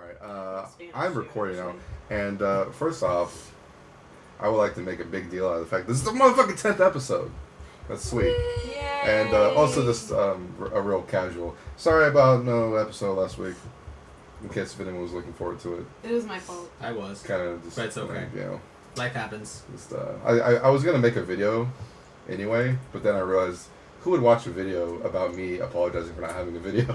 Alright, I'm recording now. And first off, I would like to make a big deal out of the fact this is the motherfucking 10th episode. That's sweet. Yay. And also just a real casual. Sorry about no episode last week. In case if anyone was looking forward to it. It was my fault. I was. Kind of just. But it's okay. You know. Life happens. Just, I was gonna make a video, anyway, but then I realized who would watch a video about me apologizing for not having a video.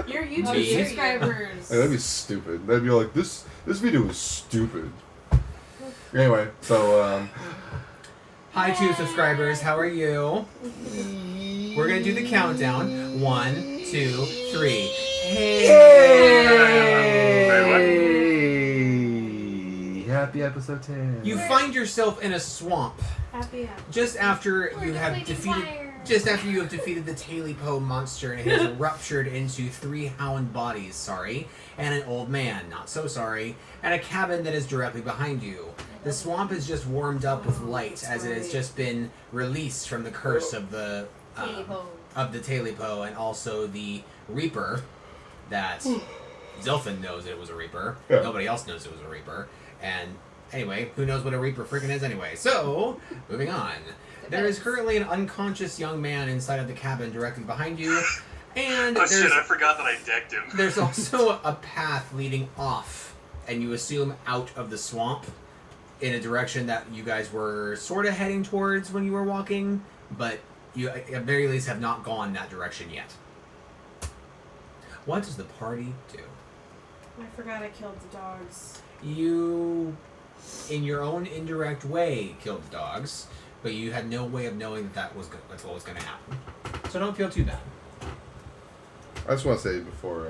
Your YouTube subscribers. That'd be stupid. They'd be like, this video is stupid. Anyway, so Hi, YouTube subscribers. How are you? We're gonna do the countdown. 1, 2, 3. Hey! Happy episode 10. You find yourself in a swamp Happy just after you have defeated. Just after you have defeated the J-Pfleg monster, and it has ruptured into 3 hound bodies, and an old man, not so sorry, and a cabin that is directly behind you. The swamp is just warmed up with light as it has just been released from the curse of the J-Pfleg and also the Reaper that Zilfin knows it was a Reaper. Yeah. Nobody else knows it was a Reaper. And anyway, who knows what a Reaper freaking is anyway. So, moving on. There is currently an unconscious young man inside of the cabin directly behind you. And oh shit, I forgot that I decked him. There's also a path leading off, and you assume out of the swamp in a direction that you guys were sort of heading towards when you were walking, but you at the very least have not gone that direction yet. What does the party do? I forgot I killed the dogs. You, in your own indirect way, killed the dogs. But you had no way of knowing that's what was going to happen. So don't feel too bad. I just want to say before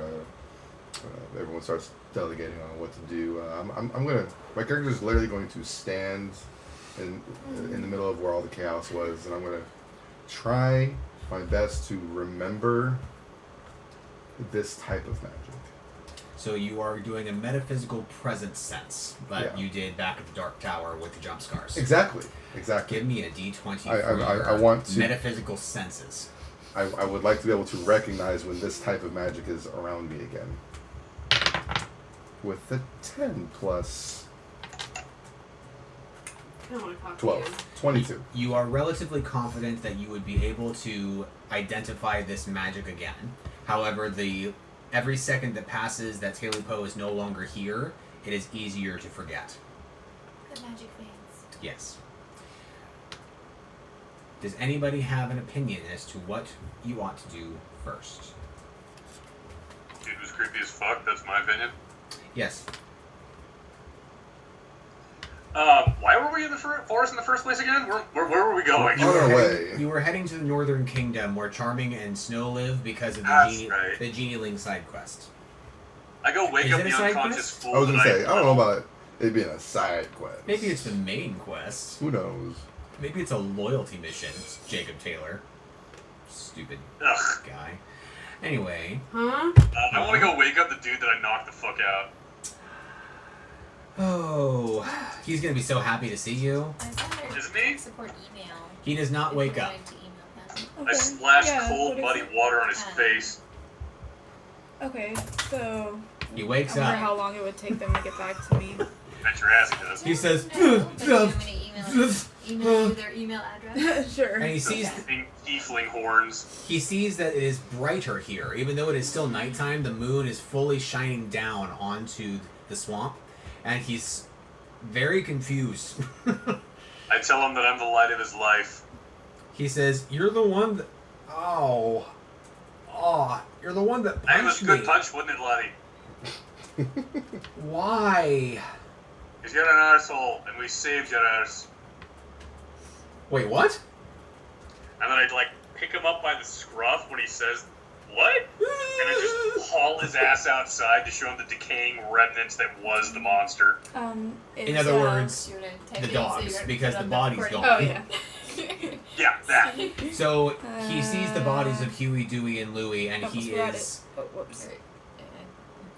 everyone starts delegating on what to do, I'm gonna. My character is literally going to stand in the middle of where all the chaos was, and I'm gonna try my best to remember this type of magic. So you are doing a metaphysical presence sense, like you did back at the Dark Tower with the jump scars. Exactly. Give me a D20 for I want to metaphysical senses. I would like to be able to recognize when this type of magic is around me again. With the 10 plus 12. 22. You are relatively confident that you would be able to identify this magic again. However, every second that passes that J-Pfleg is no longer here, it is easier to forget. The magic fades. Yes. Does anybody have an opinion as to what you ought to do first? Dude was creepy as fuck, that's my opinion. Yes. Why were we in the forest in the first place again? Where were we going? You were heading to the Northern Kingdom where Charming and Snow live because of the Genieling side quest. I go wake up the unconscious fool. I was gonna say, I don't know about it being a side quest. Maybe it's the main quest. Who knows? Maybe it's a loyalty mission. It's Jacob Taylor. Stupid guy. Anyway. Huh? I want to go wake up the dude that I knocked the fuck out. Oh, he's gonna be so happy to see you. Is it me? Support email. He does not wake up. Okay. I splashed cold, muddy water on his face. Okay, so He wakes I wonder up. how long it would take them to get back to me. Bet your ass he does. He says, email their email address. Sure. and he sees J-Pfleg horns. he sees that it is brighter here, even though it is still nighttime. The moon is fully shining down onto the swamp, and he's very confused. I tell him that I'm the light of his life. He says, "You're the one that you're the one that punched me." It was a good punch, wasn't it, laddie? Why? Because you're an arsehole, and we saved your arse. Wait, what? And then I'd, pick him up by the scruff when he says, what? And I just haul his ass outside to show him the decaying remnants that was the monster. In other words, the dogs, because the body's gone. Oh, yeah. Yeah, that. So, he sees the bodies of Huey, Dewey, and Louie, and he is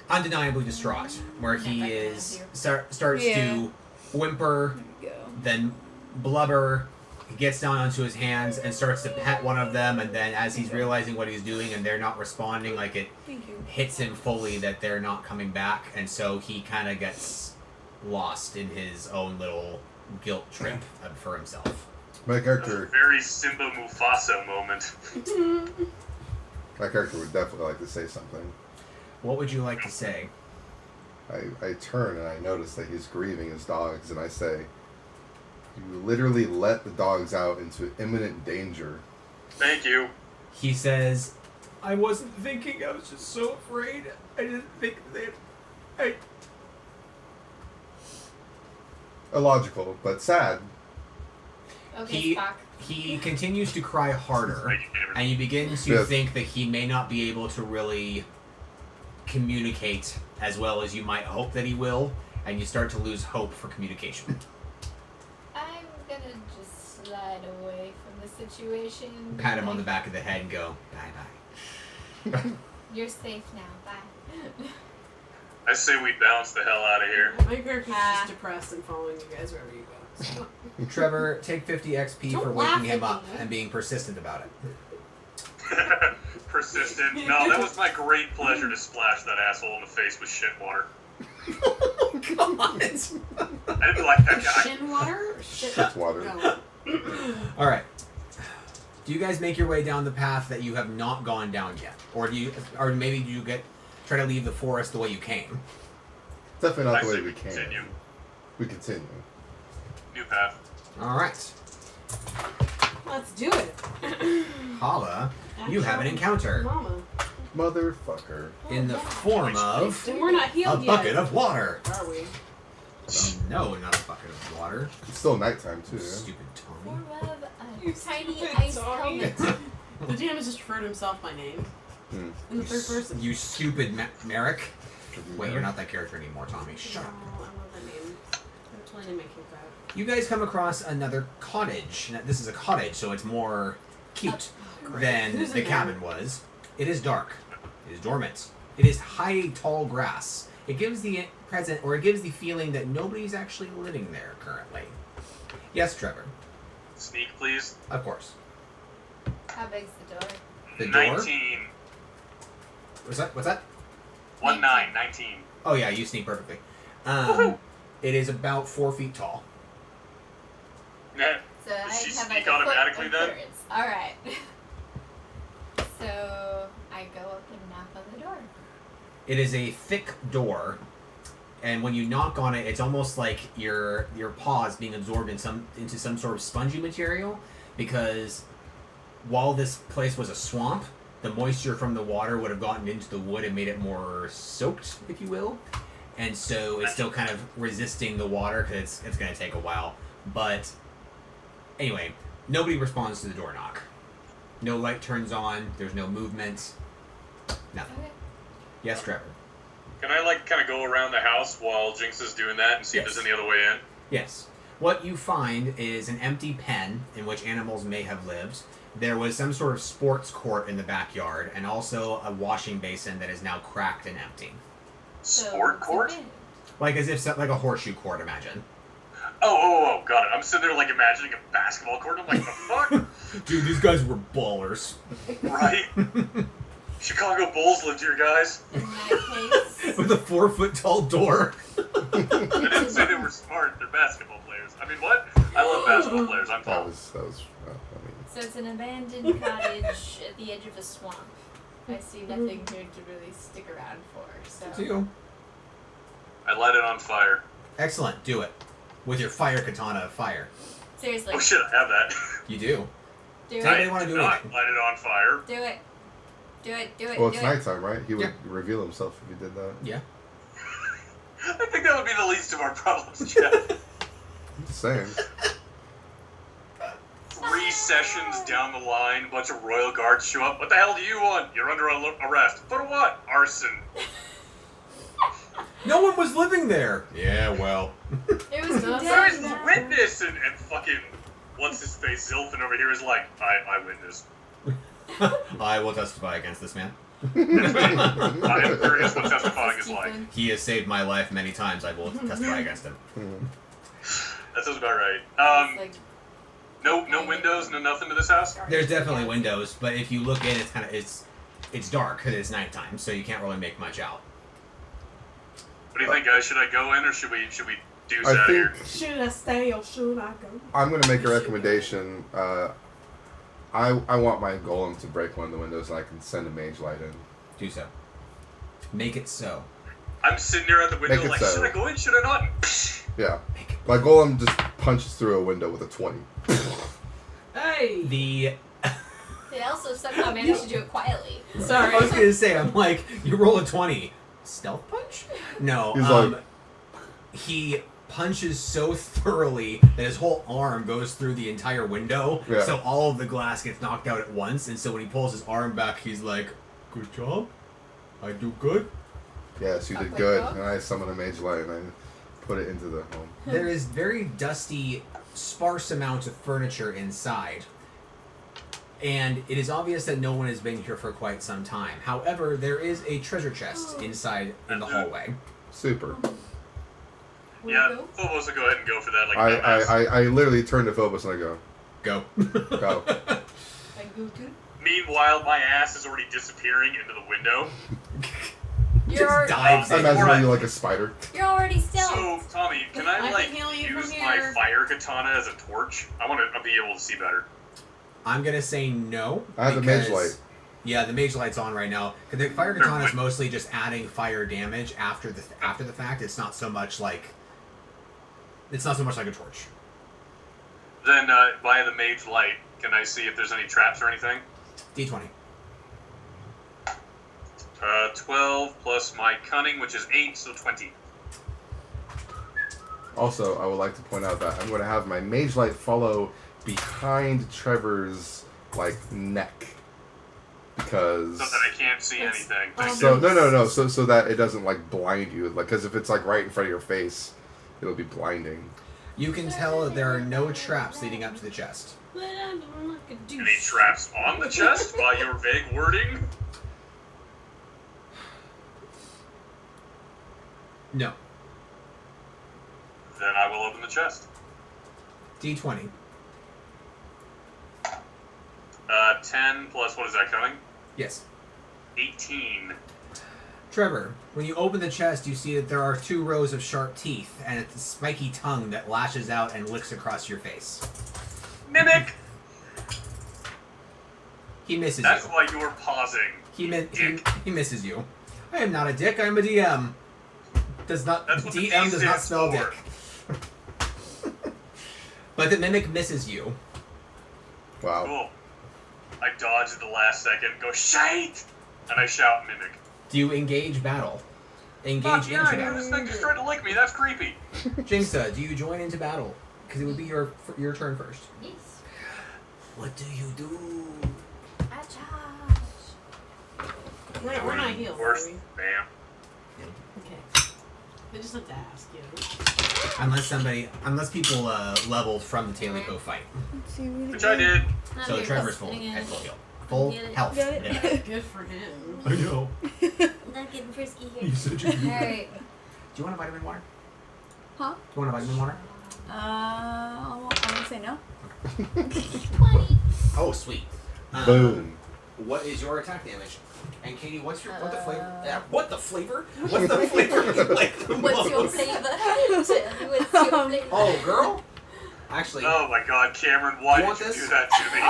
undeniably distraught, where he starts to whimper, then blubber, He gets down onto his hands and starts to pet one of them, and then as he's realizing what he's doing and they're not responding, like it Thank you. hits him fully that they're not coming back, and so he kind of gets lost in his own little guilt trip for himself. My That was a character, very Simba Mufasa moment. my character would definitely like to say something. What would you like to say? I turn and I notice that he's grieving his dogs, and I say, "You literally let the dogs out into imminent danger." Thank you. He says, I wasn't thinking, I was just so afraid. I didn't think that... Illogical, but sad. Okay, Spock. He continues to cry harder, Thank you, David. and you begin to Yes. think that he may not be able to really communicate as well as you might hope that he will, and you start to lose hope for communication. I'm gonna just slide away from the situation. Pat him on the back of the head and go, bye-bye. You're safe now. Bye. I say we bounce the hell out of here. My character's just depressed and following you guys wherever you go. So. Trevor, take 50 XP Don't for laugh waking him at up me. and being persistent about it. Persistent. No, that was my great pleasure to splash that asshole in the face with shit water. Come on. I didn't like that guy. Shin water? Or shit? It's water. No. Alright. Do you guys make your way down the path that you have not gone down yet? Or maybe do you try to leave the forest the way you came? Definitely not I the say way we we can. continue. We continue. New path. Alright. Let's do it. Hala, you have an encounter Mama. Motherfucker. in the form of And we're not a healed bucket yet. of water. Are we? No, not a bucket of water. It's still nighttime too. You Yeah? stupid Tommy. Form of a You tiny stupid ice Tommy. helmet. The DM has just referred to himself by name. Hmm. In the third person. You stupid Merrick. Wait, you're not that character anymore, Tommy. No, Shut up. I love that name. I'm totally gonna make you that. You guys come across another cottage. Now, this is a cottage, so it's more cute than Who's the in cabin was. It is dark. It is dormant. It is high, tall grass. It gives the feeling that nobody's actually living there currently. Yes, Trevor. Sneak, please. Of course. How big's the door? The door. 19. What's that? 19. Oh yeah, you sneak perfectly. It is about 4 feet tall. Nah. So Does I she have sneak like a automatically foot then? appearance. All right. So I go up and knock on the door. It is a thick door, and when you knock on it, it's almost like your paws being absorbed into some sort of spongy material, because while this place was a swamp, the moisture from the water would have gotten into the wood and made it more soaked, if you will. And so it's still kind of resisting the water because it's going to take a while. But anyway, nobody responds to the door knock. No light turns on. There's no movement. Nothing. Okay. Yes, Trevor. Can I, kind of go around the house while Jinx is doing that and see if Yes. there's any other way in? Yes. What you find is an empty pen in which animals may have lived. There was some sort of sports court in the backyard, and also a washing basin that is now cracked and empty. So Sport it's court? abandoned. Like a horseshoe court, imagine. Oh, got it. I'm sitting there, imagining a basketball court. I'm like, the fuck? Dude, these guys were ballers. Right? Chicago Bulls lived here, guys. In that case, With a 4-foot-tall door. I didn't say they were smart. They're basketball players. I mean, what? I love basketball players. I'm That tall. was. so it's an abandoned cottage at the edge of a swamp. I see nothing here to really stick around for. So You. I light it on fire. Excellent. Do it. With your fire katana of fire. seriously, Oh shit, I have that. You do. do Tell it. me- wanna do not anything. light it on fire. Do it. Do it. Do it. Well, do it's it. nighttime, right? He would Yeah. reveal himself if he did that. Yeah. I think that would be the least of our problems, Jeff. I'm just saying. 3 sessions down the line, a bunch of royal guards show up. What the hell do you want? You're under arrest. For what? Arson. No one was living there. Yeah, well. It was Where's condemned. the witness? And fucking, what's his face? Zilfin over here is like, I witnessed. I will testify against this man. I am curious what testifying is like. He has saved my life many times. I will testify against him. Mhm. That sounds about right. It's like, No windows, no nothing to this house? There's definitely windows, but if you look in, it's dark because it's nighttime, so you can't really make much out. What do you think, guys? Should I go in or should we deuce I out here? think Should I stay or should I go? I'm gonna make a recommendation. I want my golem to break one of the windows and I can send a mage light in. Do so. Make it so. I'm sitting there at the window Make it like, so. should I go in? Should I not? Yeah. My golem just punches through a window with a 20. Hey! The They also somehow managed to do it quietly. Sorry. I was gonna say, I'm like, you roll a 20. Stealth punch? No. He's like- He punches so thoroughly that his whole arm goes through the entire window, Yeah. so all of the glass gets knocked out at once, and so when he pulls his arm back, he's like, good job. I do good. Yes, you did good. And I summon a mage light and I put it into the home. There is very dusty, sparse amount of furniture inside. And it is obvious that no one has been here for quite some time. However, there is a treasure chest inside in the hallway. Super. Yeah, Phobos will go ahead and go for that. Like, I literally turn to Phobos and I go, Go. go. I go too. Meanwhile, my ass is already disappearing into the window. You're dives I in. imagine Alright. you like a spider. you're already stealth. So, Tommy, can I, I like, can heal you use from my here. fire katana as a torch? I want to be able to see better. I'm gonna say no. I have the mage because- light. Yeah, the mage light's on right now. 'Cause the fire katana is mostly just adding fire damage after the fact. It's not so much like a torch. Then, via the mage light, can I see if there's any traps or anything? D20. 12 plus my cunning, which is 8, so 20. Also, I would like to point out that I'm going to have my mage light follow behind Trevor's neck because. So that I can't see anything. So no. So that it doesn't blind you, because if it's right in front of your face, it'll be blinding. You can tell that there are no traps leading up to the chest. But I don't look a douche. Any traps on the chest by your vague wording? No. Then I will open the chest. D20. 10 plus, what is that coming? Yes. 18. Trevor, when you open the chest, you see that there are 2 rows of sharp teeth and a spiky tongue that lashes out and licks across your face. Mimic! He misses That's you. why you were pausing. He misses you. I am not a dick. I'm a DM. That's what the D DM does not stands spell for. dick. But the mimic misses you. Wow. Cool. I dodge at the last second, go, shite! And I shout mimic. Do you engage battle? Engage Fuck yeah, into yeah, battle. this thing just tried to lick me, that's creepy. Jinxa, do you join into battle? Because it would be your turn first. Yes. What do you do? I charge. We're not healed, are Worst. we? Bam. Okay. I just have to ask, Unless people leveled from the Tailipo fight. Let's see what Which I did. So Trevor's full at full heal. Full health. Get it? Yeah. Good for him. I know. Not getting frisky here. He's such a good Alright. Do you want a vitamin water? Huh? Do you want a vitamin water? I'm gonna say no. 20. Oh, sweet. Boom. What is your attack damage? And Katie, what the flavor? What's the flavor you like the What's your most? flavor? What's your flavor? Oh, girl. Actually, Oh my god, Cameron, why You did want you this? do that to me?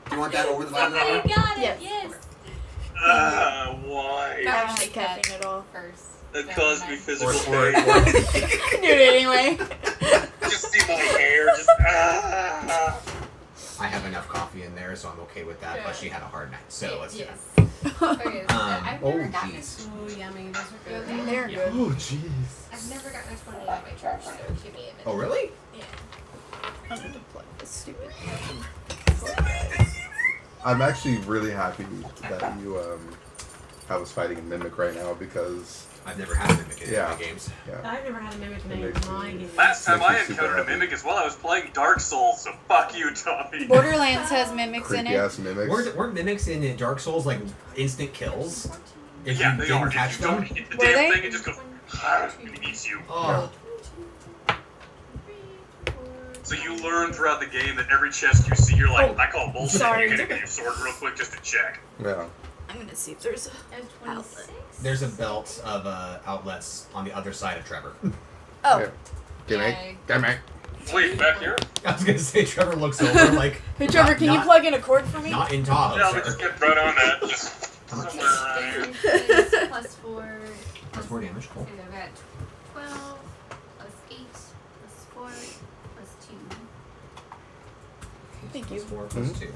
do you want that over the Oh, vitamin you water? got it. Yes. Yes. Why? I don't like caffeine at all. First. That caused me physical Or- pain. Do it anyway. Just see my hair, just I have enough coffee in there, so I'm okay with that. Plus, she had a hard night, so let's do it. Yes. Okay, so I've never gotten jeez. Oh, yummy. Those are good. Okay. They're good. Oh jeez. I've never gotten a 20 at my church, so give me a minute. Oh, really? Yeah. I'm gonna plug this stupid. I'm actually really happy that you have us fighting a mimic right now because I've never had a mimic in Yeah. my games. I've never had a mimic in any Makes of my me- games. Last time I Makes me super encountered a happy. mimic as well, I was playing Dark Souls, so fuck you, Tommy. Borderlands has mimics in creepy it. ass mimics. Weren't mimics in Dark Souls like instant kills? If Yeah, you they didn't are. catch If you don't them? hit the Were damn they? thing, it just goes and it eats you. Oh. So you learn throughout the game that every chest you see, you're like, I call bullshit. Sorry. You're gonna get your sword real quick just to check. Yeah. I'm gonna see if there's a There's outlet. 26. There's a belt of outlets on the other side of Trevor. Oh, Yeah. Gimme. Gimme. Wait, back here? I was gonna say Trevor looks over like. hey Trevor, can you plug in a cord for me? Not in Tahoe, Yeah, let me sir. just get right on that. Just How much? somewhere around here. Plus 4. That's 4 damage. Cool. I've got 12, plus 8, plus 4, plus 2. Thank Plus you. 4 plus 2.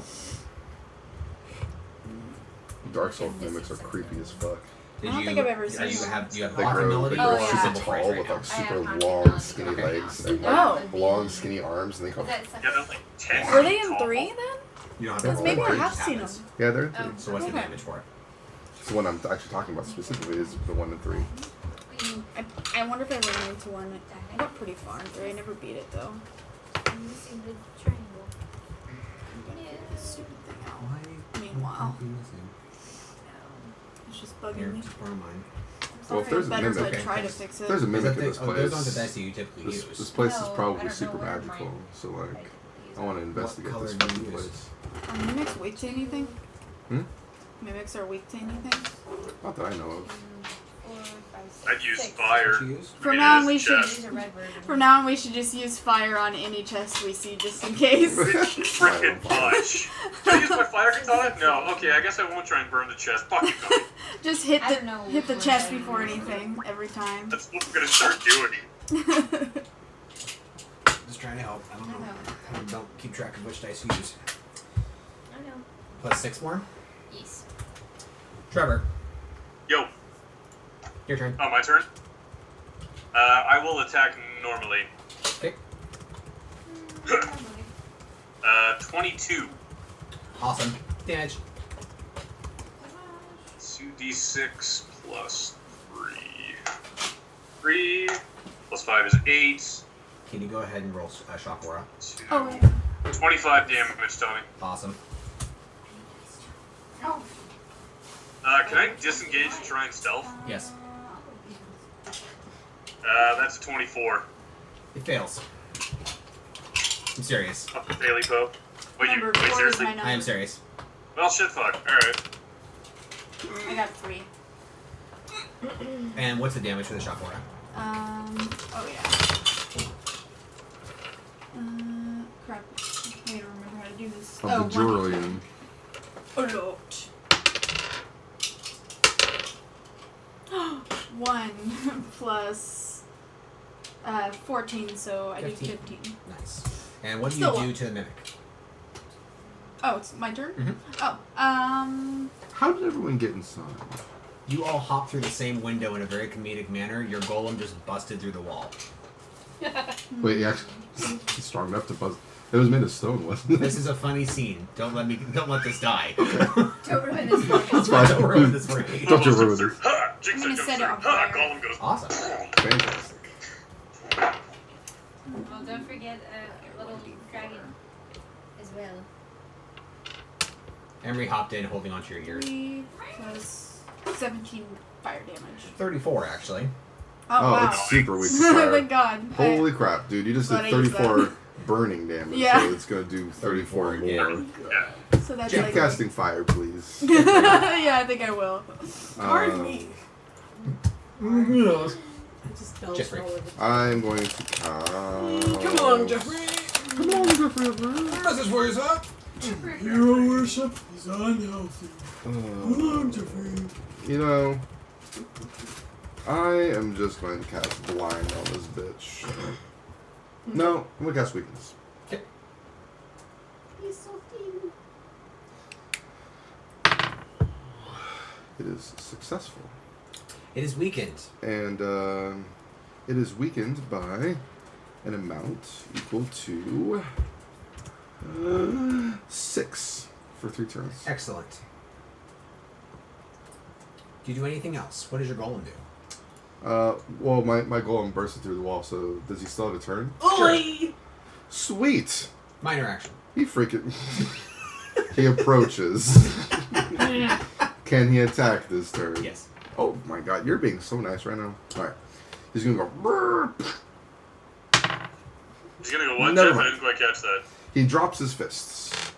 Dark Soul mimics are creepy as fuck. Did I don't you, think I've ever are seen you one. have you have They hawk grow, ability they Oh, grow or yeah. super simple tall phrase with right now? like super I have long, hawk skinny ability. legs and Oh. like long, skinny arms, and they come. Is that Yeah, they're like 10 Were they feet in tall. 3 then? You don't have Because to maybe roll I it, it have just seen happens. them. Yeah, they're. Oh. So what's the Okay. damage for it? So what I'm actually talking about specifically is the 1 and 3. I wonder if I ran into one. I got pretty far in 3. I never beat it though. I'm missing the triangle. I'm gonna get this stupid thing out. Why? Meanwhile, it's just Here, bugging me. just borrow mine. Well, if there's a Better mimic, to try to okay. fix if there's it. a mimic in Is this that those aren't the place, dice that you typically this use. place is No, I probably don't super know where magical. mine- So like, These I want to are- investigate color this do you fucking use? place. Are mimics weak to anything? Hmm? Mimics are weak to anything? Not that I know of. 4, 5, 6. I'd use 6. fire. What you use? From It now on, is we should. chest. These are red version. From now on, we should just use fire on any chest we see, just in case. Frickin' punch. Should I use my fire katana? No. Okay, I guess I won't try and burn the chest. Fuck it, Cody. Just hit I don't know the which one chest I before use. anything every time. That's what I'm gonna start doing. Just trying to help. I don't know. I know. I don't keep track of which dice you use. I know. Plus 6 more. Yes. Trevor, Yo, your turn. oh, my turn? I will attack normally. Okay. 22. Awesome. Damage. 2d6 plus 3. 3 plus 5 is 8. Can you go ahead and roll shock aura? 2. Oh, yeah. 25 damage, Tony. Awesome. Oh. Can I disengage and try and stealth? Yes. That's a 24. It fails. I'm serious. Up the Daily Pope. Wait, Number wait, 4 is seriously? my I am number. serious. Well, shit, fuck. Alright. I got 3. And what's the damage for the shock aura? Oh yeah. Crap. I don't remember how to do this. Of the Jurian. A lot. 1 plus 14, so I do 15. 15. Nice. And what do Still you one. do to the mimic? Oh, it's my turn? Mhm. Oh, How did everyone get inside? You all hop through the same window in a very comedic manner. Your golem just busted through the wall. Wait, he actually he's strong enough to buzz. It was made of stone, wasn't it? This is a funny scene. Don't let this die. Don't ruin this for me. That's fine. Don't ruin this for me. Don't you ruin this. Ha! Jinx, I'm gonna jumps set it through. on Ha! fire. Golem goes. Awesome. Fantastic. Well, don't forget a little dragon as well. Emery hopped in, holding onto your ears. 3 plus 17 fire damage. 34, actually. Oh, wow. It's super weak to fire. Thank God. Holy crap, dude! You just did Glad I used 34 burning damage, Yeah. so it's gonna do 34 more. again. Yeah. So that's Keep like. casting fire, please. Yeah, I think I will. I just don't Jeffrey. know what I'm going to cast. Come on, Jeffrey. Come on, Jeffrey. Message for you, sir. Hero worship is unhealthy. Uh, Jeffrey. you know, I am just going to cast blind on this bitch. No, I'm gonna cast weakness. He's so thin. It is successful, It is weakened. and it is weakened by an amount equal to 6 for 3 turns. Excellent. Do you do anything else? What does your golem do? Well, my golem bursted through the wall, so does he still have a turn? Oi! Sweet! Minor action. He freaking... he approaches. Can he attack this turn? Yes. Oh my god, you're being so nice right now. Alright. He's gonna go... He's gonna go, what, Never Jeff? I mind. didn't quite catch that. He drops his fists.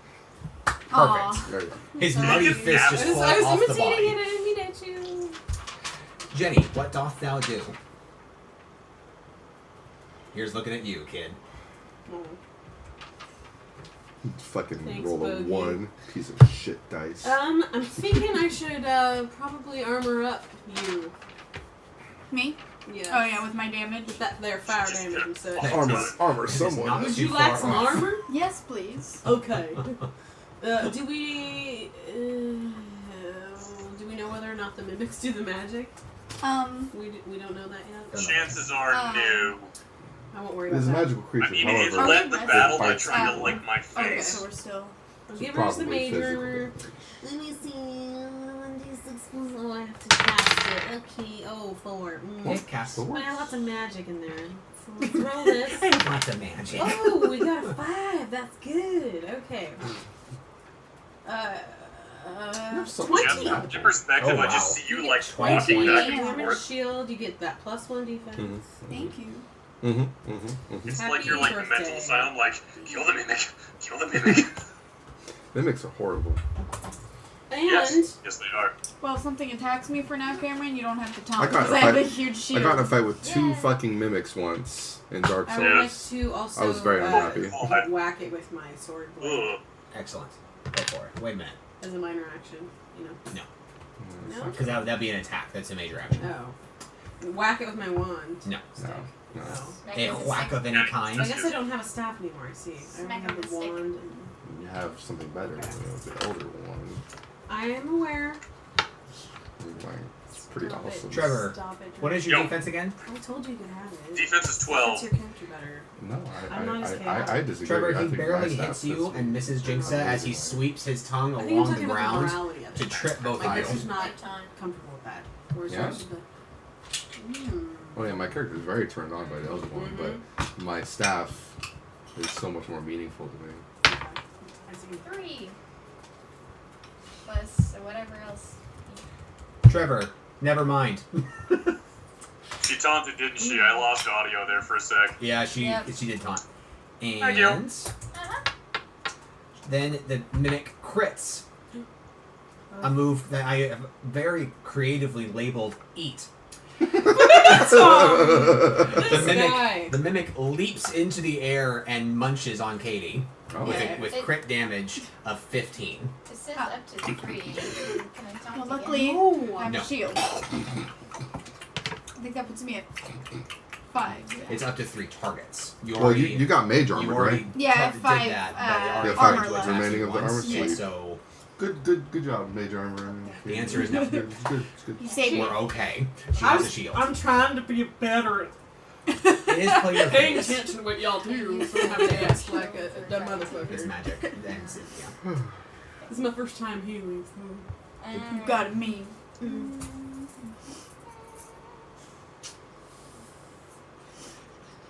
Perfect. There you go. His Make muddy it fist just happen. fly I was off the imitating body. it. I didn't mean it to. Jenny, what doth thou do? Here's looking at you, kid. Oh. Fucking Thanks, roll a Bogey. 1 piece of shit dice. I'm thinking I should probably armor up you. Me? Yeah. Oh yeah, with my damage. With that their fire damage and such. Armor It is someone. not Would too you like far some off. armor? Yes, please. Okay. Do we know whether or not the mimics do the magic? We don't know that yet. Chances are no. I won't worry It is a about that. magical creature. I mean, it However, led the Probably battle by bites trying to people. lick my Okay, face. so we're still. I'll So give her the probably major. physical. Let me see. Oh, I have to cast it. Okay. Oh, 4. Okay, cast. Well, lots of magic in there. So let's roll this. Lots of magic. Oh, we got a 5. That's good. Okay. some 20. Yeah, in perspective, Oh, I just wow. see you like 20. walking back and Damage forth. shield. You get that +1 defense. Mhm. Thank you. It's Happy like you're like birthday. mental asylum, like kill the mimic, kill the mimic. Mimics are horrible. And yes, they are. Well, if something attacks me for now, Cameron, you don't have to taunt I got because a I have a fight- huge I shield. got in a fight with 2 Yeah. fucking mimics once in Dark I would like Souls. to also I was very unhappy. whack it with my sword blade Ugh. Excellent. Go for it. Wait a minute. as a minor action. You know. No. Because that'd be an attack. That's a major action. Oh. Whack it with my wand. No. Stick. No. Oh. Smack A it with a whack stick. of any kind. I guess I don't have a staff anymore. I see. I only Smack have it with the a stick. wand. You have something better. You know, the elder one. I am aware. Like, it's pretty Stop it. awesome. Trevor, Stop it. What is your Yo. defense again? I told you you could have it. Defense is 12. Fits your character better. No, I'm not as I disagree. Trevor, I he think barely my staff hits you fits and me. misses Jinxa as he sweeps his tongue I think I'm along the talking about the ground morality of it. to trip both Like, of this you. is not Right on. comfortable with that. Whereas Yeah? yours is the. Oh yeah, my character is very turned on by the elder one, but my staff is so much more meaningful to me. Okay. I see. 3. Plus whatever else. Trevor, never mind. She taunted, didn't she? I lost audio there for a sec. Yeah, she Yep. she did taunt. Thank you. And then the mimic crits. A move that I have very creatively labeled eat. This guy. The mimic leaps into the air and munches on Katie Oh, with, Yeah. with crit damage of 15. It says up to 3. Can I taunt Well, again? luckily, No. I have No. a shield. I think that puts me at 5. Yeah. It's up to 3 targets. You well, already, you got mage you armor, already right? Yeah, I have did 5, that, but you Yeah, already 5 armor tried to left. attack remaining you of the once, armor Yeah. sleeve. So Good job, mage armor. the answer is no. It's good. It's good. You saved me. We're okay. She has a shield. I'm trying to be better. It is play your Paying face. attention to what y'all do, so I'm having to ask like a dumb It's motherfucker. magic. That's it, yeah. This is my first time healing, so. You got me.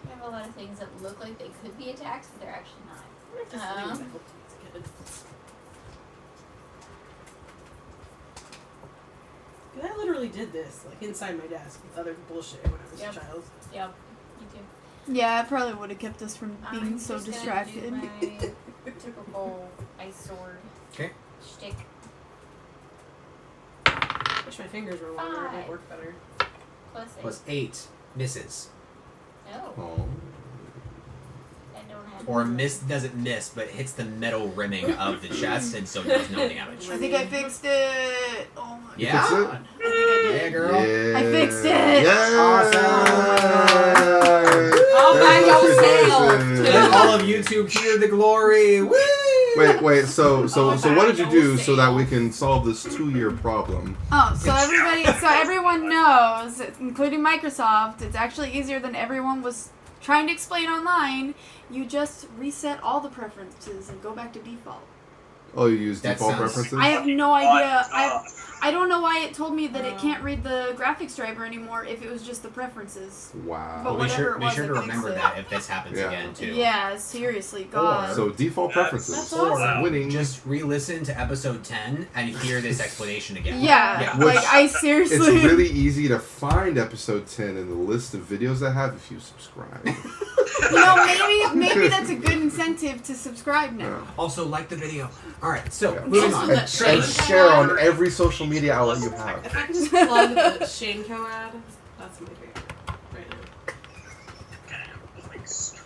We have a lot of things that look like they could be attacks, but they're actually not. I literally did this, like, inside my desk with other bullshit when I was Yep. a child. Yep. Me too. Yeah, it probably would have kept us from being I'm so just gonna distracted. do my typical ice sword. Okay. Shtick. Wish my fingers were longer, it might 5. work better. Plus 8. Plus 8 misses. No, Oh. I don't have. Or doesn't miss, but hits the metal rimming of the chest and so does no damage. I think I fixed it. Oh my Yeah. Fix it? god. I think I did. Yeah, girl. Yeah. I fixed it! Yes. All by yourself. Congratulations. Let all of YouTube hear the glory. Woo! Wait. So All what did you by do so that yourself. we can solve this 2-year problem? Oh, so everyone knows, including Microsoft, it's actually easier than everyone was trying to explain online. You just reset all the preferences and go back to default. Oh, you use That default sounds- preferences? I have no idea. What? I don't know why it told me that it can't read the graphics driver anymore if it was just the preferences. Wow. But Be sure whatever it was, to it fixed remember it. that if this happens Yeah. again, too. Yeah, seriously, God. So default That's- preferences. That's awesome. Winning. Just re-listen to episode 10 and hear this explanation again. Yeah, Yeah. like I It's seriously. really easy to find episode 10 in the list of videos I have if you subscribe. Maybe that's a good incentive to subscribe now. Also, like the video. All right, so Yeah. moving Also on. that And Shane share ad. on every social media outlet you have. If I can just plug the Shane Co ad, that's my favorite right now. Like strike.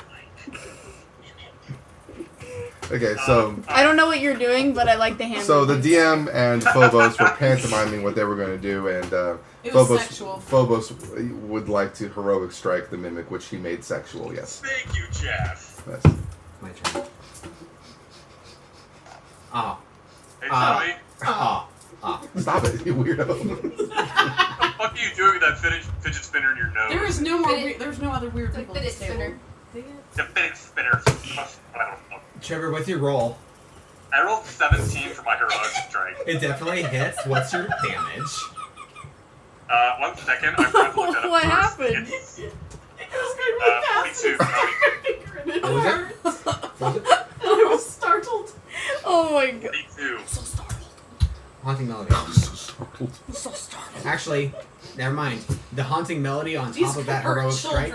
Okay, so I don't know what you're doing, but I like the hand. so the movements. DM and Phobos were pantomiming what they were going to do, and It was sexual. Phobos would like to heroic strike the mimic, which he made sexual. Yes. Thank you, Jeff. Yes. My turn. Ah. Hey, Tommy. Stop it, you weirdo. What the fuck are you doing with that fidget spinner in your nose? There is no more. Fidget- There's no other weird The people at this fidget table. spinner. The fidget spinner. I don't know. Trevor, what's your roll? I rolled 17 for my heroic strike. It definitely hits. What's your damage? 1 second. I forgot to look that up What first. happened? It's, It was really fast. 42. It What was it? hurt. What was it? I was startled. Oh my god. 42. So startled. Haunting melody. So startled. Actually, never mind. The haunting melody on These top of that poor heroic children.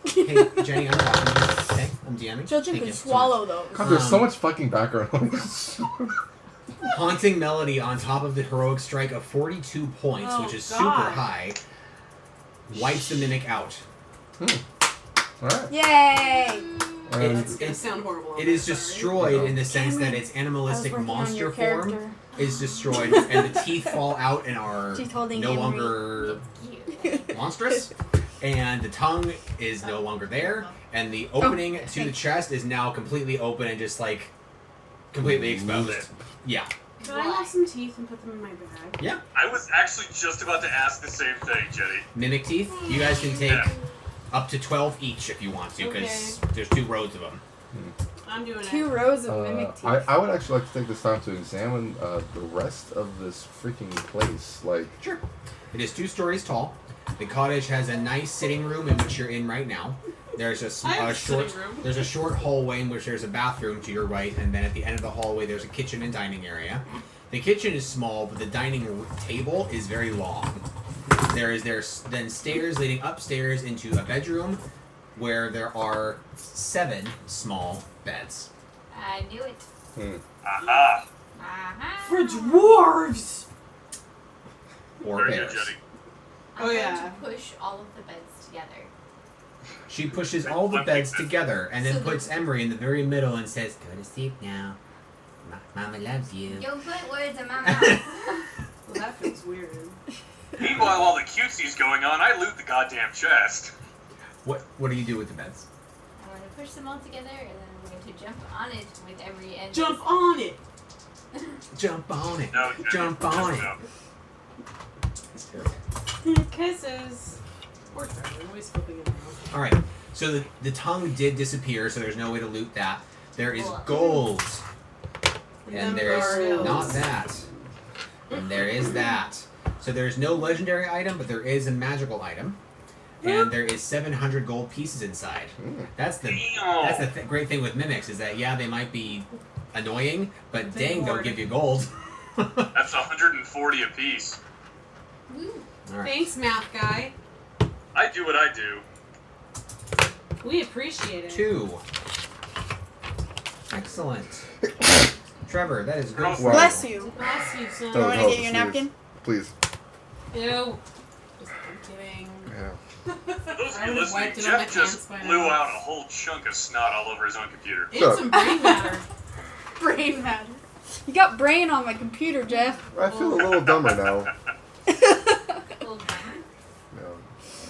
strike. Hey, Jenny, I'm talking. Okay, I'm DMing. Children Thank can you so swallow those. God, there's so much fucking background noise. much. Haunting melody on top of the heroic strike of 42 points, Oh, which is God. super high, wipes the mimic out. Alright. Yay! And It's gonna sound horrible. It is Sorry. destroyed in the sense Damn it. that its I was animalistic working on monster your form character. is destroyed, and the teeth fall out and are She's holding no Emery. longer Cute. monstrous, and the tongue is no longer there, and the opening to the thanks. chest is now completely open and just like completely exposed. Yeah. Can I have some teeth and put them in my bag? Yeah. I was actually just about to ask the same thing, Jenny. Mimic teeth. You guys can take Yeah. up to 12 each if you want to, because there's 2 rows of them. I'm doing 2 it. rows of mimic teeth. I would actually like to take this time to examine the rest of this freaking place. Like, Sure. It is 2 stories tall. The cottage has a nice sitting room in which you're in right now. There's I have a a short sitting room. there's a short hallway in which there's a bathroom to your right, and then at the end of the hallway there's a kitchen and dining area. The kitchen is small, but the dining table is very long. There's then stairs leading upstairs into a bedroom where there are 7 small beds. I knew it. Aha. Uh-huh. For dwarves! Or Very good, bears. Jenny. I'm Oh, going yeah. to push all of the beds together. She pushes all the beds together and then So the- puts Emery in the very middle and says, "Go to sleep now. Mama loves you." You'll put words in my mouth. Well, that feels weird. Meanwhile, while the cutesie's going on, I loot the goddamn chest. What do you do with the beds? I'm going to push them all together, and then I'm going to jump on it with every end. Jump on it! Jump on it. No, Jenny, Jump on it. no. It's terrible. Kisses. Poor Trevor, always flipping it out. All right. So the tongue did disappear, so there's no way to loot that. There is gold, and there's not that, and there is that. So there's no legendary item, but there is a magical item, and there is 700 gold pieces inside. That's the great thing with mimics is that they might be annoying, but They dang, they'll hoard. give you gold. That's 140 apiece. Woo. All right. Thanks, math guy. I do what I do. We appreciate it. 2. Excellent. Trevor, that is good. Wow. Bless you. Bless you, son. Oh, You want to get your napkin? Please. Ew. Just kidding. Yeah. For those of I you would've listening, wiped it on my Jeff just pants by blew now. out a whole chunk of snot all over his own computer. And some brain matter. Brain matter. You got brain on my computer, Jeff. I feel a little dumber now. Little bummer. Yeah.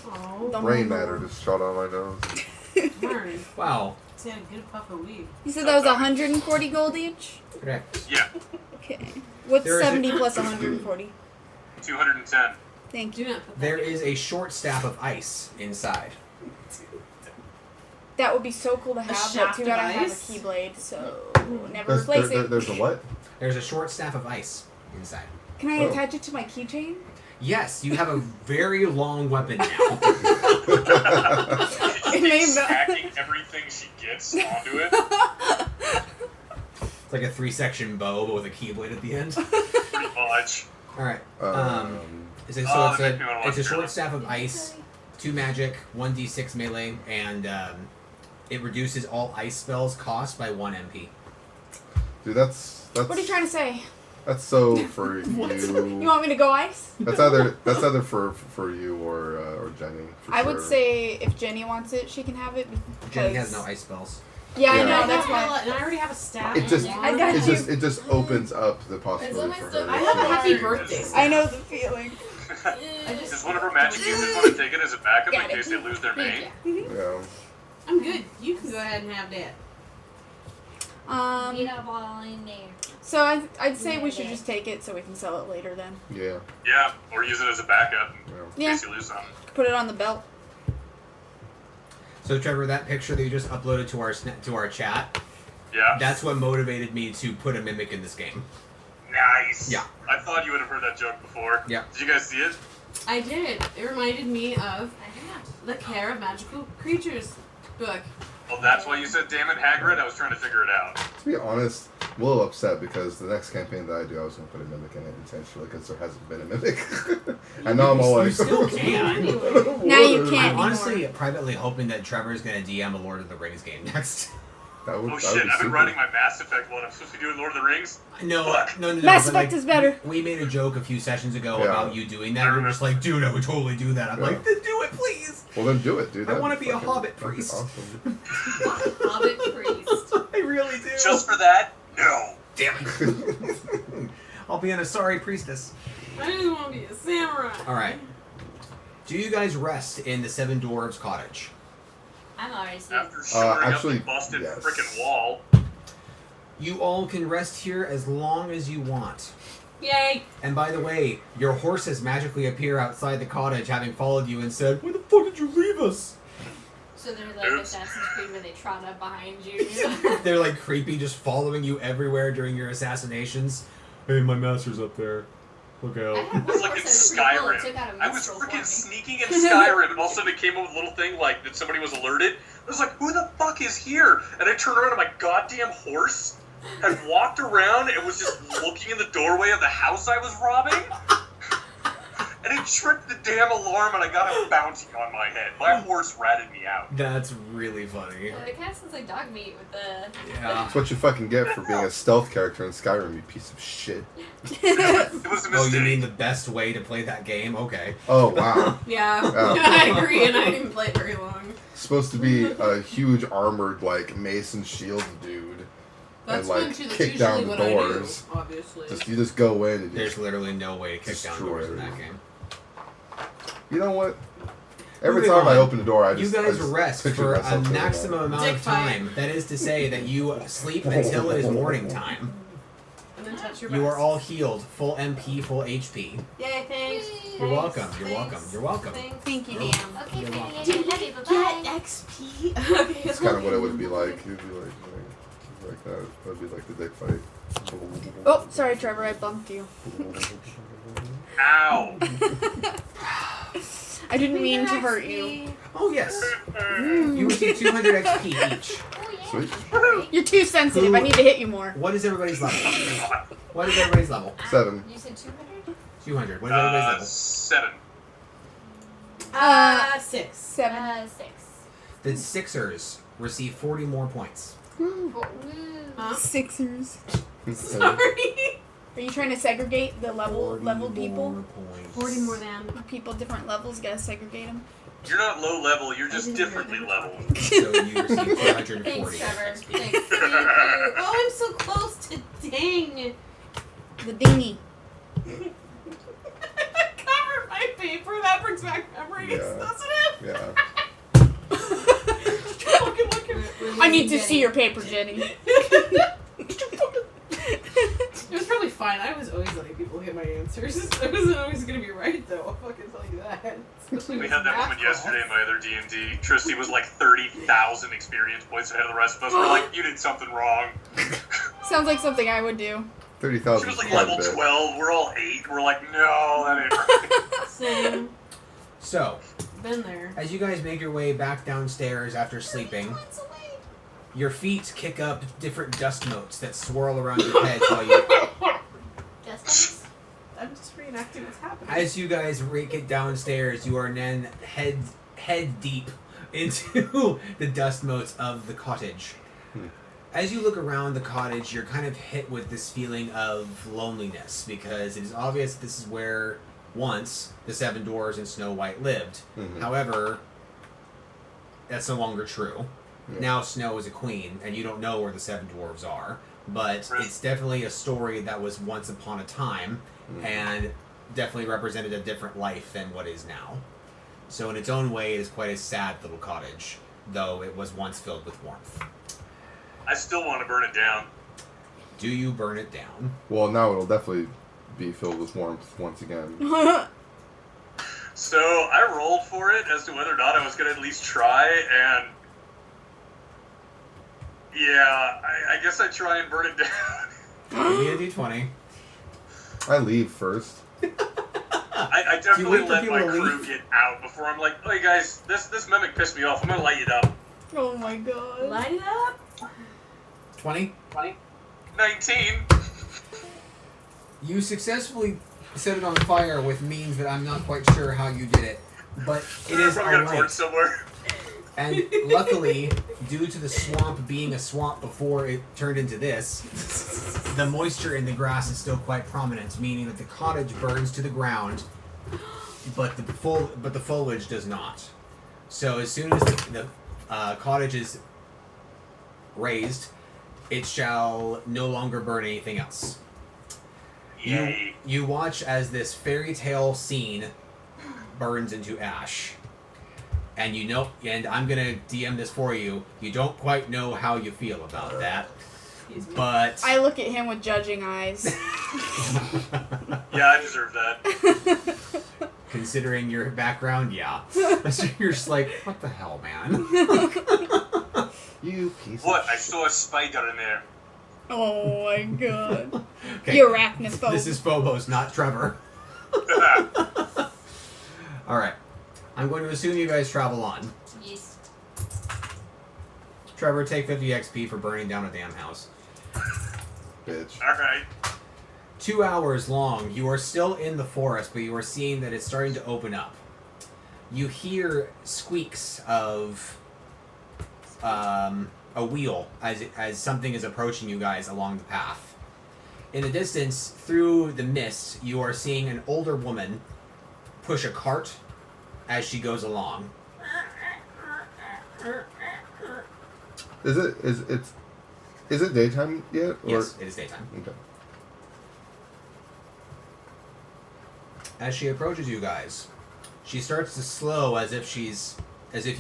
Oh, Dumb. Brain matter just shot on my nose. darn. Wow. He had a good puff of weed. You said that was 140 gold each? Correct. Yeah, Okay. What's There is a- 70 plus 140? 210. Thank Do you. not put that There in. is a short staff of ice inside. That would be so cool to have, but shaft too bad of I have a ice? keyblade, so never replace it. There's a what? There's a short staff of ice inside. Can I Oh. attach it to my keychain? Yes, you have a very long weapon now. She's Maybe just not. stacking everything she gets onto it. It's like a 3-section bow, but with a keyblade at the end. Pretty much. All right. Um, It's a, Oh, so that makes me wanna it's a watch short that. staff of ice, 2 magic, 1d6 melee, and It reduces all ice spells cost by 1 MP. Dude, that's. What are you trying to say? That's so for You want me to go ice? That's either for you or Jenny. For I sure. would say if Jenny wants it, she can have it. Jenny has no ice spells. Yeah, Yeah. I know. That's why. And I already have a staff. It just, I got you. it just opens up the possibility for her. I have a to- happy birthday. I know the feeling. Does one of her magic users want to take it as a backup in Got it. case they lose their main? Yeah. I'm good. You can go ahead and have that. You know, all in there. So I'd say we should just take it so we can sell it later then. Yeah. Yeah, or use it as a backup in Yeah. case you lose something. Put it on the belt. So Trevor, that picture that you just uploaded to our chat, Yeah. that's what motivated me to put a mimic in this game. Nice. Yeah. I thought you would have heard that joke before. Yeah. Did you guys see it? I did. It reminded me of the Care of Magical Creatures book. Well, that's why you said damn it, Hagrid. I was trying to figure it out. To be honest, I'm a little upset because the next campaign that I do, I was going to put a mimic in it intentionally because there hasn't been a mimic. I know I'm all like... You still can. Now you can't I'm anymore. honestly privately hoping that Trevor is going to DM a Lord of the Rings game next. That would, Oh that shit, would be I've been super. writing my Mass Effect one. I'm supposed to be doing Lord of the Rings? No. Mass but, Effect is better. We made a joke a few sessions ago Yeah. about you doing that. You were just like, dude, I would totally do that. I'm Yeah. like, then do it, please. Well, then do it, dude. I That'd wanna be a fucking- hobbit that'd be priest. Awesome. Hobbit priest. I really do. Just for that? No. Damn it. I'll be an Asari priestess. I just want to be a samurai. Alright. Do you guys rest in the Seven Dwarves cottage? I'm already asleep. After shoring actually, up the busted yes. frickin' wall. You all can rest here as long as you want. Yay! And by the way, your horses magically appear outside the cottage having followed you and said, "Why the fuck did you leave us?" So they're like Oops. Assassin's Creed where they trot up behind you. They're like creepy, just following you everywhere during your assassinations. Hey, my master's up there. Look I out. had It was one like in horse that was pretty cool. It Skyrim. took out a I was minstrel for freaking me. sneaking in Skyrim, and all of a sudden it came up with a little thing like that somebody was alerted. I was like, who the fuck is here? And I turned around and my goddamn horse had walked around and was just looking in the doorway of the house I was robbing. And it tripped the damn alarm and I got a bounty on my head. My horse ratted me out. That's really funny. It kind of sounds like dog meat with the. Yeah. That's what you fucking get for being a stealth character in Skyrim, you piece of shit. It was a Oh, mistake. you mean the best way to play that game? Okay. Oh, wow. Yeah, Oh. I agree, and I didn't play very long. Supposed to be a huge armored, like, mace and shield dude. That's and, like, fun too. That's kick usually down what doors. I do, obviously. You just go in and There's just, literally no way to kick down Destroy doors in that everything. game. you know what? Every Moving time I on. open the door, I You just guys I just rest picture for a myself doing that. maximum amount Dick of fight. time. That is to say that you sleep until it is morning time. And then touch your You are breasts. all healed, full MP, full HP. Yay, thanks. You're welcome. You're Thanks. welcome. You're welcome. Thanks. Thank you, You're- Dan. Okay, You're pretty welcome. good. Love you. Bye bye. XP. Okay. That's kind of what it would be like. It'd be like that. That'd be like the dick fight. Oh, sorry, Trevor. I bumped you. Ow! I didn't mean to hurt you. Oh yes. You receive 200 XP each. Oh yeah. Sweet. You're too sensitive. I need to hit you more. What is everybody's level? What is everybody's level? 7. You said 200? 200. What is everybody's level? 7. 6. 7. 6. The Sixers receive 40 more points. Woo. Huh? Sixers. Sorry. Are you trying to segregate the level 40 people? more points. 40 more than. People different levels. Gotta segregate them. You're not low level, you're just I didn't differently hear leveled. So you receive 240 Thanks, Trevor. XP. Thanks. Thank you. Oh, I'm so close to dang. The dingy. Cover my paper. That brings back memories, Yeah. doesn't it? Yeah. Look at it. I need to see your paper, Jenny. It was probably fine. I was always letting people get my answers. I wasn't always gonna be right, though. I'll fucking tell you that. Especially We with had that math moment yesterday in calls. my other D&D. Tristy was like 30,000 experience points ahead of the rest of us. We're like, you did something wrong. Sounds like something I would do. 30,000 She was is like quite a level bit. 12, we're all 8. We're like, no, that ain't right. Same. So, Been there. as you guys make your way back downstairs after sleeping, your feet kick up different dust motes that swirl around your head while you... Just I'm just reenacting what's happening. As you guys get downstairs, you are then head deep into the dust motes of the cottage. As you look around the cottage, you're kind of hit with this feeling of loneliness because it is obvious this is where once the Seven Dwarves and Snow White lived. Mm-hmm. However, that's no longer true. Yeah. Now Snow is a queen, and you don't know where the Seven Dwarves are. But Right. it's definitely a story that was once upon a time, and definitely represented a different life than what is now. So in its own way, it is quite a sad little cottage, though it was once filled with warmth. I still want to burn it down. Do you burn it down? Well, now it'll definitely be filled with warmth once again. So I rolled for it as to whether or not I was going to at least try, and yeah, I guess I try and burn it down. Give me a d20. I leave first. I definitely wait for let people my to crew leave? get out before I'm like, hey guys, this mimic pissed me off. I'm going to light it up. Oh my god. Light it up. 20? 19. You successfully set it on fire with means that I'm not quite sure how you did it, but it is Probably got a torch alright. somewhere. And luckily, due to the swamp being a swamp before it turned into this, the moisture in the grass is still quite prominent, meaning that the cottage burns to the ground, but the foliage does not. So as soon as the cottage is raised, it shall no longer burn anything else. Yay. You watch as this fairy tale scene burns into ash. And you know, and I'm gonna DM this for you. You don't quite know how you feel about that, but I look at him with judging eyes. Yeah, I deserve that. considering your background, yeah. So you're just like, what the hell, man? You piece What? of I shit. saw a spider in there. Oh my god. Okay, You arachnophobe. this is Phobos, not Trevor. All right, I'm going to assume you guys travel on. Yes. Trevor, take 50 XP for burning down a damn house. Bitch. Alright. 2 hours long. You are still in the forest, but you are seeing that it's starting to open up. You hear squeaks of a wheel as something is approaching you guys along the path. In the distance, through the mist, you are seeing an older woman push a cart as she goes along. Is it daytime yet? Or? Yes, it is daytime. Okay. As she approaches you guys, she starts to slow as if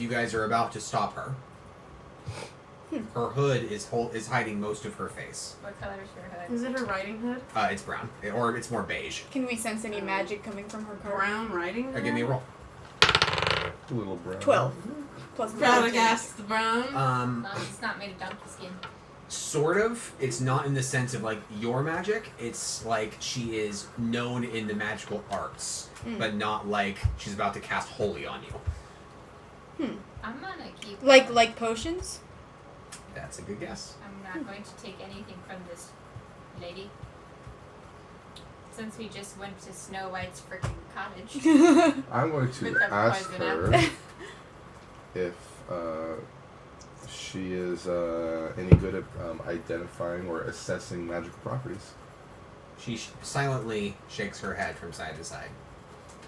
you guys are about to stop her. Her hood is hiding most of her face. What color is your hood? Is it her riding hood? It's brown, or it's more beige. Can we sense any magic coming from her card? Brown riding hood? Give me a roll. A little brown. 12. Plus Gotta magic. gas the brown. It's not made of donkey skin. Sort of. It's not in the sense of like your magic. It's like she is known in the magical arts, but not like she's about to cast holy on you. I'm gonna keep. Like potions? That's a good guess. I'm not going to take anything from this lady. Since we just went to Snow White's freaking cottage. I'm going to With that ask poison her apple. if she is any good at identifying or assessing magical properties. She silently shakes her head from side to side.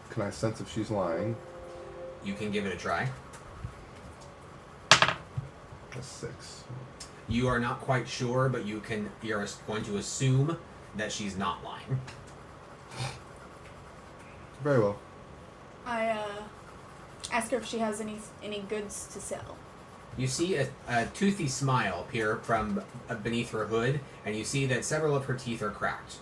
Can I sense if she's lying? You can give it a try. A 6. You are not quite sure, but you're going to assume that she's not lying. Very well. I ask her if she has any goods to sell. You see a toothy smile appear from beneath her hood, and you see that several of her teeth are cracked.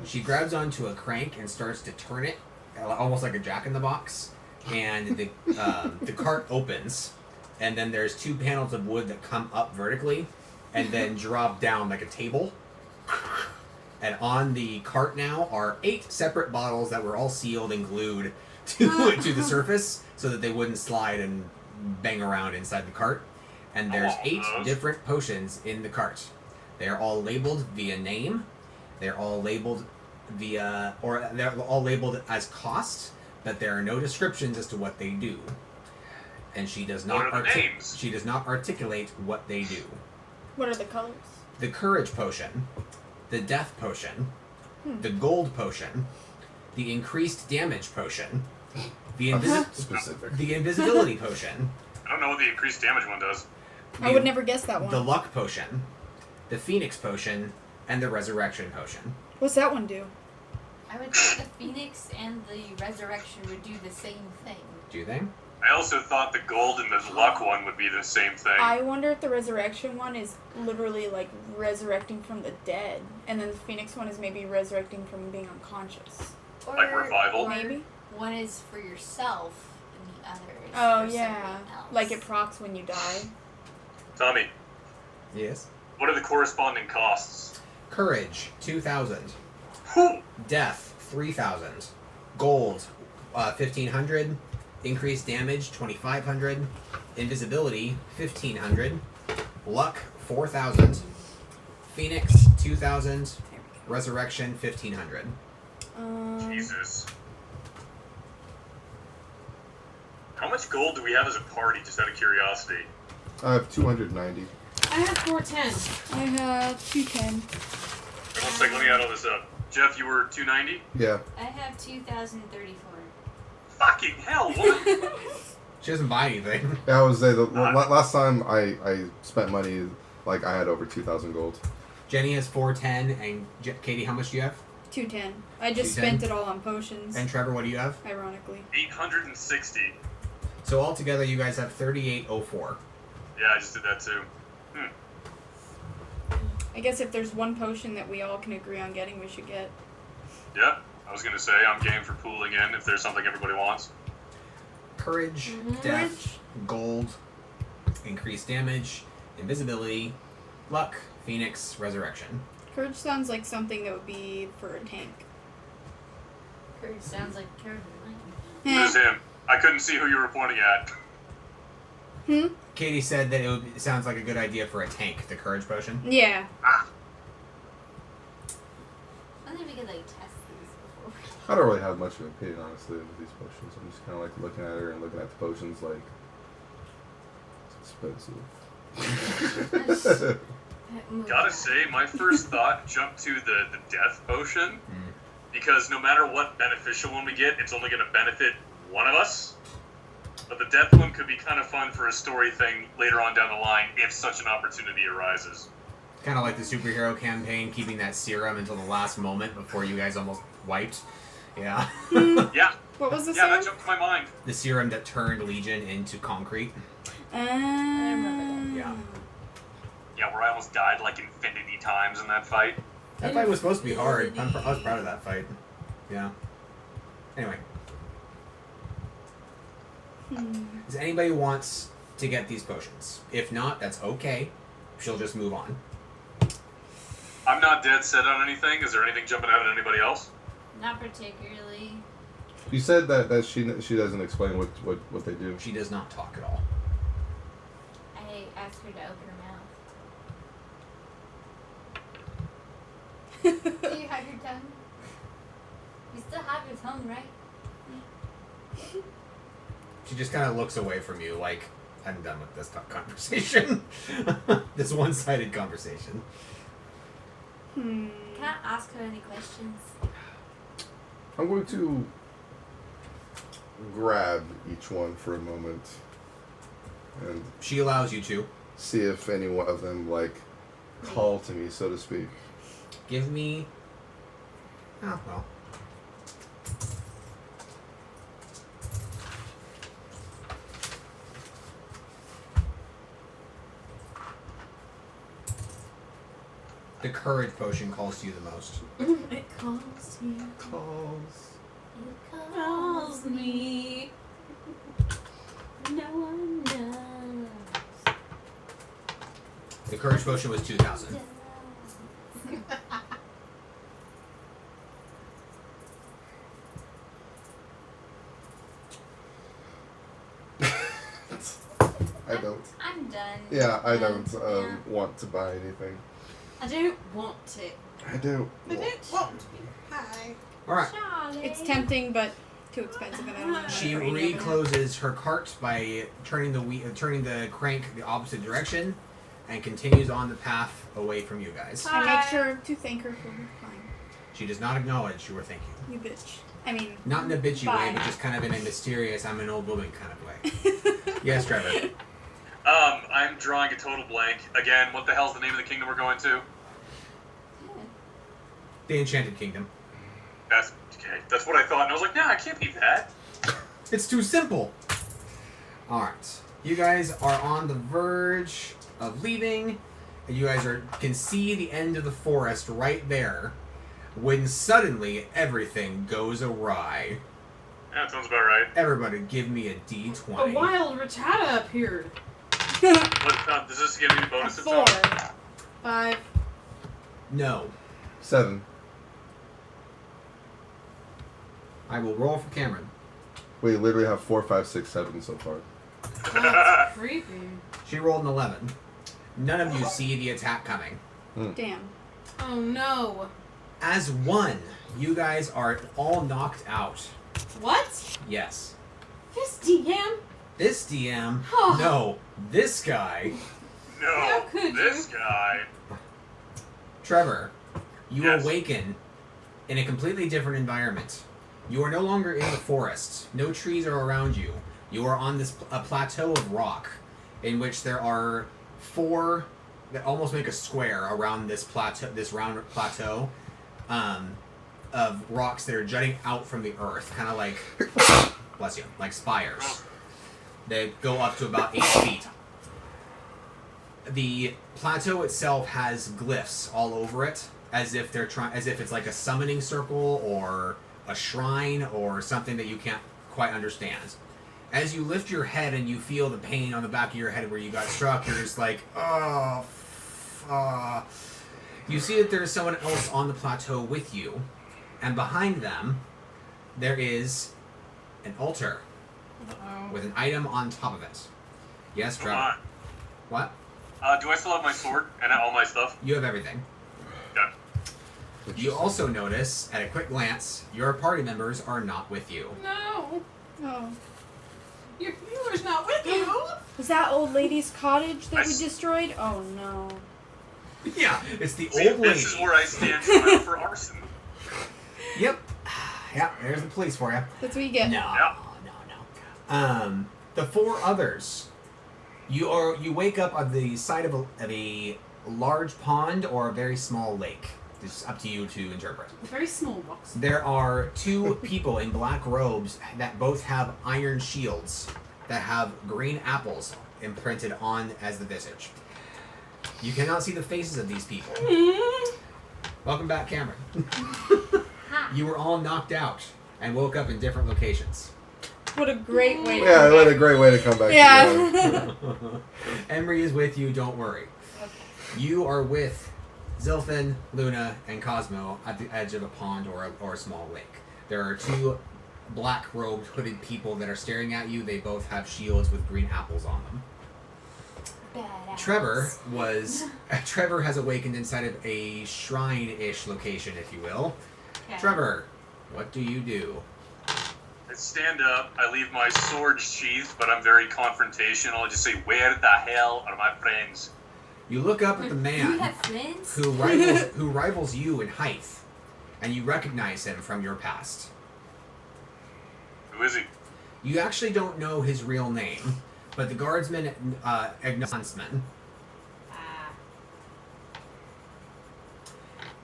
She grabs onto a crank and starts to turn it, almost like a jack-in-the-box, and the cart opens, and then there's 2 panels of wood that come up vertically, and then drop down like a table. And on the cart now are 8 separate bottles that were all sealed and glued to the surface so that they wouldn't slide and bang around inside the cart. And there's 8 different potions in the cart. They're all labeled via name. They're all labeled they're all labeled as cost, but there are no descriptions as to what they do. and she does What not are the names? she does not articulate what they do. What are the colors? The courage potion, the death potion, the gold potion, the increased damage potion, the Specific. the invisibility potion, I don't know what the increased damage one does. I would never guess that one. the luck potion, the phoenix potion, and the resurrection potion. What's that one do? I would think the Phoenix and the Resurrection would do the same thing. Do they? I also thought the gold and the luck one would be the same thing. I wonder if the resurrection one is literally like resurrecting from the dead, and then the phoenix one is maybe resurrecting from being unconscious. Or, Like revival? or Maybe. One is for yourself, and the other is Oh for yeah, something else. like it procs when you die. Tommy, Yes. what are the corresponding costs? Courage, 2,000. Whew. Death, 3,000. Gold, 1,500. Increased damage, 2,500. Invisibility, 1,500. Luck, 4,000. Phoenix, 2,000. Resurrection, 1,500. Jesus. How much gold do we have as a party, just out of curiosity? I have 290. I have 410. I have 210. One sec, let me add all this up. Jeff, you were 290? Yeah. I have 2,034. Fucking hell, woman! She doesn't buy anything. Yeah, I was there. Last time I spent money, like I had over 2,000 gold. Jenny has 410, and Katie, how much do you have? 210. I just 210? spent it all on potions. And Trevor, what do you have? Ironically. 860. So altogether, you guys have 3,804. Yeah, I just did that too. I guess if there's one potion that we all can agree on getting, we should get. Yeah, I was gonna say, I'm game for pooling in if there's something everybody wants. Courage, death, gold, increased damage, invisibility, luck, phoenix, resurrection. Courage sounds like something that would be for a tank. Courage sounds like Karen. Who's him? I couldn't see who you were pointing at. Katie said that it sounds like a good idea for a tank, the courage potion. Yeah. Ah, I think we could like test these before. I don't really have much of an opinion, honestly, with these potions. I'm just kind of like looking at her and looking at the potions like, it's expensive. gotta say, my first thought jumped to the death potion, because no matter what beneficial one we get, it's only gonna benefit one of us. But the death one could be kind of fun for a story thing later on down the line if such an opportunity arises. Kind of like the superhero campaign, keeping that serum until the last moment before you guys almost wiped. Yeah. Yeah, What was the yeah, that serum? jumped to my mind. The serum that turned Legion into concrete. I remember Yeah. Yeah, where I almost died like infinity times in that fight. That fight was supposed to be hard. I was proud of that fight. Yeah. Anyway. Does anybody wants to get these potions? If not, that's okay. She'll just move on. I'm not dead set on anything. Is there anything jumping out at anybody else? Not particularly. You said that she doesn't explain what they do. She does not talk at all. I asked her to open her mouth. Do you have your tongue? You still have your tongue, right? She just kind of looks away from you like, I'm done with this conversation. This one-sided conversation. Can I ask her any questions? I'm going to grab each one for a moment and She allows you to. see if any one of them like call to me, so to speak. Give me... Oh, well. The courage potion calls to you the most. It calls you. Calls. It Calls me. No one knows. The courage potion was 2,000. I don't. I'm done. Yeah, I don't Yeah. want to buy anything. I don't want it. I do. I don't want to be high. Alright. Charlie. It's tempting, but too expensive, and I don't have She money for any of it. recloses her cart by turning the crank the opposite direction, and continues on the path away from you guys. I make sure to thank her for her time. She does not acknowledge your thank you. You bitch. I mean, Not in a bitchy Bye. way, but just kind of in a mysterious, I'm an old woman kind of way. Yes, Trevor. I'm drawing a total blank. Again, what the hell's the name of the kingdom we're going to? The Enchanted Kingdom. That's okay. That's what I thought, and I was like, nah, it can't be that. It's too simple. Alright. You guys are on the verge of leaving. And you guys can see the end of the forest right there. When suddenly everything goes awry. Yeah, that sounds about right. Everybody give me a D20. A wild Rattata appeared. What, does this give me bonuses? 4. 5. No. 7. I will roll for Cameron. We literally have 4, 5, 6, 7 so far. That's creepy. She rolled an 11. None of you see the attack coming. damn. Oh no. As one, you guys are all knocked out. What? Yes. This DM? This DM, Oh. no, this guy, No, How could this you? guy. Trevor, you Yes. awaken in a completely different environment. You are no longer in the forest. No trees are around you. You are on a plateau of rock, in which there are 4 that almost make a square around this plateau, this round plateau, of rocks that are jutting out from the earth, kind of like, bless you, like spires. They go up to about 8 feet. The plateau itself has glyphs all over it, as if it's like a summoning circle or a shrine or something that you can't quite understand. As you lift your head and you feel the pain on the back of your head where you got struck, you're just like, oh, You see that there is someone else on the plateau with you, and behind them, there is an altar Uh-oh. with an item on top of it. Yes, Come Trevor. on. What? Do I still have my sword and all my stuff? You have everything. Yeah. You also notice, at a quick glance, your party members are not with you. No. Oh. Your viewer's not with you. Was that old lady's cottage that we I- destroyed? Oh no. Yeah, it's the See, old lady. this is where I stand trial for arson. Yep. Yeah, there's the police for you. That's what you get. No. The 4 others. You wake up on the side of a large pond or a very small lake. It's up to you to interpret. A very small box. There are 2 people in black robes that both have iron shields that have green apples imprinted on as the visage. You cannot see the faces of these people. Welcome back, Cameron. You were all knocked out and woke up in different locations. What a great way to Yeah, come what back. a great way to come back. Yeah. Emery is with you, don't worry. You are with Zilfin, Luna, and Cosmo at the edge of a pond or a small lake. There are 2 black-robed, hooded people that are staring at you. They both have shields with green apples on them. Badass. Trevor has awakened inside of a shrine-ish location, if you will. Okay. Trevor, what do you do? I stand up, I leave my sword sheathed, but I'm very confrontational. I just say, where the hell are my friends? You look up at the You man have friends? who rivals you in height, and you recognize him from your past. Who is he? You actually don't know his real name, but the guardsman acknowledges him. Ah.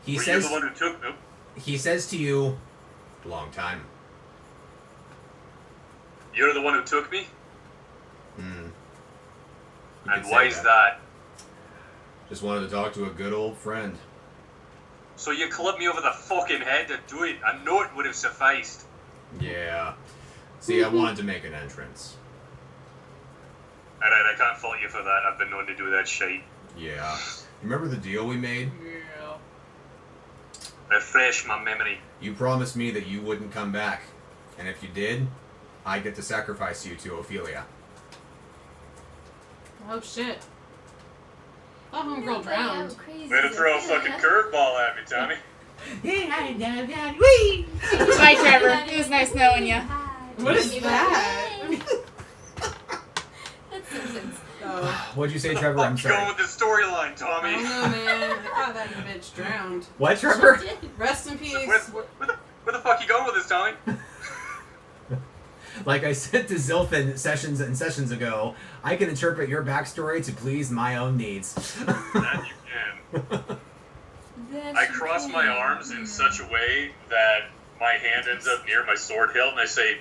He Were says you the one who took them? he says to you, "Long time." You're the one who took me? You And could say why is that? Just wanted to talk to a good old friend. So you clubbed me over the fucking head to do it. I know it would have sufficed. Yeah. See, I wanted to make an entrance. Alright, I can't fault you for that. I've been known to do that shit. Yeah. Remember the deal we made? Yeah. Refresh my memory. You promised me that you wouldn't come back, and if you did, I'd get to sacrifice you to Ophelia. Oh shit. That homegirl drowned. Way to throw a fucking curveball at me, Tommy. Bye, Trevor. It was nice knowing you. What is Maybe that? That's Simpsons. Oh. What'd you say, Trevor? I'm Keep going sorry. with the storyline, I Tommy. don't know, man. I thought that bitch drowned. What, Trevor? She did. Rest in peace. Where the fuck you going with this, Tommy? Like I said to Zilfin sessions ago, I can interpret your backstory to please my own needs. That you can. I cross my arms in such a way that my hand ends up near my sword hilt, and I say,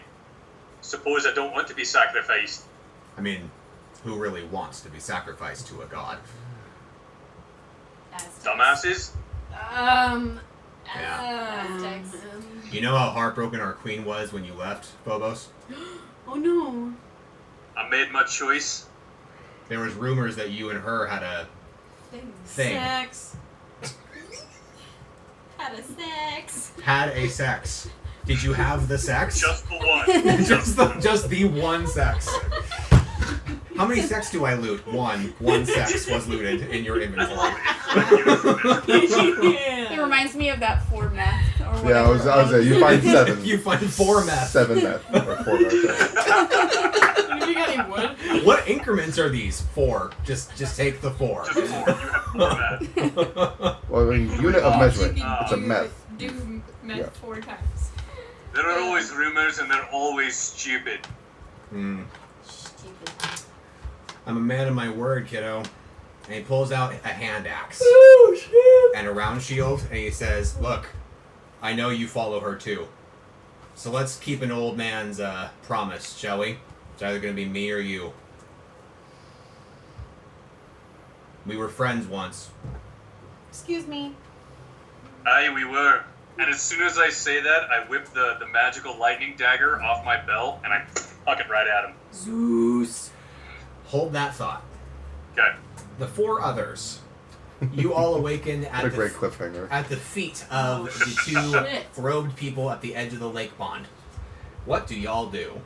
"Suppose I don't want to be sacrificed." I mean, who really wants to be sacrificed to a god? Dumbasses? Aztecs. You know how heartbroken our queen was when you left, Phobos? Oh no. I made my choice. There was rumors that you and her had a thing. Sex. Had a sex. Had a sex. Did you have the sex? Just the one. just the one sex. How many sex do I loot? One. One sex was looted in your inventory. It reminds me of that 4 meth or whatever. Yeah, I was there. You find 7. You find 4 meth. 7 meth. Or 4 meth. You got any wood? What increments are these? 4. Just take the 4. Just 4. You have 4 meth. Well, I mean, unit of measurement. You can It's a meth. Do meth Yeah. 4 times. There are always rumors, and they're always stupid. Hmm. Stupid. I'm a man of my word, kiddo. And he pulls out a hand axe Oh, shit. and a round shield, and he says, "Look, I know you follow her too. So let's keep an old man's promise, shall we? It's either going to be me or you. We were friends once. Excuse me. Aye, we were. And as soon as I say that, I whip the magical lightning dagger off my belt, and I huck it right at him. Zeus. Hold that thought. Okay. The 4 others. You all awaken What at a the great cliffhanger. at the feet of the 2 Shit. robed people at the edge of the lake pond. What do y'all do?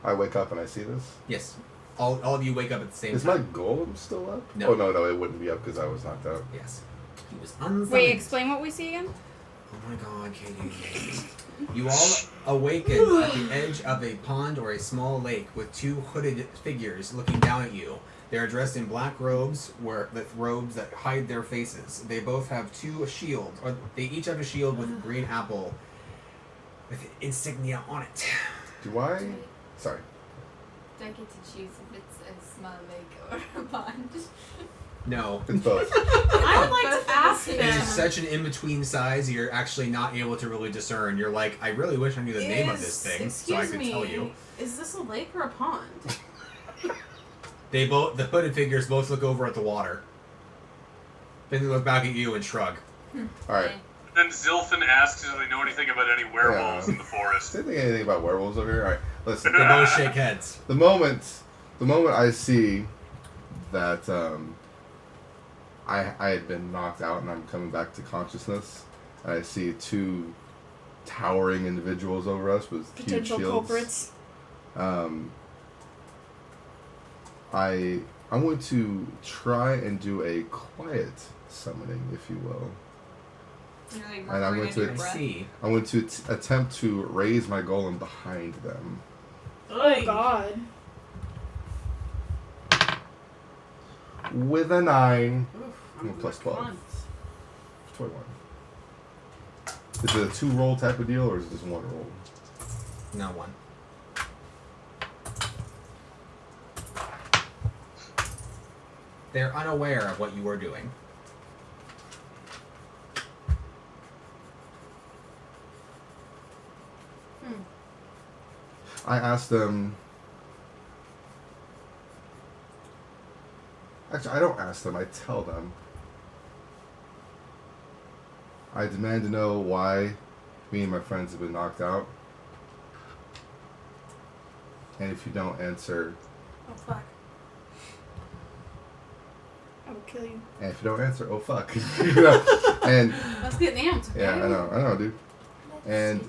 I wake up and I see this. Yes. All of you wake up at the same Is my time. golem still up? No. Oh, no, it wouldn't be up because I was knocked out. Yes. He was unsummoned. Wait, explain what we see again? Oh my god, Katie. You all awaken at the edge of a pond or a small lake with 2 hooded figures looking down at you. They are dressed in black robes robes that hide their faces. They both have 2 shields, or they each have a shield with a green apple with insignia on it. Do I? Sorry. Do I get to choose if it's a small lake or a pond? No. It's both. I would like Both to of ask the It is them. such an in-between size, you're actually not able to really discern. You're like, I really wish I knew the name of this thing so I could tell you. Is this a lake or a pond? The hooded figures both look over at the water. Then they look back at you and shrug. Alright. Then Zilfin asks if they know anything about any werewolves in the forest. Didn't think anything about werewolves over here. Alright, listen. They both shake heads. The moment I see that I had been knocked out and I'm coming back to consciousness, and I see 2 towering individuals over us with huge Potential shields. culprits. I'm going to try and do a quiet summoning, if you will. You're like And I'm going murmuring under your I breath. see. I'm going to attempt to raise my golem behind them. Oh god. With a 9. Oof, I'm plus 12. cunt. 21. Is it a 2 roll type of deal, or is it just 1 roll? No one. They're unaware of what you are doing. I asked them. Actually, I don't ask them, I tell them. I demand to know why me and my friends have been knocked out. And if you don't answer, Oh fuck. I will kill you. and if you don't answer, oh fuck. You know? And Let's get amped. yeah, I know, dude. And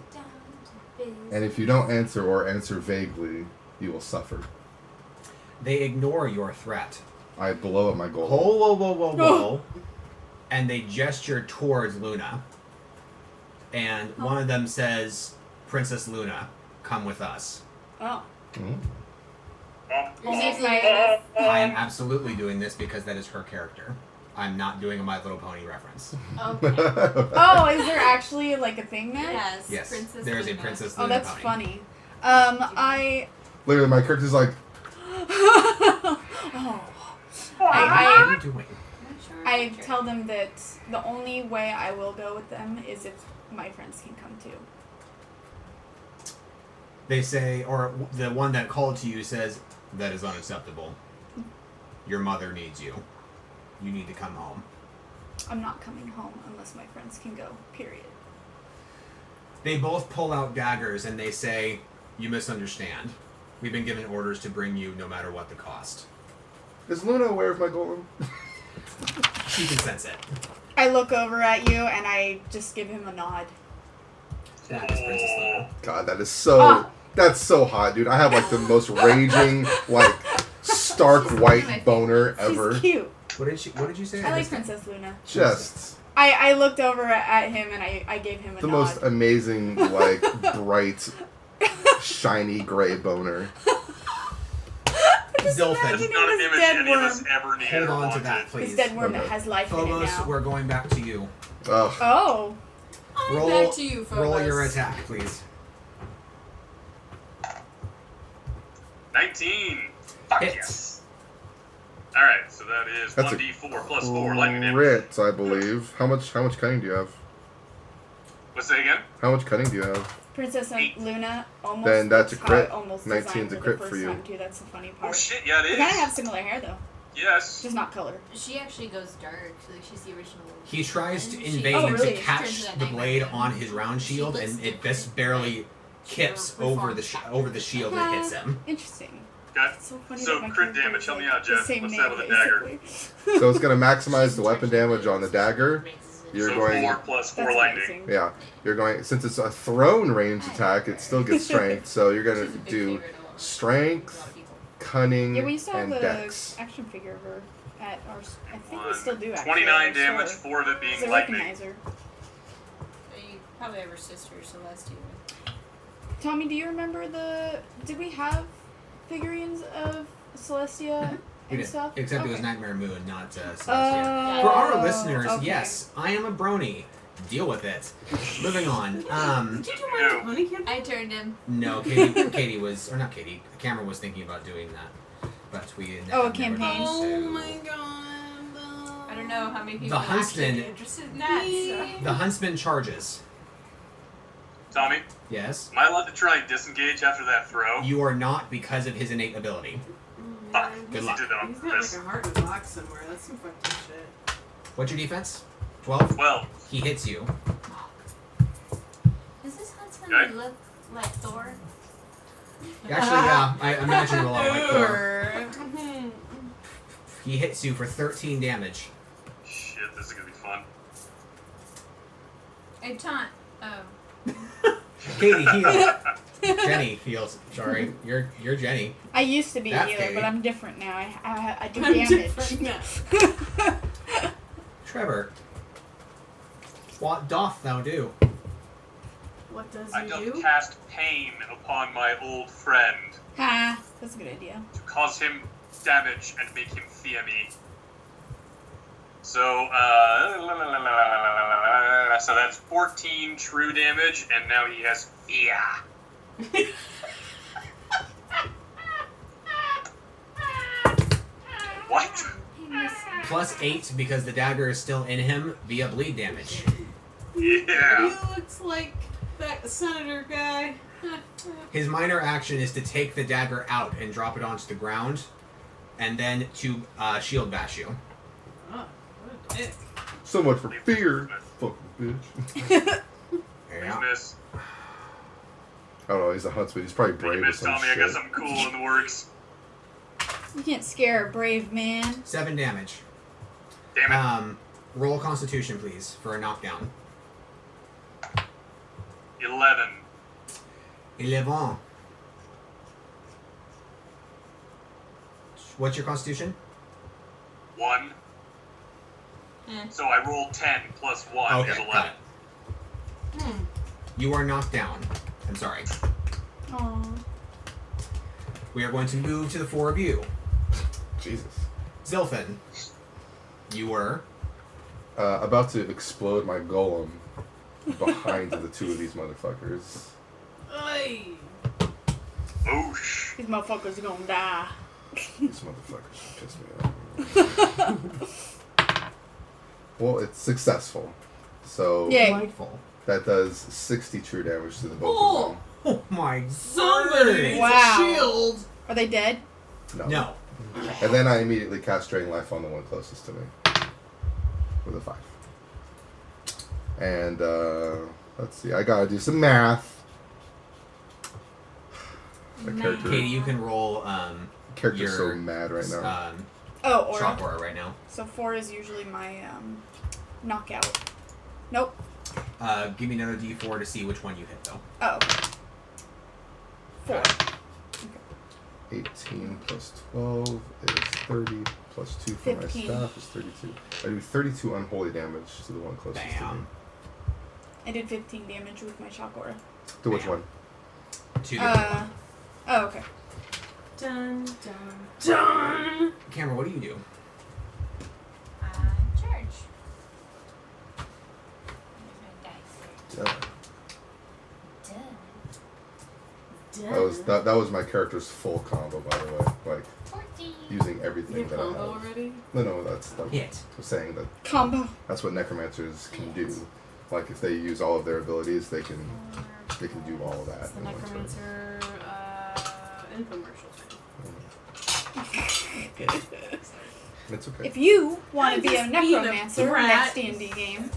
and if you don't answer or answer vaguely, you will suffer. They ignore your threat. I blow up my goal. Whoa. And they gesture towards Luna. And one of them says, Princess Luna. come with us. Oh. We'll save my- I am absolutely doing this because that is her character. I'm not doing a My Little Pony reference. Okay. Oh, is there actually like a thing there? Yes. Yes, Princess there is a Luna. Princess Oh, Luna that's pony. funny. I. Literally, my character's like, Oh. What are you doing? I tell them that the only way I will go with them is if my friends can come too. They say, or the one that called to you says, that is unacceptable. Your mother needs you. You need to come home. I'm not coming home unless my friends can go, period. They both pull out daggers and they say, you misunderstand. We've been given orders to bring you no matter what the cost. is Luna aware of my golem? She can sense it. I look over at you and I just give him a nod. That is Princess Luna. God, that is so... Ah. That's so hot, dude. I have, like, the most raging, like, stark white boner ever. She's cute. What did you say? I like missed it. Princess Luna. Just I looked over at him and I gave him a the nod. most amazing, like, bright, shiny gray boner. Zilfin. That's not an image dead any of worm. us ever needed Hold or on to wanted. that, please. This dead worm that Okay. has life in it Phobos, now. we're going back to you. Ugh. Oh. Roll, Back to you, Phobos. roll your attack, please. 19. Fuck Hits. yes. Alright, so that is That's a 1d4 plus 4 lightning damage. Crit, I believe. How much cutting do you have? What's that again? How much cutting do you have? Princess Eight. Luna almost. Then that's a looks how crit. it almost 19's designed a her crit the for first you. time, too. That's the funny part. Oh shit, yeah it We is. kind of have similar hair though, Yes. just not color. She actually goes dark. So like she's the original. He tries to And she- invade Oh, to really? catch Turns to the that blade nightmare. on his round She shield, looks and it different. just barely kips over the shield and hits him. Interesting. Okay. It's so funny. So that my crit character damage, is, help me like, out, the Jeff. same What's name, that with a dagger? basically. So it's going to maximize the weapon damage on the dagger. You're So going... 4 plus 4 That's lightning. amazing. Yeah, you're going... Since it's a thrown range attack, it still gets strength. So you're going She's a to big do favorite of a lot of strength, people. cunning, Yeah, we used to have and the dex. action figure of her at our. I think we still do actually. 29 at our damage, store. 4 of it 'Cause being I lightning. recognize her. You probably have her sister Celestia. Tommy, do you remember did we have figurines of Celestia We and did. stuff? Except it was Okay. Nightmare Moon, not Celestia. Oh, For our listeners, okay. yes, I am a brony. Deal with it. Moving on. Did you do my honey campaign? I turned him. No, Katie was, or not Katie, Cameron was thinking about doing that. But we Oh, a never campaign. did, so- Oh my god. I don't know how many people The are actually Huntsman- interested in that. So. The Huntsman charges. Tommy, Yes. am I allowed to try and disengage after that throw? You are not because of his innate ability. Fuck. Good luck. He did that on He's got purpose. like a heart in a box somewhere. That's some fucked up shit. What's your defense? 12? Well, He hits you. Does this huntsman Okay. look like Thor? Actually, yeah, I imagine a lot like Thor. Mhm. He hits you for 13 damage. shit, this is gonna be fun. I taunt. Oh. Katie heals. Jenny heals. Sorry, you're Jenny. I used to be a That's healer, Katie. but I'm different now. I do I'm damage. different now. Trevor, what doth thou do? What does I he doth do? cast pain upon my old friend Ha! That's a good idea. to cause him damage and make him fear me. So, so that's 14 true damage, and now he has fear. What? Plus 8 because the dagger is still in him via bleed damage. Yeah. He looks like that senator guy. His minor action is to take the dagger out and drop it onto the ground, and then to shield bash you. Oh, what a dick. So much for fear. Fucking bitch. Yeah. Miss. I don't know, he's a huntsman. He's probably brave or Miss some Tommy, I got shit. something cool in the works. You can't scare a brave man. 7 damage. Damn it. Roll Constitution, please, for a knockdown. 11. 11. What's your Constitution? 1. Eh. So I roll 10 plus 1 is Okay, 11. got it. You are knocked down. I'm sorry. Aww. We are going to move to the four of you. Jesus. Zilfin, you were... about to explode my golem behind the two of these motherfuckers. Ay. Oosh. These motherfuckers are gonna die. These motherfuckers piss me off. Well, it's successful. So Yay. Delightful. that does 60 true damage to the both Oh. of them. Oh my Somebody needs Wow. a shield. Are they dead? No. And then I immediately cast Drain Life on the one closest to me. With a 5. And, let's see, I gotta do some math. My character, Katie, you can roll character's so your, mad right now. Oh, aura. shock aura right now. So 4 is usually my knockout. Nope. Give me another d4 to see which one you hit, though. Oh. 4. 18 plus 12 is 30, plus 2 for 15. my staff is 32. I do 32 unholy damage to the one closest to me. Bam. I did 15 damage with my shock aura. To which Bam. one? To the other one. Oh, okay. Dun dun dun. Cameron, what do you do? Charge. There's my dice. Yeah. Done. That was my character's full combo, by the way. Like 14. using You everything that I combo have. already? No, that's Hit. was saying that Combo. that's what necromancers can do. Like if they use all of their abilities, they can do all of that. It's the in one turn. necromancer infomercial thing. It's okay. If you want to I be a just need a necromancer brat. next D&D game,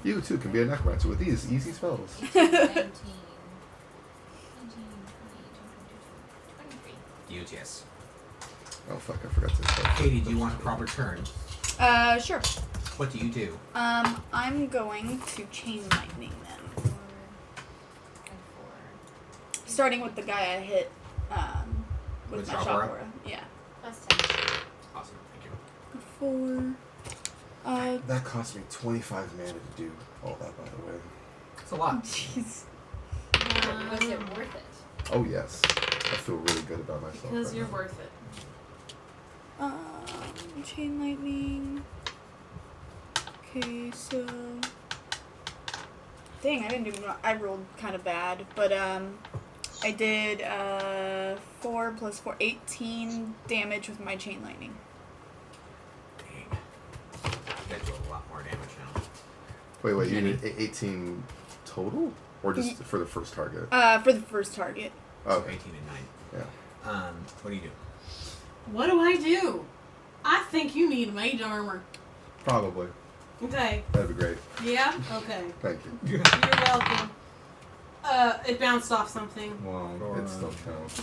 You too can be a necromancer with these easy spells. 19, 20, 23. Yes. Oh fuck, I forgot to. Katie, do you want a proper turn? sure. What do you do? I'm going to chain lightning them. Starting with the guy I hit, with my shock shock aura? aura. Yeah. Plus 10. Awesome, thank you. 4. That cost me 25 mana to do all that, by the way. It's a lot. Jeez. Was it worth it? Oh yes, I feel really good about myself. Because right you're now. worth it. Chain lightning. Okay, so. Dang, I didn't do. I rolled kind of bad, but I did 4 plus 4, 18 damage with my chain lightning. Dang. You guys do a lot more damage now. Wait, you Jenny. did 18 total, or just for the first target? For the first target. Oh, So okay. 18 and 9. Yeah. What do you do? What do I do? I think you need mage armor. Probably. Okay. That'd be great. Yeah? Okay. Thank you. You're welcome. It bounced off something. Well, it still counts.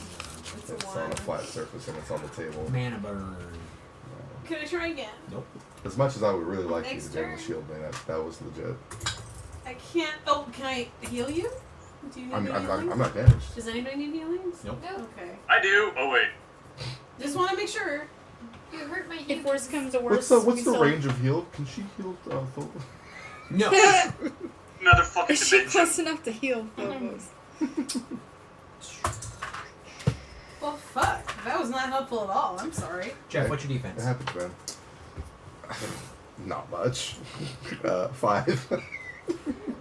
It's It's a on a 1. flat surface and it's on the table. Mana burn. Can I try again? Nope. As much as I would really like you Next to be able to turn. shield me, that was legit. I can't. Oh, can I heal you? Do you need any healing? I'm not damaged. Does anybody need healings? Nope. No, Okay. I do. Oh wait. Just want to make sure. you hurt my If worse comes to What's worse, the we still- range of heal? Can she heal Phobos? No. Another fucking Is she dimension. close enough to heal Phobos? Well, fuck. That was not helpful at all. I'm sorry. Jeff, what's your It defense? happens, man. Not much. 5.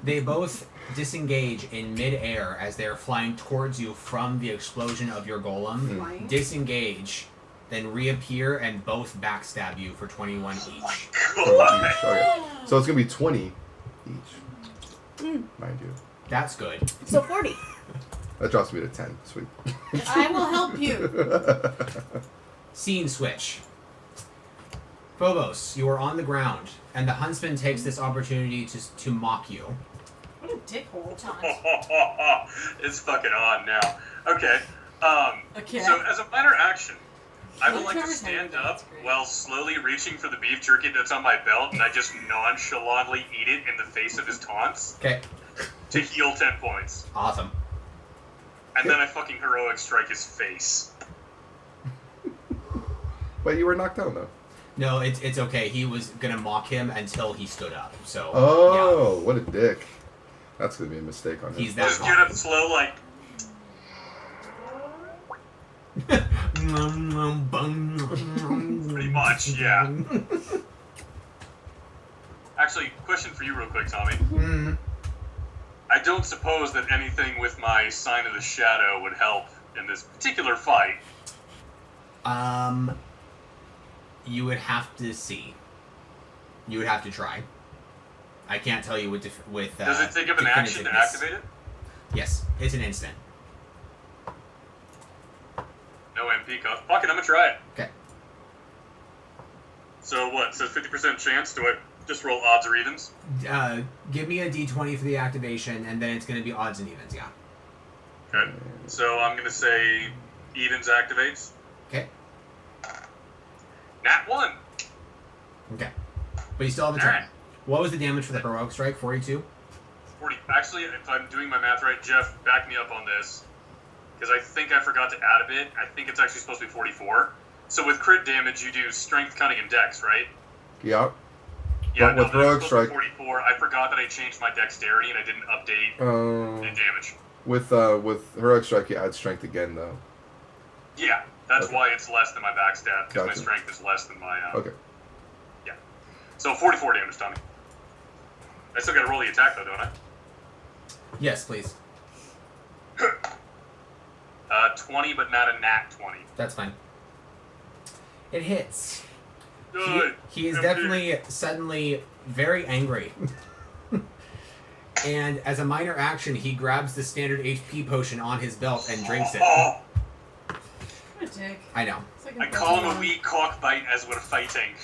They both disengage in midair as they are flying towards you from the explosion of your golem. Flying. Disengage, then reappear and both backstab you for 21 each. each. Okay. So it's gonna be 20 each. Mind you. That's good. So 40. That drops me to 10. Sweet. I will help you. Scene switch. Phobos, you are on the ground, and the huntsman takes this opportunity to mock you. What a dickhole. It's fucking on now. Okay. Okay. So as a minor action, I would Well, like to Trevor's stand having up that's great. while slowly reaching for the beef jerky that's on my belt, and I just nonchalantly eat it in the face of his taunts Okay, to heal 10 points. awesome. And then I fucking heroic strike his face. But you were knocked down though. No, it's okay. He was gonna mock him until he stood up. So Oh, what a dick. That's gonna be a mistake on his He's that Just get up slow, like, Pretty much, yeah. Actually, question for you real quick, Tommy. Mm-hmm. I don't suppose that anything with my Sign of the Shadow would help in this particular fight. You would have to see. You would have to try. I can't tell you with Does it take up an action to activate it? Yes, it's an instant. No MP cost. Fuck it, I'm gonna try it. Okay. So what? So 50% chance? Do I just roll odds or evens? Give me a d20 for the activation, and then it's going to be odds and evens, yeah. Okay. So I'm gonna say evens activates. Okay. Nat 1. Okay. But you still have a turn. Alright. What was the damage for the heroic strike? 42? 40. Actually, if I'm doing my math right, Jeff, back me up on this. Because I think I forgot to add a bit. I think it's actually supposed to be 44. So with crit damage, you do strength, cunning, and dex, right? Yeah. Yeah, But with heroic strike, 44. I forgot that I changed my dexterity and I didn't update the damage. with heroic strike, you add strength again though. Yeah, that's Okay. why it's less than my back stat, because my Gotcha. strength is less than my... Okay. Yeah. So 44 damage, Tommy. I still gotta roll the attack, though, don't I? Yes, please. 20, but not a nat 20. That's fine. It hits. Good. He is MP. definitely suddenly very angry. And as a minor action, he grabs the standard HP potion on his belt and drinks it. Oh, What a dick. I know. It's like I call him a weak cockbite as we're fighting.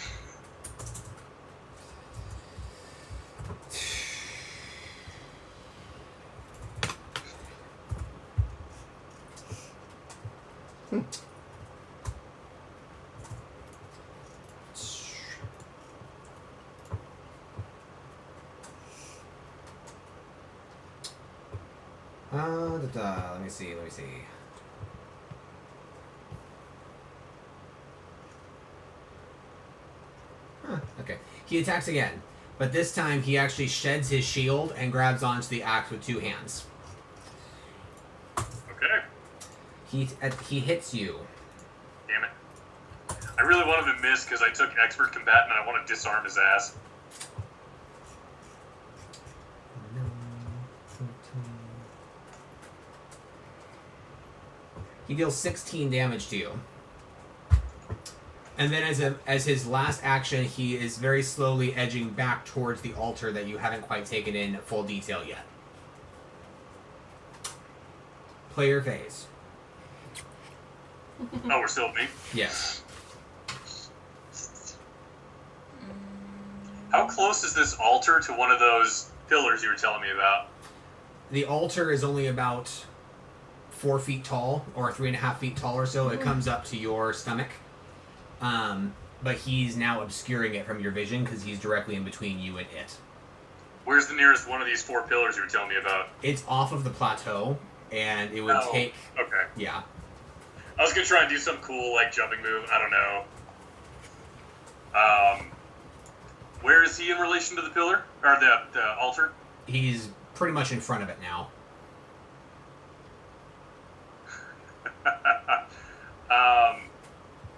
Let me see. Okay. He attacks again, but this time he actually sheds his shield and grabs onto the axe with two hands. Okay. He hits you. Damn it. I really wanted to miss because I took expert combatant and I want to disarm his ass. He deals 16 damage to you. And then as his last action, he is very slowly edging back towards the altar that you haven't quite taken in full detail yet. Player phase. Oh, we're still at me? Yes. How close is this altar to one of those pillars you were telling me about? The altar is only about 4 feet tall, or 3.5 feet tall or so. It comes up to your stomach. But he's now obscuring it from your vision because he's directly in between you and it. Where's the nearest one of these 4 pillars you were telling me about? It's off of the plateau, and it would take... Okay. Yeah. I was going to try and do some cool, like, jumping move. I don't know. Where is he in relation to the pillar? Or the altar? He's pretty much in front of it now.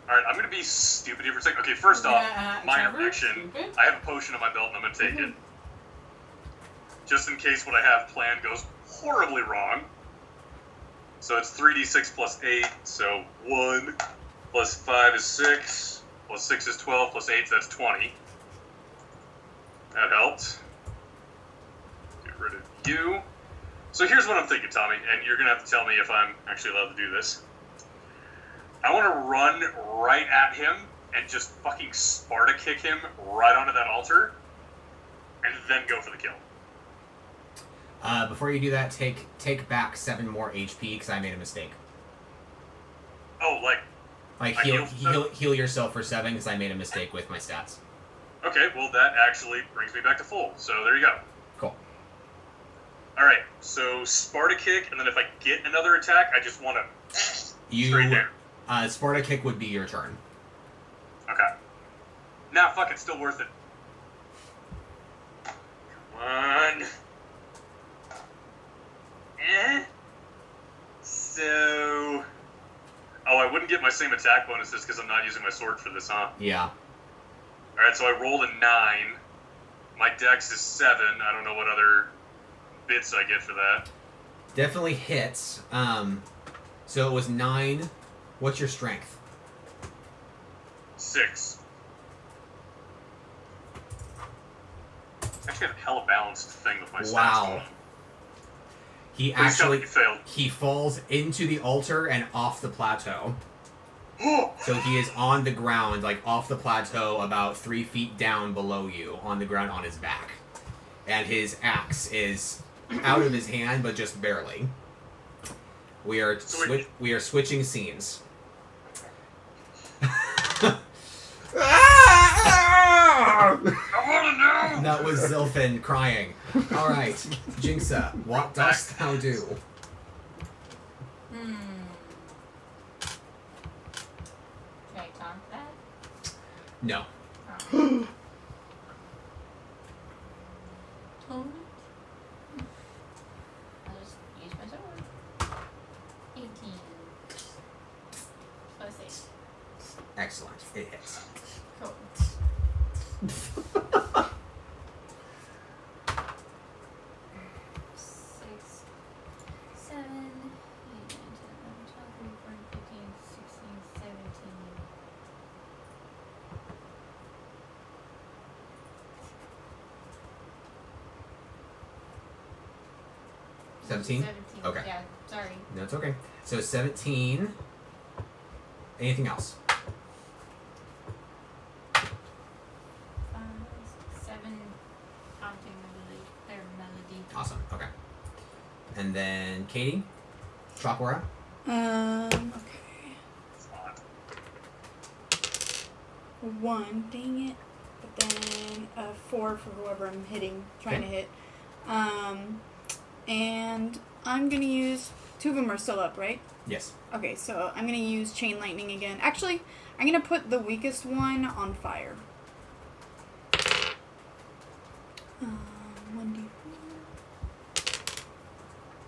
Alright, I'm going to be stupid here for a second. Okay, first off, minor Trevor, action. stupid? I have a potion on my belt and I'm going to take it. Just in case what I have planned goes horribly wrong. So it's 3d6 plus 8, so 1 plus 5 is 6, plus 6 is 12, plus 8, so that's 20. That helped. Get rid of you. So here's what I'm thinking, Tommy, and you're going to have to tell me if I'm actually allowed to do this. I want to run right at him and just fucking Sparta kick him right onto that altar, and then go for the kill. Before you do that, take back 7 more HP because I made a mistake. Oh, like heal yourself for 7 because I made a mistake with my stats. okay, well that actually brings me back to full. So there you go. Cool. All right, so Sparta kick, and then if I get another attack, I just want to straight there. Sparta kick would be your turn. Okay. Nah, fuck, it's still worth it. Come on. So Oh, I wouldn't get my same attack bonuses because I'm not using my sword for this, huh? Yeah. Alright, so I rolled a 9. My dex is 7. I don't know what other bits I get for that. Definitely hits. So it was 9. What's your strength? 6. Actually, I have a hella balanced thing with my stats. Wow. He Please tell me actually you failed. he falls into the altar and off the plateau. So he is on the ground, like off the plateau, about 3 feet down below you, on the ground on his back. And his axe is out of his hand, but just barely. We are switching scenes. I want to know! That was Zilfin crying. All right, Jinxa, what dost thou do? Can I taunt that? No. Oh. Taunt? I'll just use my sword. 18. Plus 8. Excellent. It hits. Cool. 6, 7, 8, 9, 10, 11, 12, 13, 14, 15, 16, 17. $17? 17. Okay. Yeah, sorry. No, it's okay. So 17. Anything else? 7 haunting their melody. Awesome. Okay. And then Katie, Chakra. Okay. 1, dang it. But then 4 for whoever I'm trying to hit. And I'm gonna use 2 of them are still up, right? Yes. Okay, so I'm gonna use Chain Lightning again. Actually, I'm gonna put the weakest one on fire. 1d4.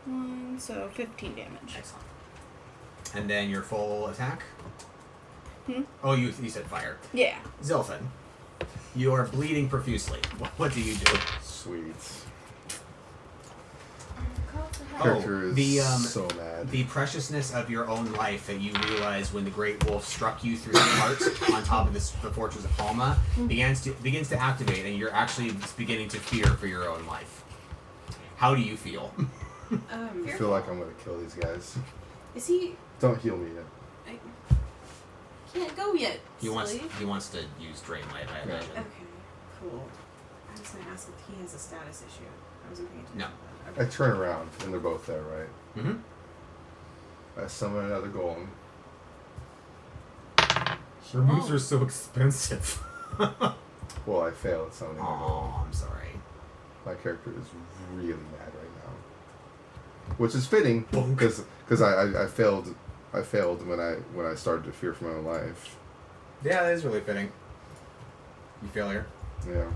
1, so 15 damage. Excellent. And then your full attack? Hmm? Oh, you said fire. Yeah. Zilfin, you are bleeding profusely. What do you do? Sweet. Oh, Character is so mad. The preciousness of your own life that you realize when the Great Wolf struck you through the heart on top of the fortress of Palma begins to activate, and you're actually beginning to fear for your own life. How do you feel? I feel like I'm gonna kill these guys. Is he? Don't heal me yet. I can't go yet. He wants silly. to use Drain Life, I imagine. Okay, cool. I was gonna ask if he has a status issue. I wasn't paying attention. No. To that. I turn around and they're both there, right? Mm-hmm. I summon another golem. Your moves are so expensive. Well, I fail at summoning my golem. Oh, I'm sorry. My character is really mad right now, which is fitting Bonk. because I failed when I started to fear for my own life. Yeah, that is really fitting. You failure. Yeah.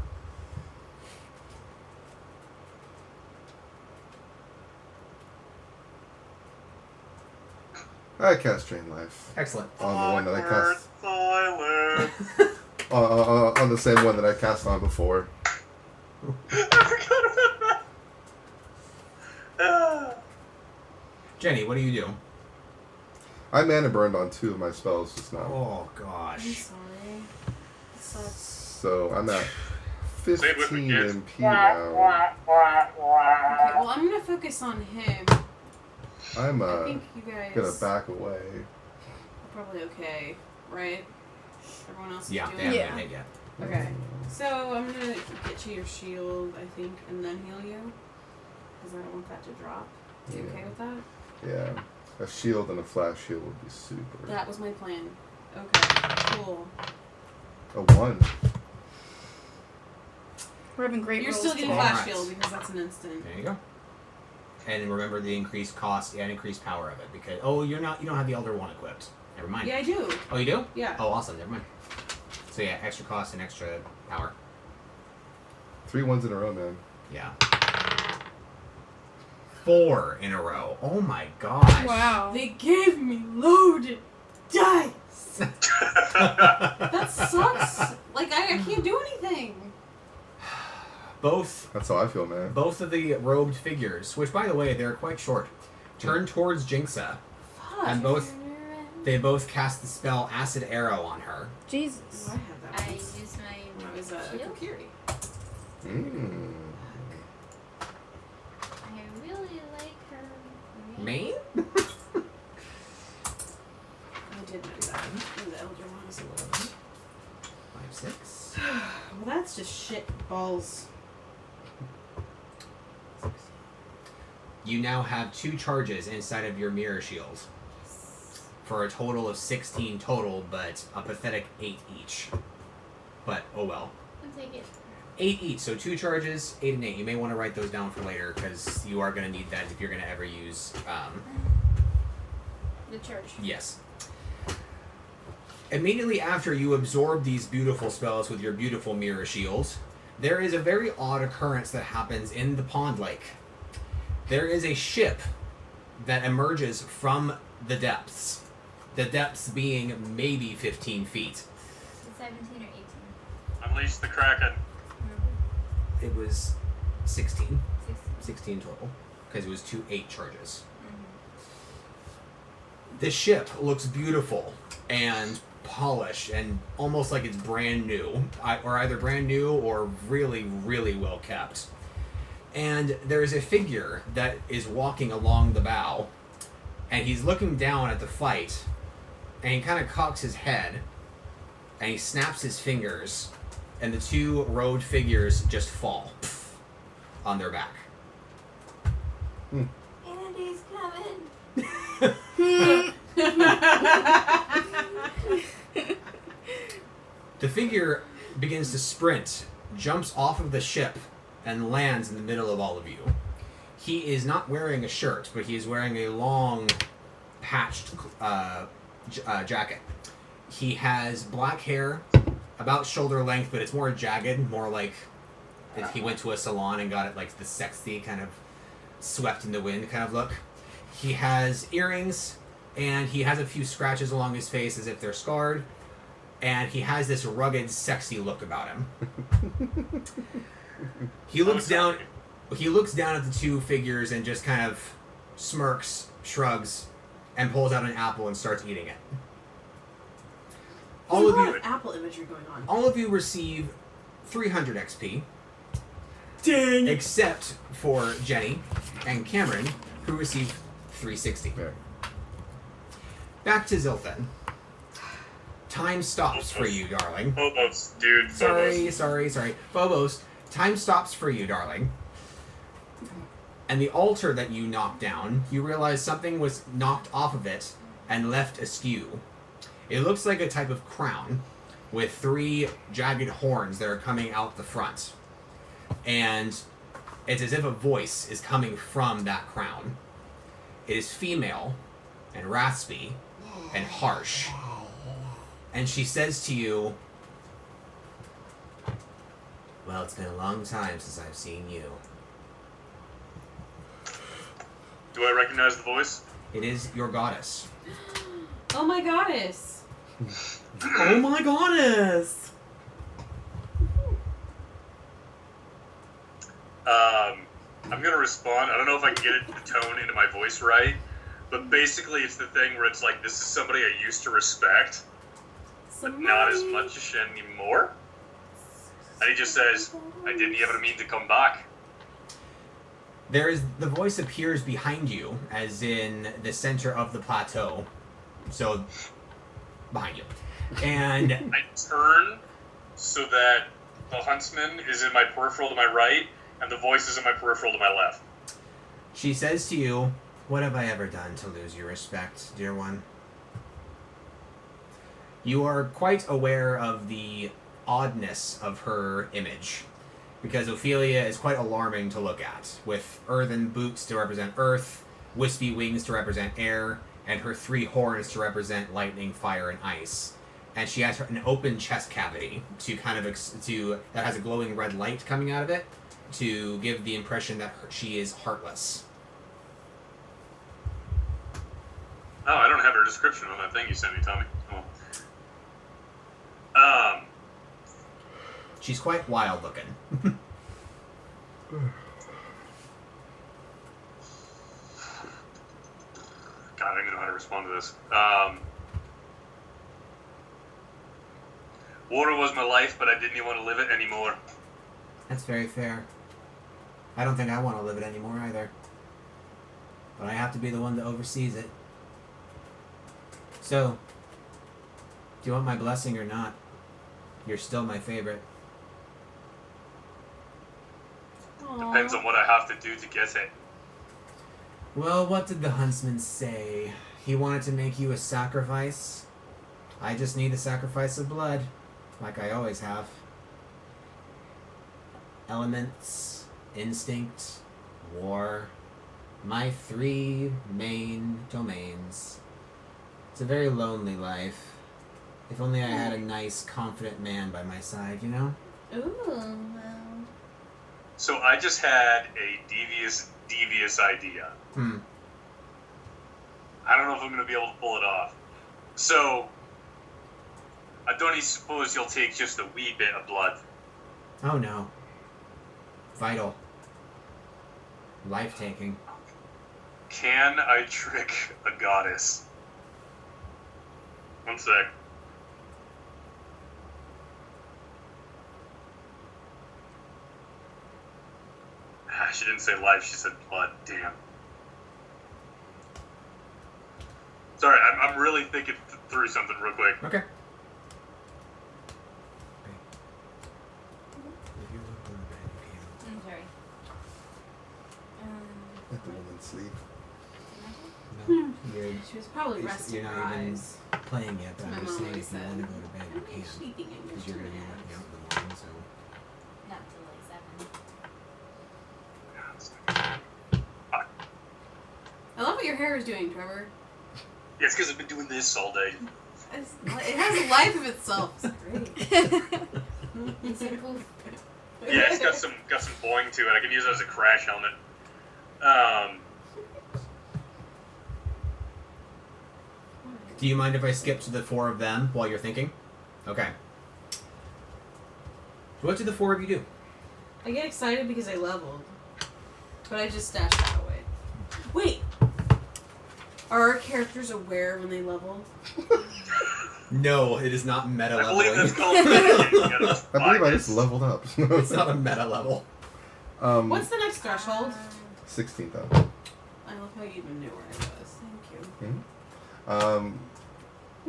I cast Drain Life Excellent. on the one that I cast Silent. on the same one that I cast on before. I forgot about that. Jenny, what do you do? I mana burned on 2 of my spells just now, Oh I'm gosh. sorry. It sucks. so I'm at Say it with 15 me, kids. MP now. Okay, well, I'm gonna focus on him. I'm I think you guys gonna back away. are probably okay, right? Everyone else is Yeah, doing they haven't Yeah. been hit yet. Okay. So I'm gonna get you your shield, I think, and then heal you. Because I don't want that to drop. You okay with that? Yeah, a shield and a flash shield would be super. That was my plan. Okay, cool. A 1. We're having great You're rolls still getting today. flash Alright. shield because that's an instant. There you go. And remember the increased cost and increased power of it because you don't have the Elder one equipped. Never mind. Yeah, I do. Oh, you do? Yeah. Oh, awesome. Never mind. So yeah, extra cost and extra power. 3 1s in a row, man. Yeah. 4 in a row. Oh my gosh. Wow. They gave me loaded. dies. That sucks. Like, I can't do anything. That's how I feel, man. Both of the robed figures, which by the way, they're quite short, turn towards Jinxa. Fuck. And they both cast the spell Acid Arrow on her. Jesus. I have that. I once. use my When I was a shield. Kokiri. I really like her. Main? I did know that. And the Elder One is a little bit. 5, 6. Well, that's just shit balls. You now have 2 charges inside of your mirror shield. For a total of 16 total, but a pathetic 8 each. But, oh well. I'll take it. 8 each, so 2 charges, 8 and 8. You may want to write those down for later, because you are going to need that if you're going to ever use... The church. Yes. Immediately after you absorb these beautiful spells with your beautiful mirror shield, there is a very odd occurrence that happens in the pond lake. There is a ship that emerges from the depths. The depths being maybe 15 feet. 17 or 18. Unleash the Kraken. It was 16. 16. 16 total. Because it was 2 8 charges. Mm-hmm. This ship looks beautiful and polished and almost like it's brand new. Or either brand new or really, really well kept. And there is a figure that is walking along the bow. And he's looking down at the fight. And he kind of cocks his head. And he snaps his fingers. And the 2 robed figures just fall on their back. Andy's coming. The figure begins to sprint, jumps off of the ship, and lands in the middle of all of you. He is not wearing a shirt, but he is wearing a long, patched jacket. He has black hair, about shoulder length, but it's more jagged, more like if he went to a salon and got it like the sexy kind of swept in the wind kind of look. He has earrings, and he has a few scratches along his face as if they're scarred, and he has this rugged, sexy look about him. He looks down at the 2 figures and just kind of smirks, shrugs, and pulls out an apple and starts eating it. There's a lot of apple imagery going on. All of you receive 300 XP. Dang! Except for Jenny and Cameron, who receive 360. Yeah. Back to Zilthan. Time stops for you, darling. Phobos, dude. Sorry. Phobos. Phobos, time stops for you, darling. And the altar that you knocked down, you realize something was knocked off of it and left askew. It looks like a type of crown with 3 jagged horns that are coming out the front. And it's as if a voice is coming from that crown. It is female and raspy and harsh. And she says to you, well, it's been a long time since I've seen you. Do I recognize the voice? It is your goddess. Oh my goddess. Oh my goddess! I'm gonna respond. I don't know if I can get the tone into my voice right, but basically it's the thing where it's like, this is somebody I used to respect, but not as much anymore. And he just says, I didn't even mean to come back. The voice appears behind you, as in the center of the plateau. So, behind you. And I turn so that the huntsman is in my peripheral to my right, and the voice is in my peripheral to my left. she says to you, what have I ever done to lose your respect, dear one? You are quite aware of the oddness of her image, because Ophelia is quite alarming to look at, with earthen boots to represent earth, wispy wings to represent air, and her 3 horns to represent lightning, fire, and ice. And she has an open chest cavity to kind of that has a glowing red light coming out of it to give the impression that she is heartless. Oh, I don't have her description on that thing you sent me, Tommy. Oh. She's quite wild looking. God, I don't even know how to respond to this. Water was my life, but I didn't even want to live it anymore. That's very fair. I don't think I want to live it anymore either. But I have to be the one that oversees it. So, do you want my blessing or not? You're still my favorite. Depends on what I have to do to get it. Well, what did the huntsman say? He wanted to make you a sacrifice. I just need a sacrifice of blood, like I always have. Elements, instinct, war. My 3 main domains. It's a very lonely life. If only I had a nice, confident man by my side, you know? Ooh, well. So I just had a devious idea. I don't know if I'm going to be able to pull it off. So, I don't even suppose you'll take just a wee bit of blood. Oh no. Vital. Life-taking. Can I trick a goddess? One sec. She didn't say life, she said blood. Damn. Sorry, I'm really thinking through something real quick. Okay. I'm sorry. Let the woman sleep. No, you're, She was probably resting you're her not even eyes. playing yet, but My I'm just mom saying if you always want to said, go to bed, you I'm can. speaking English Because to you're going to my be ass. working out in the morning, so... Not till like 7. I love what your hair is doing, Trevor. Yeah, it's because I've been doing this all day. It has a life of itself. It's great. It's a poof. Yeah, it's got some boing to it. I can use it as a crash helmet. Do you mind if I skip to the 4 of them while you're thinking? Okay. What did the 4 of you do? I get excited because I leveled, but I just stashed that away. Wait, are our characters aware when they level? No, it is not meta I believe that's leveling. called. I believe I just leveled up. It's not a meta level. What's the next threshold? 16th up. I love how you even knew where I was. Thank you. I'm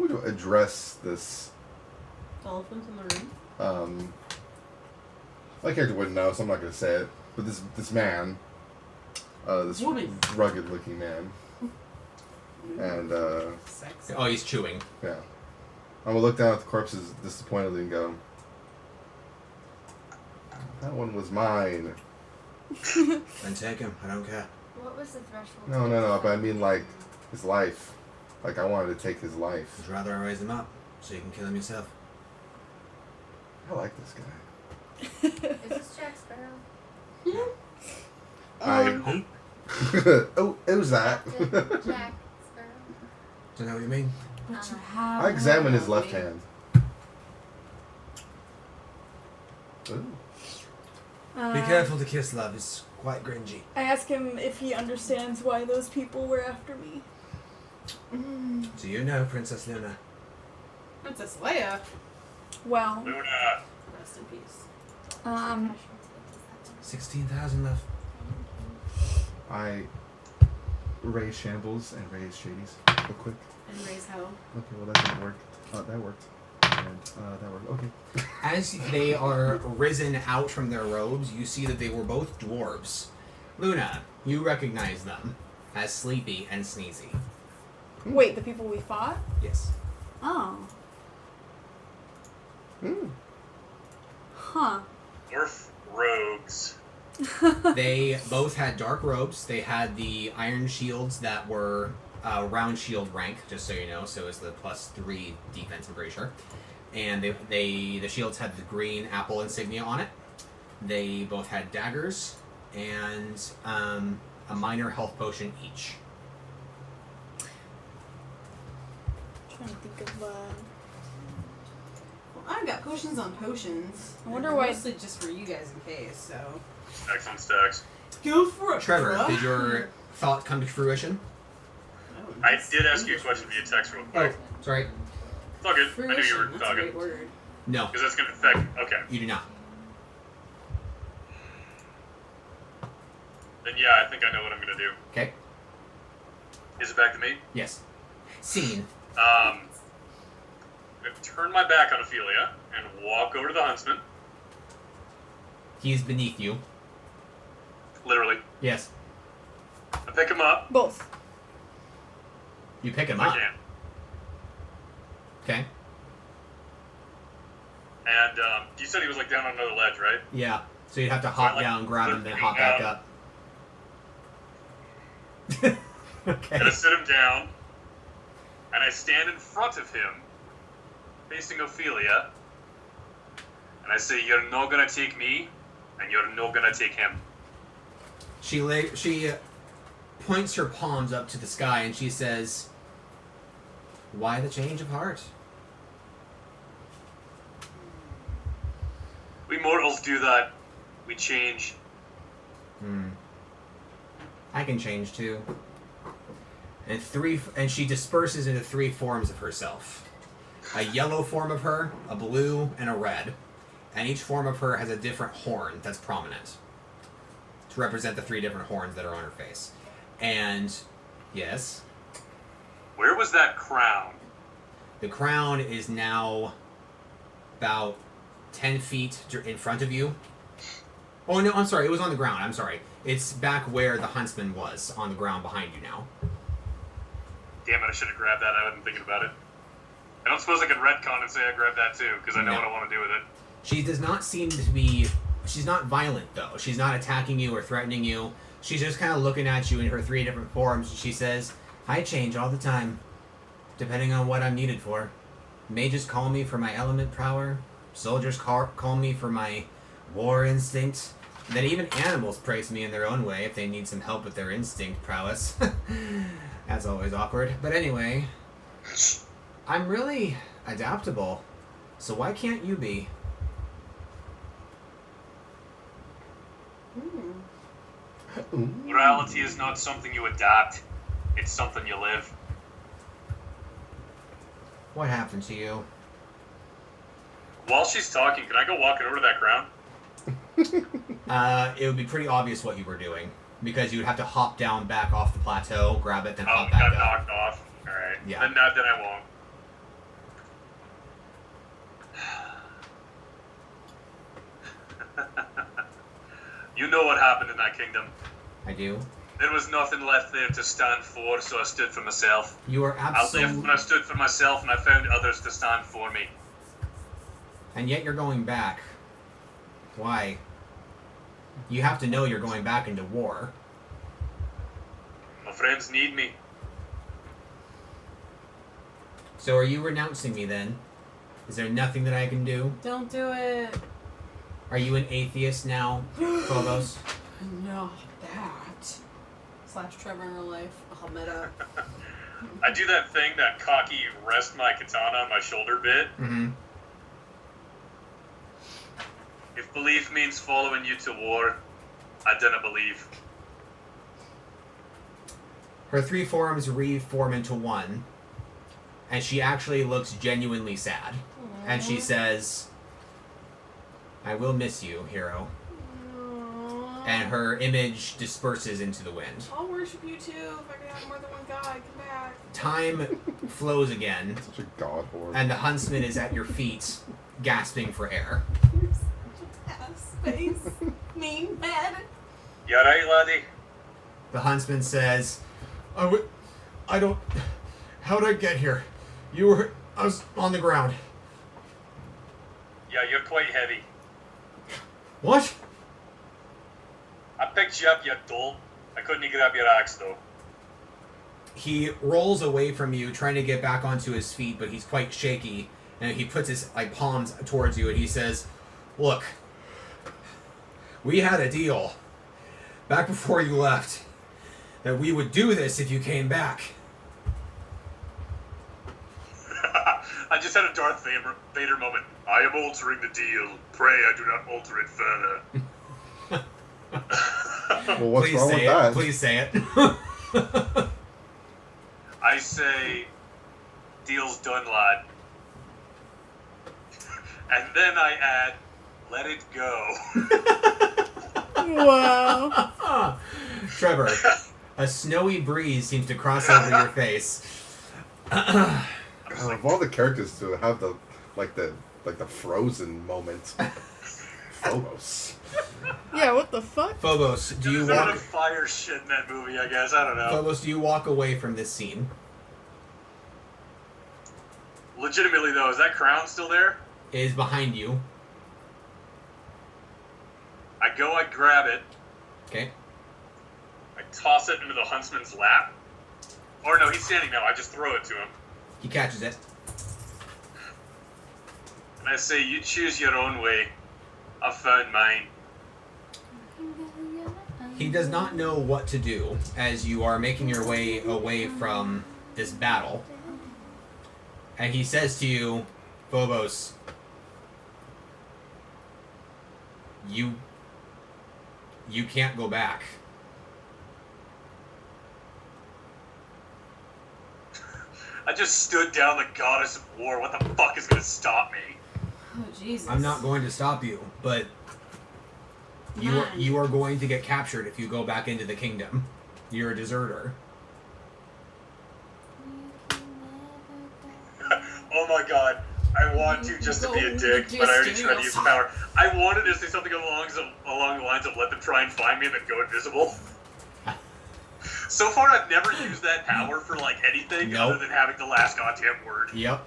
going to address this. The elephant in the room? My character wouldn't know, so I'm not going to say it. But this man, this Woman. rugged-looking man, and Sexy. Oh, he's chewing. yeah, I'm gonna look down at the corpses disappointedly and go, "That one was mine." Then take him. I don't care. What was the threshold? No, but I mean like his life. Like I wanted to take his life. Would rather I raise him up so you can kill him yourself. I like this guy. Is this Jack Sparrow? Oh, it was that. Jack Sparrow? Do you know what you mean? But you have I examined his one left on me. hand. Ooh. Be careful to kiss, love. It's quite cringy. I ask him if he understands why those people were after me. Do you know Princess Luna? Princess Leia. Well, Luna. Rest in peace. 16,000 love. I raise shambles and raise shadies real quick. And raise hell. Okay, well that didn't work. That worked. And that worked. Okay. As they are risen out from their robes, you see that they were both dwarves. Luna, you recognize them as Sleepy and Sneezy. wait, the people we fought? Yes. Oh. Hmm. Huh. Dwarf rogues. They both had dark robes. They had the iron shields that were round shield rank, just so you know. So it's the +3 defense, I'm pretty sure. And the shields had the green apple insignia on it. They both had daggers and a minor health potion each. trying to think of. Well, I've got potions on potions. I wonder why. Mostly just for you guys in case. So. Stacks on stacks. Go for it, Trevor, bruh. did your thought come to fruition? Oh, I nice. did ask you a question via text real quick. Sorry. It's all good. I knew you Fruition, were that's a talking. great word. No, Because that's going to affect... Okay. you do not. Then yeah, I think I know what I'm going to do. Okay. Is it back to me? Yes. Scene. I'm going to turn my back on Ophelia and walk over to the huntsman. He's beneath you. Literally. Yes. I pick him up. Both. You pick him I up. can. Okay. And you said he was like down on another ledge, right? Yeah. So you'd have to hop like, down, grab him, then literally hop back down. up. Okay. And I sit him down. And I stand in front of him, facing Ophelia. And I say, you're not going to take me, and you're not going to take him. She points her palms up to the sky and she says, "Why the change of heart?" We mortals do that. We change. I can change too. And she disperses into 3 forms of herself. A yellow form of her, a blue, and a red. And each form of her has a different horn that's prominent to represent the 3 different horns that are on her face. And yes, Where was that crown? the crown is now about 10 feet in front of you. Oh no, I'm sorry, it was on the ground. I'm sorry. It's back where the huntsman was, on the ground behind you now. Damn it, I should have grabbed that. I wasn't thinking about it. I don't suppose I could retcon and say I grabbed that too, because I know No. what I want to do with it. She does not seem to be... She's not violent, though. She's not attacking you or threatening you. She's just kind of looking at you in her 3 different forms. She says, "I change all the time, depending on what I'm needed for. Mages call me for my element power. Soldiers call me for my war instinct. And then even animals praise me in their own way if they need some help with their instinct prowess." That's always awkward. But anyway, I'm really adaptable. So why can't you be? Morality is not something you adapt. It's something you live. What happened to you? While she's talking, can I go walking over to that crown? It would be pretty obvious what you were doing, because you would have to hop down back off the plateau, grab it, then Oh, hop it back got up. knocked off. Alright. Yeah. Then I won't. You know what happened in that kingdom. I do. There was nothing left there to stand for, so I stood for myself. You are I lived absolutely... when I stood for myself, and I found others to stand for me. And yet you're going back. Why? You have to know you're going back into war. My friends need me. So are you renouncing me then? Is there nothing that I can do? Don't do it. Are you an atheist now, Phobos? Not that. Slash Trevor in real life. I'll admit up. I do that thing, that cocky rest my katana on my shoulder bit. Mm-hmm. If belief means following you to war, I don't believe. Her 3 forms reform into 1. And she actually looks genuinely sad. And she says, "I will miss you, hero." And her image disperses into the wind. I'll worship you too if I can have more than one god. Come back. Time flows again, Such a god whore. and the huntsman is at your feet, gasping for air. You're such an ass space. Mean man. You alright, laddie? The huntsman says, I don't... How'd I get here? I was on the ground. Yeah, you're quite heavy. What? I picked you up, you dolt. I couldn't grab your axe, though. He rolls away from you, trying to get back onto his feet, but he's quite shaky. And he puts his palms towards you, and he says, "Look, we had a deal back before you left that we would do this if you came back." I just had a Darth Vader moment. I am altering the deal. Pray I do not alter it further. Well, what's Please wrong say with it. that? Please say it. I say, deal's done, lad. And then I add, let it go. Wow. Trevor, a snowy breeze seems to cross over your face. Of all the characters to have the frozen moment, Phobos. Yeah, what the fuck? Phobos, do you There's a lot walk? of fire shit in that movie, I guess. I don't know. Phobos, do you walk away from this scene? Legitimately, though, is that crown still there? It is behind you. I grab it, Okay. I toss it into the huntsman's lap. Or no, he's standing now. I just throw it to him. He catches it. And I say, you choose your own way. I've found mine. He does not know what to do as you are making your way away from this battle. And he says to you, Phobos, you can't go back. I just stood down the goddess of war. What the fuck is gonna stop me? Oh, Jesus. I'm not going to stop you, but you are going to get captured if you go back into the kingdom. You're a deserter. Oh my god. I want to just to be a dick, but I already tried to use power. I wanted to say something along the lines of let them try and find me and then go invisible. So far, I've never used that power for, like, anything other than having the last goddamn word. Yep.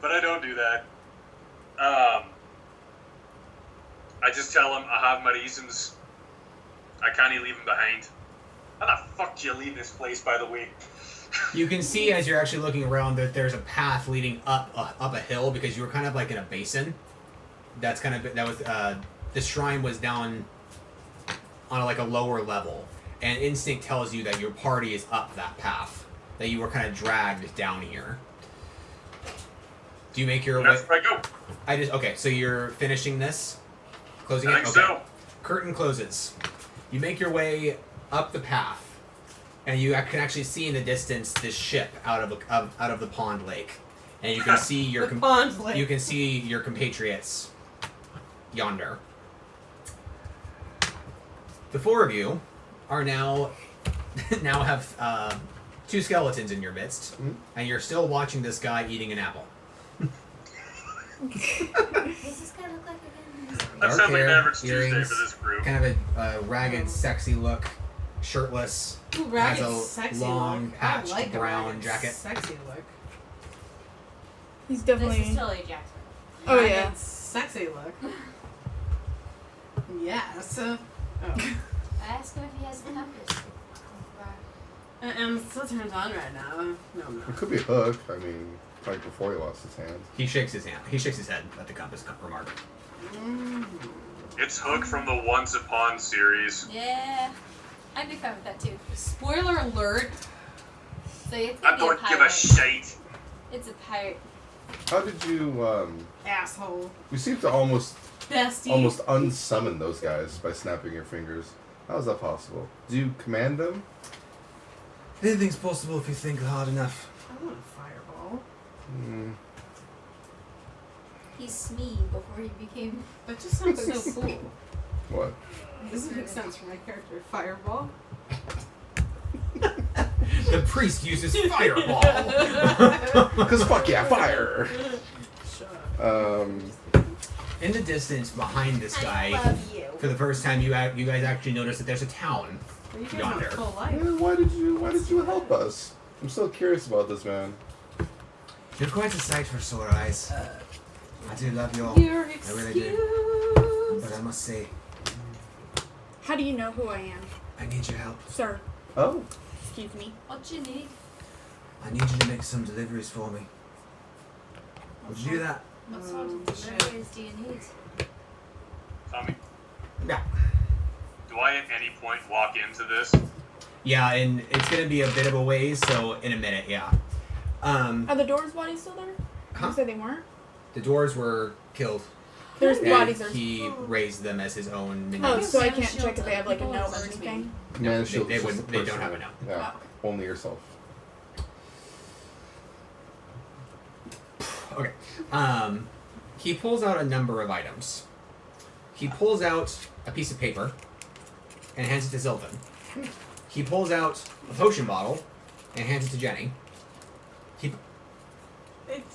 But I don't do that. I just tell him I have my reasons. I can't leave him behind. How the fuck do you leave this place, by the way? You can see as you're actually looking around that there's a path leading up a hill because you were kind of like in a basin. The shrine was down on a lower level, and instinct tells you that your party is up that path, that you were kind of dragged down here. Do you make your way? That's where I go. Okay, so you're finishing this? Closing I it? think Okay. so. Curtain closes. You make your way up the path, and you can actually see in the distance this ship out of the pond lake, and you can see your pond lake. you can see your compatriots yonder. The four of you are now have two skeletons in your midst, and you're still watching this guy eating an apple. What's this guy look like again? That Dark sounds like an hair, average Tuesday earrings, for this group. kind of a ragged, sexy look, shirtless, Ooh, ragged, has a sexy long, look. patched I like a brown ragged, jacket. Sexy look. He's This is definitely. totally Jackson. Oh Ragged, yeah. Sexy look. Yes. Oh. I asked him if he has a compass. And it still turns on right now. No. It could be a hook. I mean, like before he lost his hand. He shakes his hand. He shakes his head at the compass remark. It's Hook from the Once Upon series. Yeah, I'd be fine with that too. Spoiler alert. So it's I gonna be a don't give a pirate. shite. It's a pirate. How did you Asshole. you seem to almost Bestie. unsummon those guys by snapping your fingers. How is that possible? Do you command them? Anything's possible if you think hard enough. I want a fireball. He's Smee before he became. That just sounds so cool. What? Doesn't make sense for my character. Fireball. The priest uses fireball. Because fuck yeah, fire! Shut up. In the distance behind this I guy, love you. for the first time, you guys actually notice that there's a town. Well, you guys Yonder. want full life. Man, why did you help us? I'm so curious about this, man. You're quite a sight for sore eyes. I do love you all, You're really excused. do. But I must say, How do you know who I am, I need your help. sir? Oh, Excuse me. What you need? I need you to make some deliveries for me. Would you do that? What sort of shit. deliveries do you need? Tommy, Yeah. do I at any point walk into this? Yeah, and it's gonna be a bit of a ways, so in a minute, yeah. Are the doors' bodies still there? Huh? You said they weren't? The doors were killed. There's And bodies there. he raised them as his own minions. Oh, so I Man can't shield check if they have like a people note or versus me. anything? Man, they, shield they, is just wouldn't, a they don't personal- have a note. Yeah, only yourself. Okay. He pulls out a number of items. He pulls out a piece of paper and hands it to Zilton. He pulls out a potion bottle and hands it to Jenny.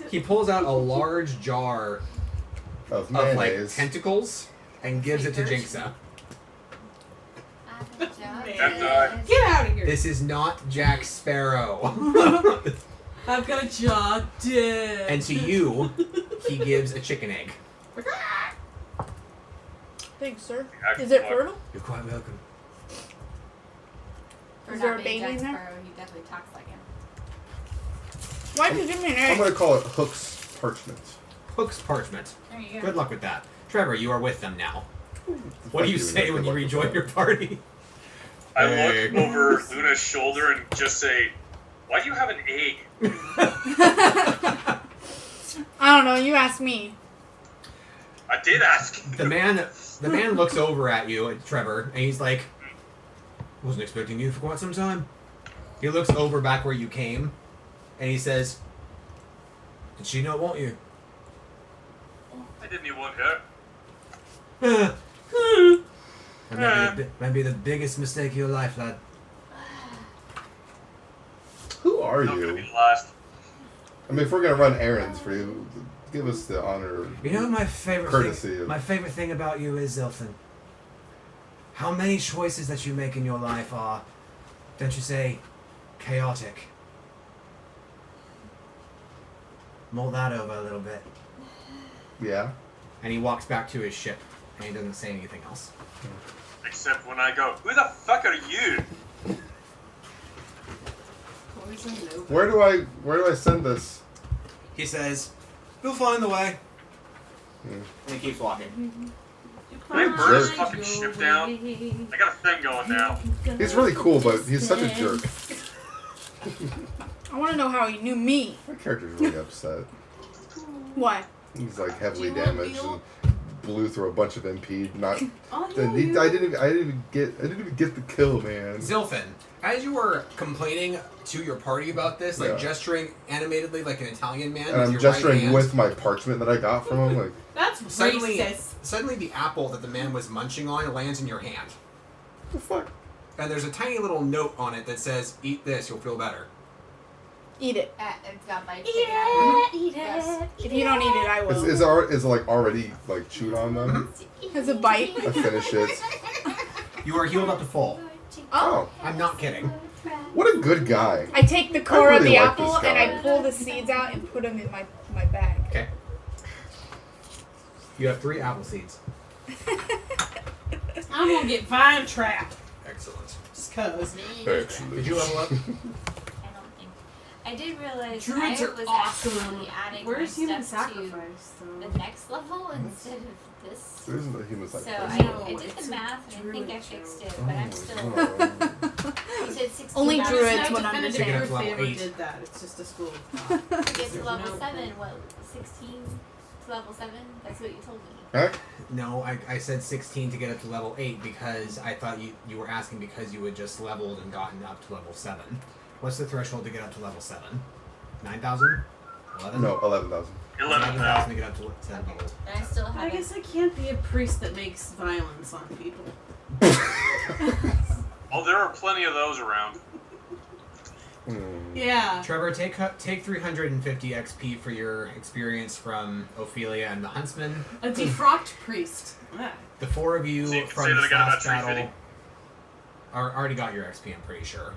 He pulls out a large jar Of of like mayonnaise. tentacles and gives it to Jinxa. Good job. Get out of here! This is not Jack Sparrow. I've got a jaw dead. And to you, he gives a chicken egg. Thanks, sir. Actually, Is it fuck. fertile? You're quite welcome. For Is not there a being baby in Jack there? Sparrow, he definitely talks like him. Why'd you give me an I'm egg? gonna call it Hook's parchment. Hook's parchment. There you go. Good luck with that. Trevor, you are with them now. What do you Fuck say when you Good luck with rejoin that. your party? I Egg. look over Luna's shoulder and just say, "Why do you have an egg?" I don't know. You asked me. I did ask. The man looks over at you, at Trevor, and he's like, "Wasn't expecting you for quite some time." He looks over back where you came, and he says, "Did she not want you?" I didn't even want her. Maybe the biggest mistake of your life, lad. Who are Not gonna you? be the last. I mean, if we're gonna run errands for you, give us the honor. You know what my favorite Courtesy thing, of- my favorite thing about you is, Zelfin? How many choices that you make in your life are, don't you say, chaotic. Mull that over a little bit. Yeah. And he walks back to his ship, and he doesn't say anything else. Except when I go, "Who the fuck are you?" Where do I send this? He says, "You'll find the way." Hmm. And he keeps walking. Can I burn his fucking ship down? I got a thing going now. He's really cool, but he's such a jerk. I want to know how he knew me. My character's really upset. Why? He's like heavily Do you want damaged Beetle? and blew through a bunch of MP. Not. Oh, I no, didn't even get the kill, man. Zilfin, as you were complaining to your party about this, like Yeah. gesturing animatedly like an Italian man, And with I'm your gesturing right hand, with my parchment that I got from him. Like, That's racist. Suddenly the apple that the man was munching on lands in your hand. what the fuck? And there's a tiny little note on it that says, "Eat this, you'll feel better." Eat it. It's got my Eat it, eat Yes. it. If you don't eat it, I will. Is it like already like chewed on them? Has a bite. I finish it. You are healed up to full. Oh, I'm not kidding. what a good guy. I take the core of really the like apple this and I guy. pull the seeds out and put them in my bag. Okay. You have 3 apple seeds. I'm gonna get vine trapped. Excellent. Just cause. Excellent. Did you level up? I don't think. I did realize Druids I are was awesome. actually adding Where's my human stuff to sacrifice, though? the next level instead of this. There isn't a human So sacrifice. I No, did it's the a math and I think I druid fixed show. it, but I'm still. Oh. You said 16 Only hours. druids There's would no understand. Take it up definitive to level proof they ever 8. did that. It's just a school of thought. To get to There's level no 7, proof. what, 16 to level 7? That's what you told me. Huh? No, I said 16 to get up to level 8 because I thought you were asking because you had just leveled and gotten up to level 7. What's the threshold to get up to level 7? 9,000? 11? No, 11,000. 11,000 to get up to 10 level. And I still I haven't. guess I can't be a priest that makes violence on people. Oh, there are plenty of those around. Yeah. Trevor, take 350 XP for your experience from Ophelia and the Huntsman. A defrocked priest. Ah. The 4 of you So you can from say that this I got last about battle 350. already got your XP, I'm pretty sure.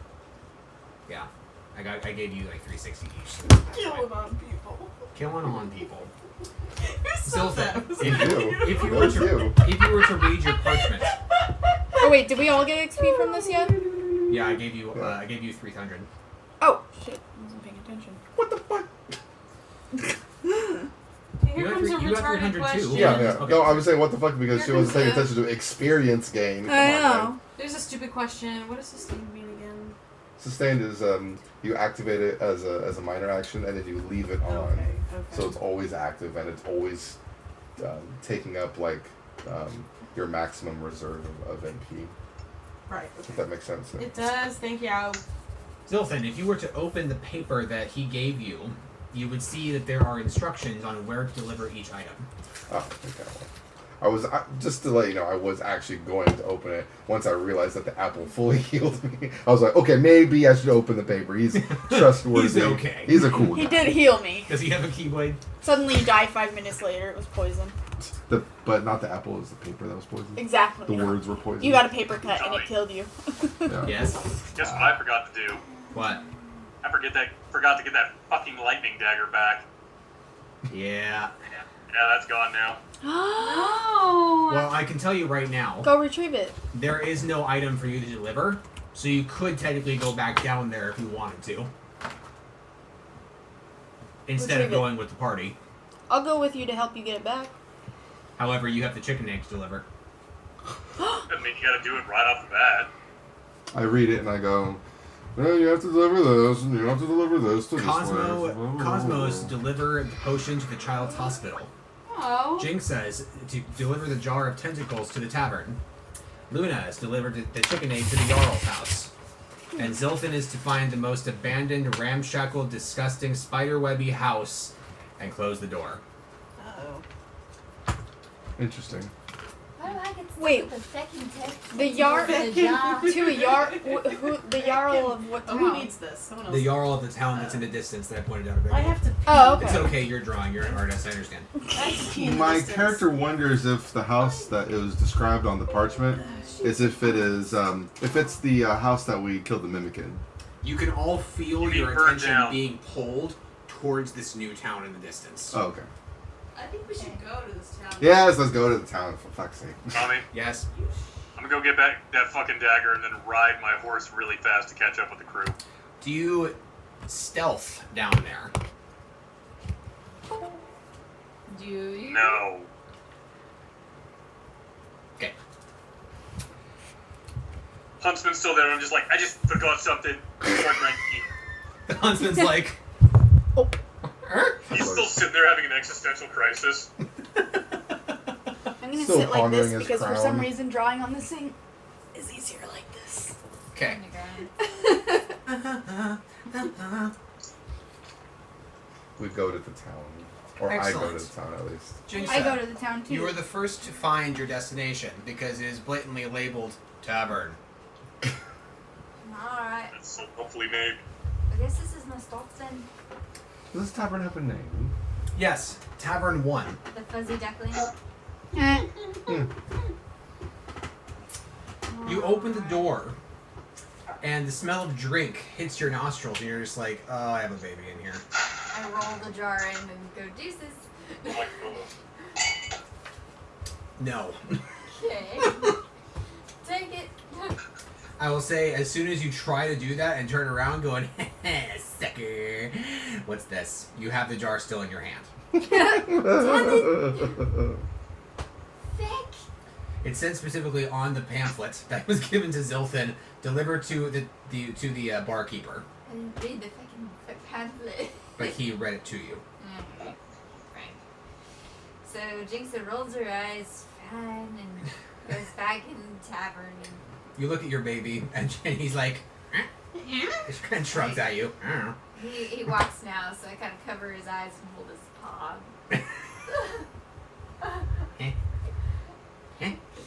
Yeah. I gave you like 360 each. So that's fine. Killing on people. Killing on people. Who said that? Was You it do. you? If you were to read your parchment, Oh wait, did we all get XP from this yet? yeah, I gave you 300. Oh shit, I wasn't paying attention. What the fuck? Here You got comes a three- you got retarded 300 too. question. Yeah, yeah. Okay. No, I was saying what the fuck because she Here wasn't paying comes attention to experience gain. Come I on, know. man. There's a stupid question. What does sustain mean again? Sustained is you activate it as a minor action, and then you leave it on. Okay. So it's always active, and it's always taking up like your maximum reserve of MP. Right. If that makes sense. It does. Thank you. Zilthan, if you were to open the paper that he gave you, you would see that there are instructions on where to deliver each item. Oh, okay. Just to let you know, I was actually going to open it once I realized that the apple fully healed me. I was like, okay, maybe I should open the paper. He's trustworthy. He's okay. He's a cool guy. He did heal me. Does he have a keyblade? Suddenly you die 5 minutes later. It was poison. But not the apple, it was the paper that was poisoned. Exactly. The words were poisoned. You got a paper cut and it killed you. Yeah. Yes. Guess what I forgot to do? What? I forgot to get that fucking lightning dagger back. Yeah. Yeah, that's gone now. Oh. Well, I can tell you right now, Go retrieve it. there is no item for you to deliver, so you could technically go back down there if you wanted to. Instead of Retrieve it. going with the party. I'll go with you to help you get it back. However, you have the chicken egg to deliver. I mean, you gotta do it right off the bat. I read it and I go, well, you have to deliver this, and you have to deliver this to this Cosmos deliver the potion to the child's hospital. Oh. Jinx says to deliver the jar of tentacles to the tavern. Luna has delivered the chicken egg to the Jarl's house. And Zilthan is to find the most abandoned, ramshackle, disgusting, spiderwebby house and close the door. Uh-oh. Interesting. Why do I get stuck Wait. with the second text? The Jarl The jar. to a Jarl. The Jarl of what Oh, town? who needs this? Someone else. The Jarl of the town that's in the distance that I pointed out I earlier. have to pee. Oh, okay. It's okay, you're drawing, you're an artist, I understand. I have to pee in the My distance. character wonders if the house that it was described on the parchment is if it's the house that we killed the mimic in. You can all feel You your burn attention down. being pulled towards this new town in the distance. Oh, okay. I think we should go to this town. Yes, let's go to the town, for fuck's sake. Tommy, Yes? I'm gonna go get back that fucking dagger and then ride my horse really fast to catch up with the crew. Do you stealth down there? Do you? No. Okay. Huntsman's still there, and I'm just like, I just forgot something. The huntsman's like, He's still sitting there having an existential crisis. I'm gonna Still sit like pondering this his because for crown. some reason drawing on this thing is easier like this. okay. On the ground. We go to the town. Or I go Excellent. to the town, at least. Jinx, I go to the town too. you are the first to find your destination because it is blatantly labeled tavern. Alright. That's so hopefully made. I guess this is my stop then. Does this tavern have a name? Yes, Tavern 1. The fuzzy duckling. Eh. You open the door, and the smell of drink hits your nostrils, and you're just like, oh, I have a baby in here. I roll the jar in and go deuces. I'm like, ugh. No. Okay. Take it. I will say, as soon as you try to do that and turn around going, sucker, what's this? You have the jar still in your hand. Thick. It said specifically on the pamphlet that was given to Zilthan, delivered to the barkeeper, I didn't read the fucking pamphlet. but he read it to you. Right. So Jinxa rolls her eyes, fine, and goes back in the tavern. You look at your baby, and he's like, and shrugs at you. He walks now, so I kind of cover his eyes and hold his paw.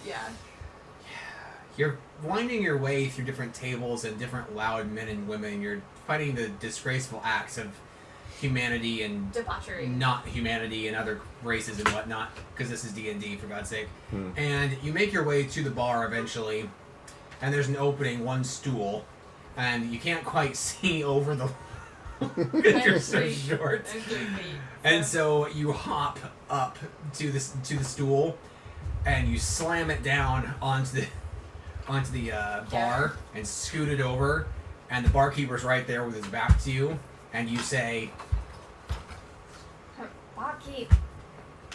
Yeah. You're winding your way through different tables and different loud men and women. You're fighting the disgraceful acts of humanity and Debauchery. not humanity and other races and whatnot, because this is D&D, for God's sake. Hmm. And you make your way to the bar eventually, and there's an opening, one stool, and you can't quite see over the... because you're so short. And so you hop up to the stool, and you slam it down onto the bar and scoot it over, and the barkeeper's right there with his back to you, and you say, Barkeep.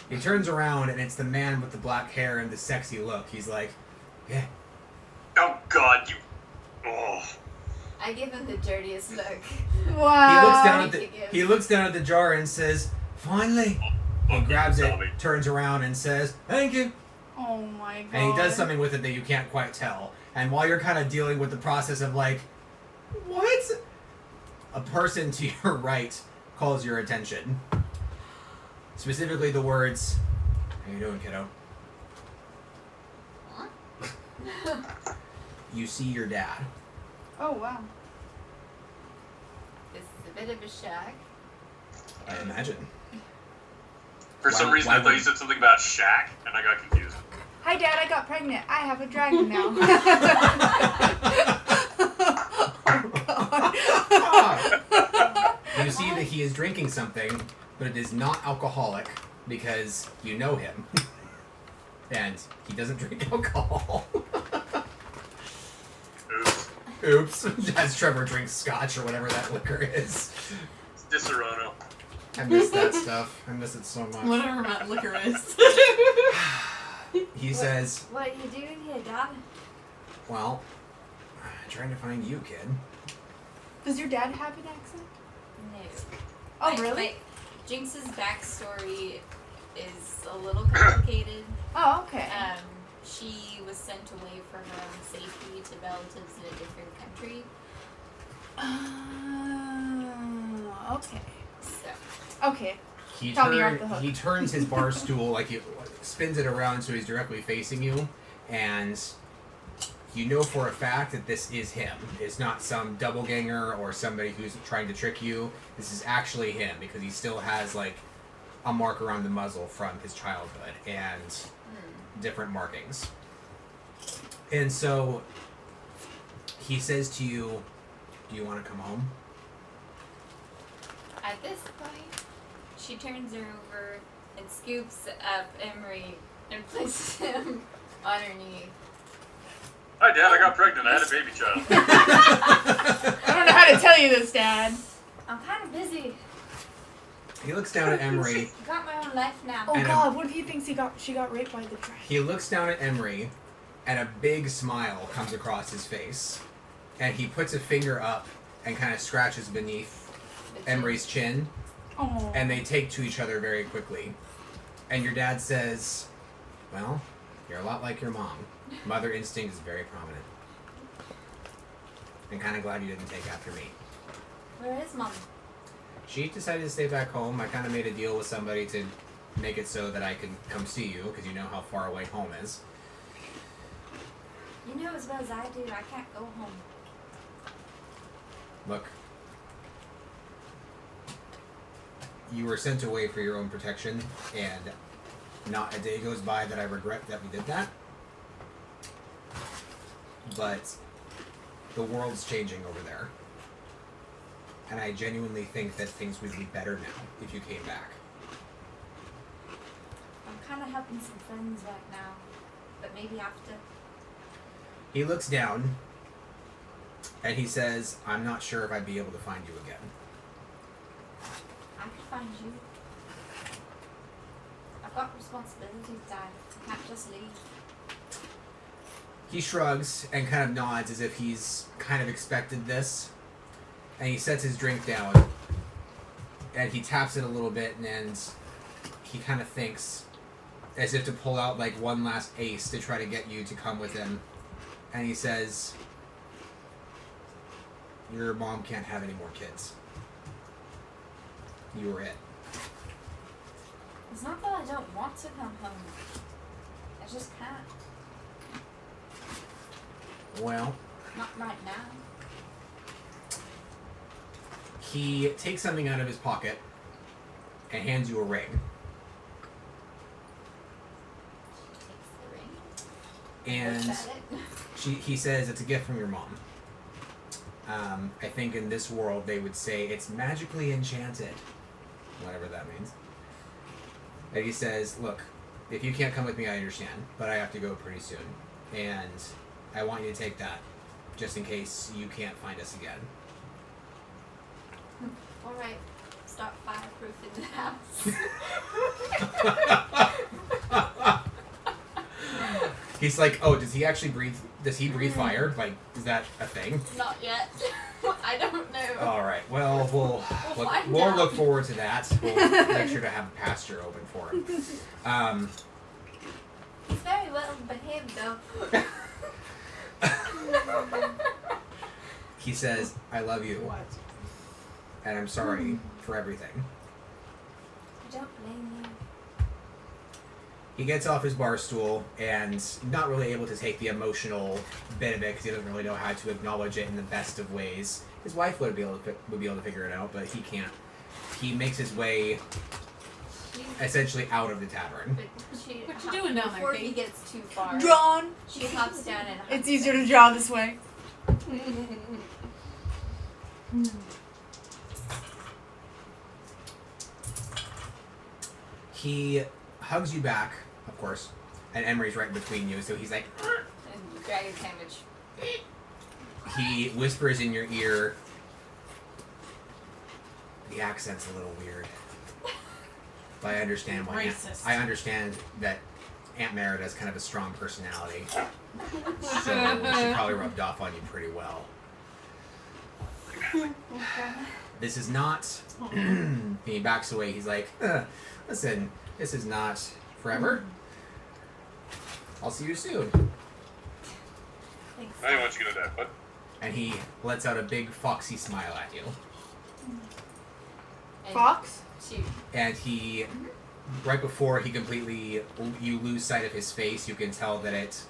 he turns around, and it's the man with the black hair and the sexy look. He's like, yeah. Oh God, you. Oh. I I give him the dirtiest look. Wow. He looks down at the jar and says, "Finally." He grabs it, turns around and says, "Thank you." Oh my god. And he does something with it that you can't quite tell. And while you're kind of dealing with the process of like, what? A person to your right calls your attention. Specifically the words, "How you doing, kiddo?" You see your dad. Oh wow. This is a bit of a shock. I imagine. For some reason, I thought you said something about Shaq, and I got confused. Hi, Dad. I got pregnant. I have a dragon now. You see that he is drinking something, but it is not alcoholic because you know him. And he doesn't drink alcohol. Oops. Oops. As Trevor drinks scotch or whatever that liquor is. Disaronno. I miss that stuff. I miss it so much. Whatever that liquor is. He says, What are you doing here, Dad? "Well, trying to find you, kid." Does your dad have an accent? No. Oh, really? Jinx's backstory is a little complicated. Oh, okay. She was sent away for her own safety to relatives in a different country. Okay. So. Okay. Tell me you're off the hook. He turns his bar stool, like he spins it around so he's directly facing you, and you know for a fact that this is him. It's not some double ganger or somebody who's trying to trick you. This is actually him because he still has like a mark around the muzzle from his childhood and different markings. And so he says to you, "Do you want to come home?" At this point, she turns her over and scoops up Emery and places him on her knee. Hi, Dad. I got pregnant. I had a baby child. I don't know how to tell you this, Dad. I'm kind of busy. He looks down at Emery. I got my own life now. Oh And God! What if he thinks she got raped by the dragon? He looks down at Emery, and a big smile comes across his face. And he puts a finger up and kind of scratches beneath Emery's chin. Oh. And they take to each other very quickly. And your dad says, "Well, you're a lot like your mom. Mother instinct is very prominent. I'm kind of glad you didn't take after me." Where is Mom? She decided to stay back home. I kind of made a deal with somebody to make it so that I could come see you, because you know how far away home is. You know as well as I do, I can't go home. Look. You were sent away for your own protection, and not a day goes by that I regret that we did that. But the world's changing over there. And I genuinely think that things would be better now if you came back. I'm kind of helping some friends right now, but maybe after. He looks down, and he says, "I'm not sure if I'd be able to find you again." I could find you. I've got responsibilities, Dad. I can't just leave. He shrugs and kind of nods as if he's kind of expected this. And he sets his drink down. And he taps it a little bit, and he kind of thinks as if to pull out like one last ace to try to get you to come with him. And he says, "Your mom can't have any more kids. You were it." It's not that I don't want to come home. I just can't. Well, Not right now. he takes something out of his pocket and hands you a ring. She takes the ring. And Looks at it. he says it's a gift from your mom. I think in this world they would say it's magically enchanted. Whatever that means. And he says, "Look, if you can't come with me, I understand, but I have to go pretty soon. And I want you to take that, just in case you can't find us again." Alright. Start fireproofing the house. He's like, "Oh, does he actually breathe? Does he breathe fire? Like, is that a thing?" Not yet. I don't know. All right. Well, we'll look forward to that. We'll make sure to have a pasture open for him. He's very well behaved, though. He says, "I love you, and I'm sorry for everything." I don't blame you. He gets off his bar stool and not really able to take the emotional bit of it because he doesn't really know how to acknowledge it in the best of ways. His wife would be able to figure it out, but he can't. He makes his way essentially out of the tavern. What you doing down there, Before he Kate? gets too far, Drawn. she hops down and It's easier to draw this way. He hugs you back, of course, and Emery's right between you, so he's like, and drag a sandwich. he whispers in your ear, the accent's a little weird, but I understand why. Racist. I understand that Aunt Merida has kind of a strong personality, so she probably rubbed off on you pretty well. This is not. He backs away. He's like, listen, this is not forever. I'll see you soon. Thanks. I didn't want you to know that, but And he lets out a big foxy smile at you. And Fox? Shoot. And he, right before you lose sight of his face, you can tell that it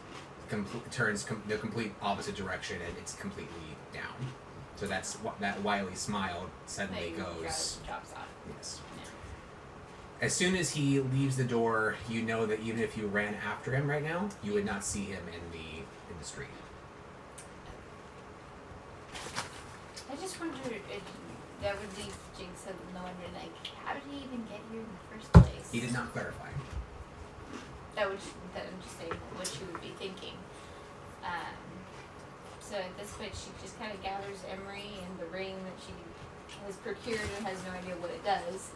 turns the complete opposite direction and it's completely down. So that wily smile suddenly goes. Drops off. Yes. As soon as he leaves the door, you know that even if you ran after him right now, you would not see him in the street. I just wondered if that would leave Jinx wondering, like, how did he even get here in the first place? He did not clarify. That I'm just saying what she would be thinking. So at this point, she just kind of gathers Emery and the ring that she has procured and has no idea what it does,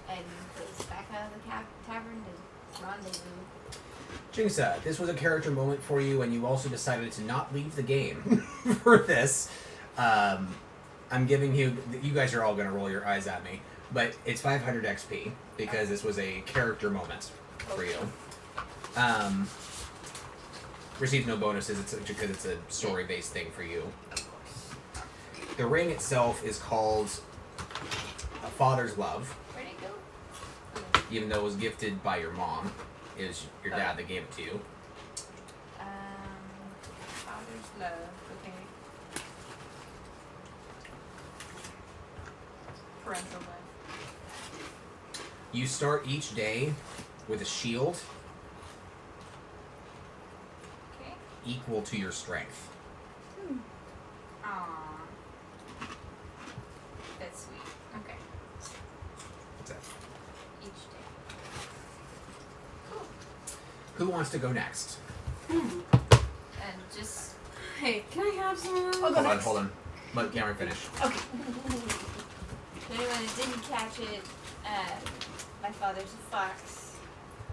and goes back out of the tavern to rendezvous. Jinxa, this was a character moment for you, and you also decided to not leave the game for this. I'm giving you guys are all going to roll your eyes at me, but it's 500 XP because this was a character moment for you. Receives no bonuses because it's a story-based thing for you. The ring itself is called A Father's Love, Where'd it go? even though it was gifted by your mom. It was your dad that gave it to you. Father's love. Okay. Parental love. You start each day with a shield Okay. equal to your strength. Aww. That's sweet. Okay. That's it. Each day. Who wants to go next? And just Hey, can I have some of that? I'll go next. Hold on. Let Cameron finish. Okay. for anyone that didn't catch it, my father's a fox,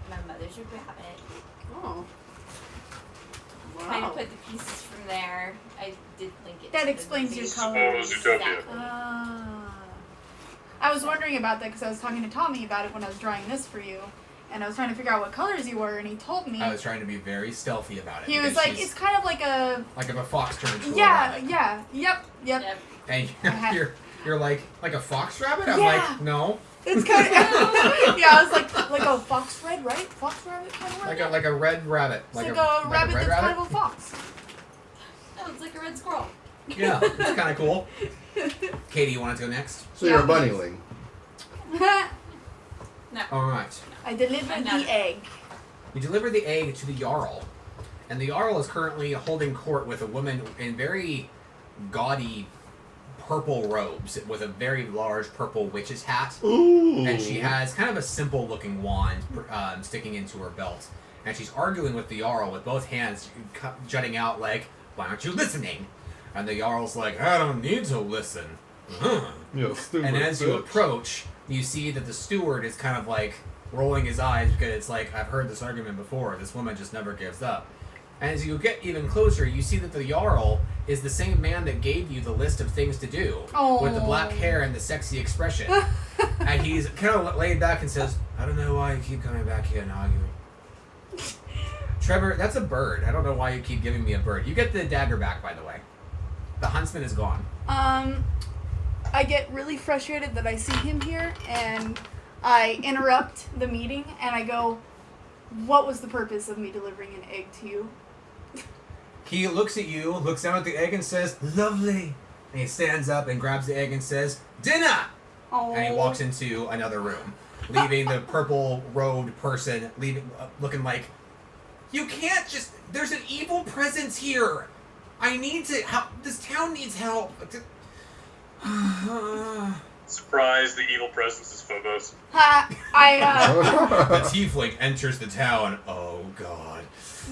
my mother's a rabbit. Oh. Kind Wow. of put the pieces from there. I did link it. That to the explains your movie. colors. Zootopia. Exactly. I was wondering about that because I was talking to Tommy about it when I was drawing this for you. And I was trying to figure out what colors you were, and he told me. I was trying to be very stealthy about it. He was because like, she's- it's kind of like a. like if a fox turns into a Yeah, rabbit. yeah, yep. Yep. And Uh-huh. you're like a fox rabbit? I'm Yeah. like, no. It's kind of. Yeah, I was like a fox red, right? Fox rabbit kind of red. Like a red rabbit. It's like a rabbit red that's rabbit? kind of a fox. Oh, it's like a red squirrel. Yeah, it's kind of cool. Katie, you want to go next? So you're a bunnyling. All right. I delivered I'm not- the egg. You deliver the egg to the Jarl, and the Jarl is currently holding court with a woman in very gaudy purple robes with a very large purple witch's hat. Ooh. And she has kind of a simple-looking wand sticking into her belt. And she's arguing with the Jarl with both hands jutting out like, why aren't you listening? And the Jarl's like, I don't need to listen. You stupid And as you bitch. approach, you see that the steward is kind of like rolling his eyes because it's like, I've heard this argument before. This woman just never gives up. And as you get even closer, you see that the Jarl is the same man that gave you the list of things to do, with the black hair and the sexy expression. And he's kind of laid back and says, I don't know why you keep coming back here and arguing. Trevor, that's a bird. I don't know why you keep giving me a bird. You get the dagger back, by the way. The huntsman is gone. I get really frustrated that I see him here, and I interrupt the meeting, and I go, what was the purpose of me delivering an egg to you? He looks at you, looks down at the egg and says, lovely. And he stands up and grabs the egg and says, dinner! Oh. And he walks into another room, leaving the purple-robed person looking like, you can't just... There's an evil presence here. I need to... This town needs help. Surprise, the evil presence is Phobos. The J-Pfleg enters the town. Oh, God.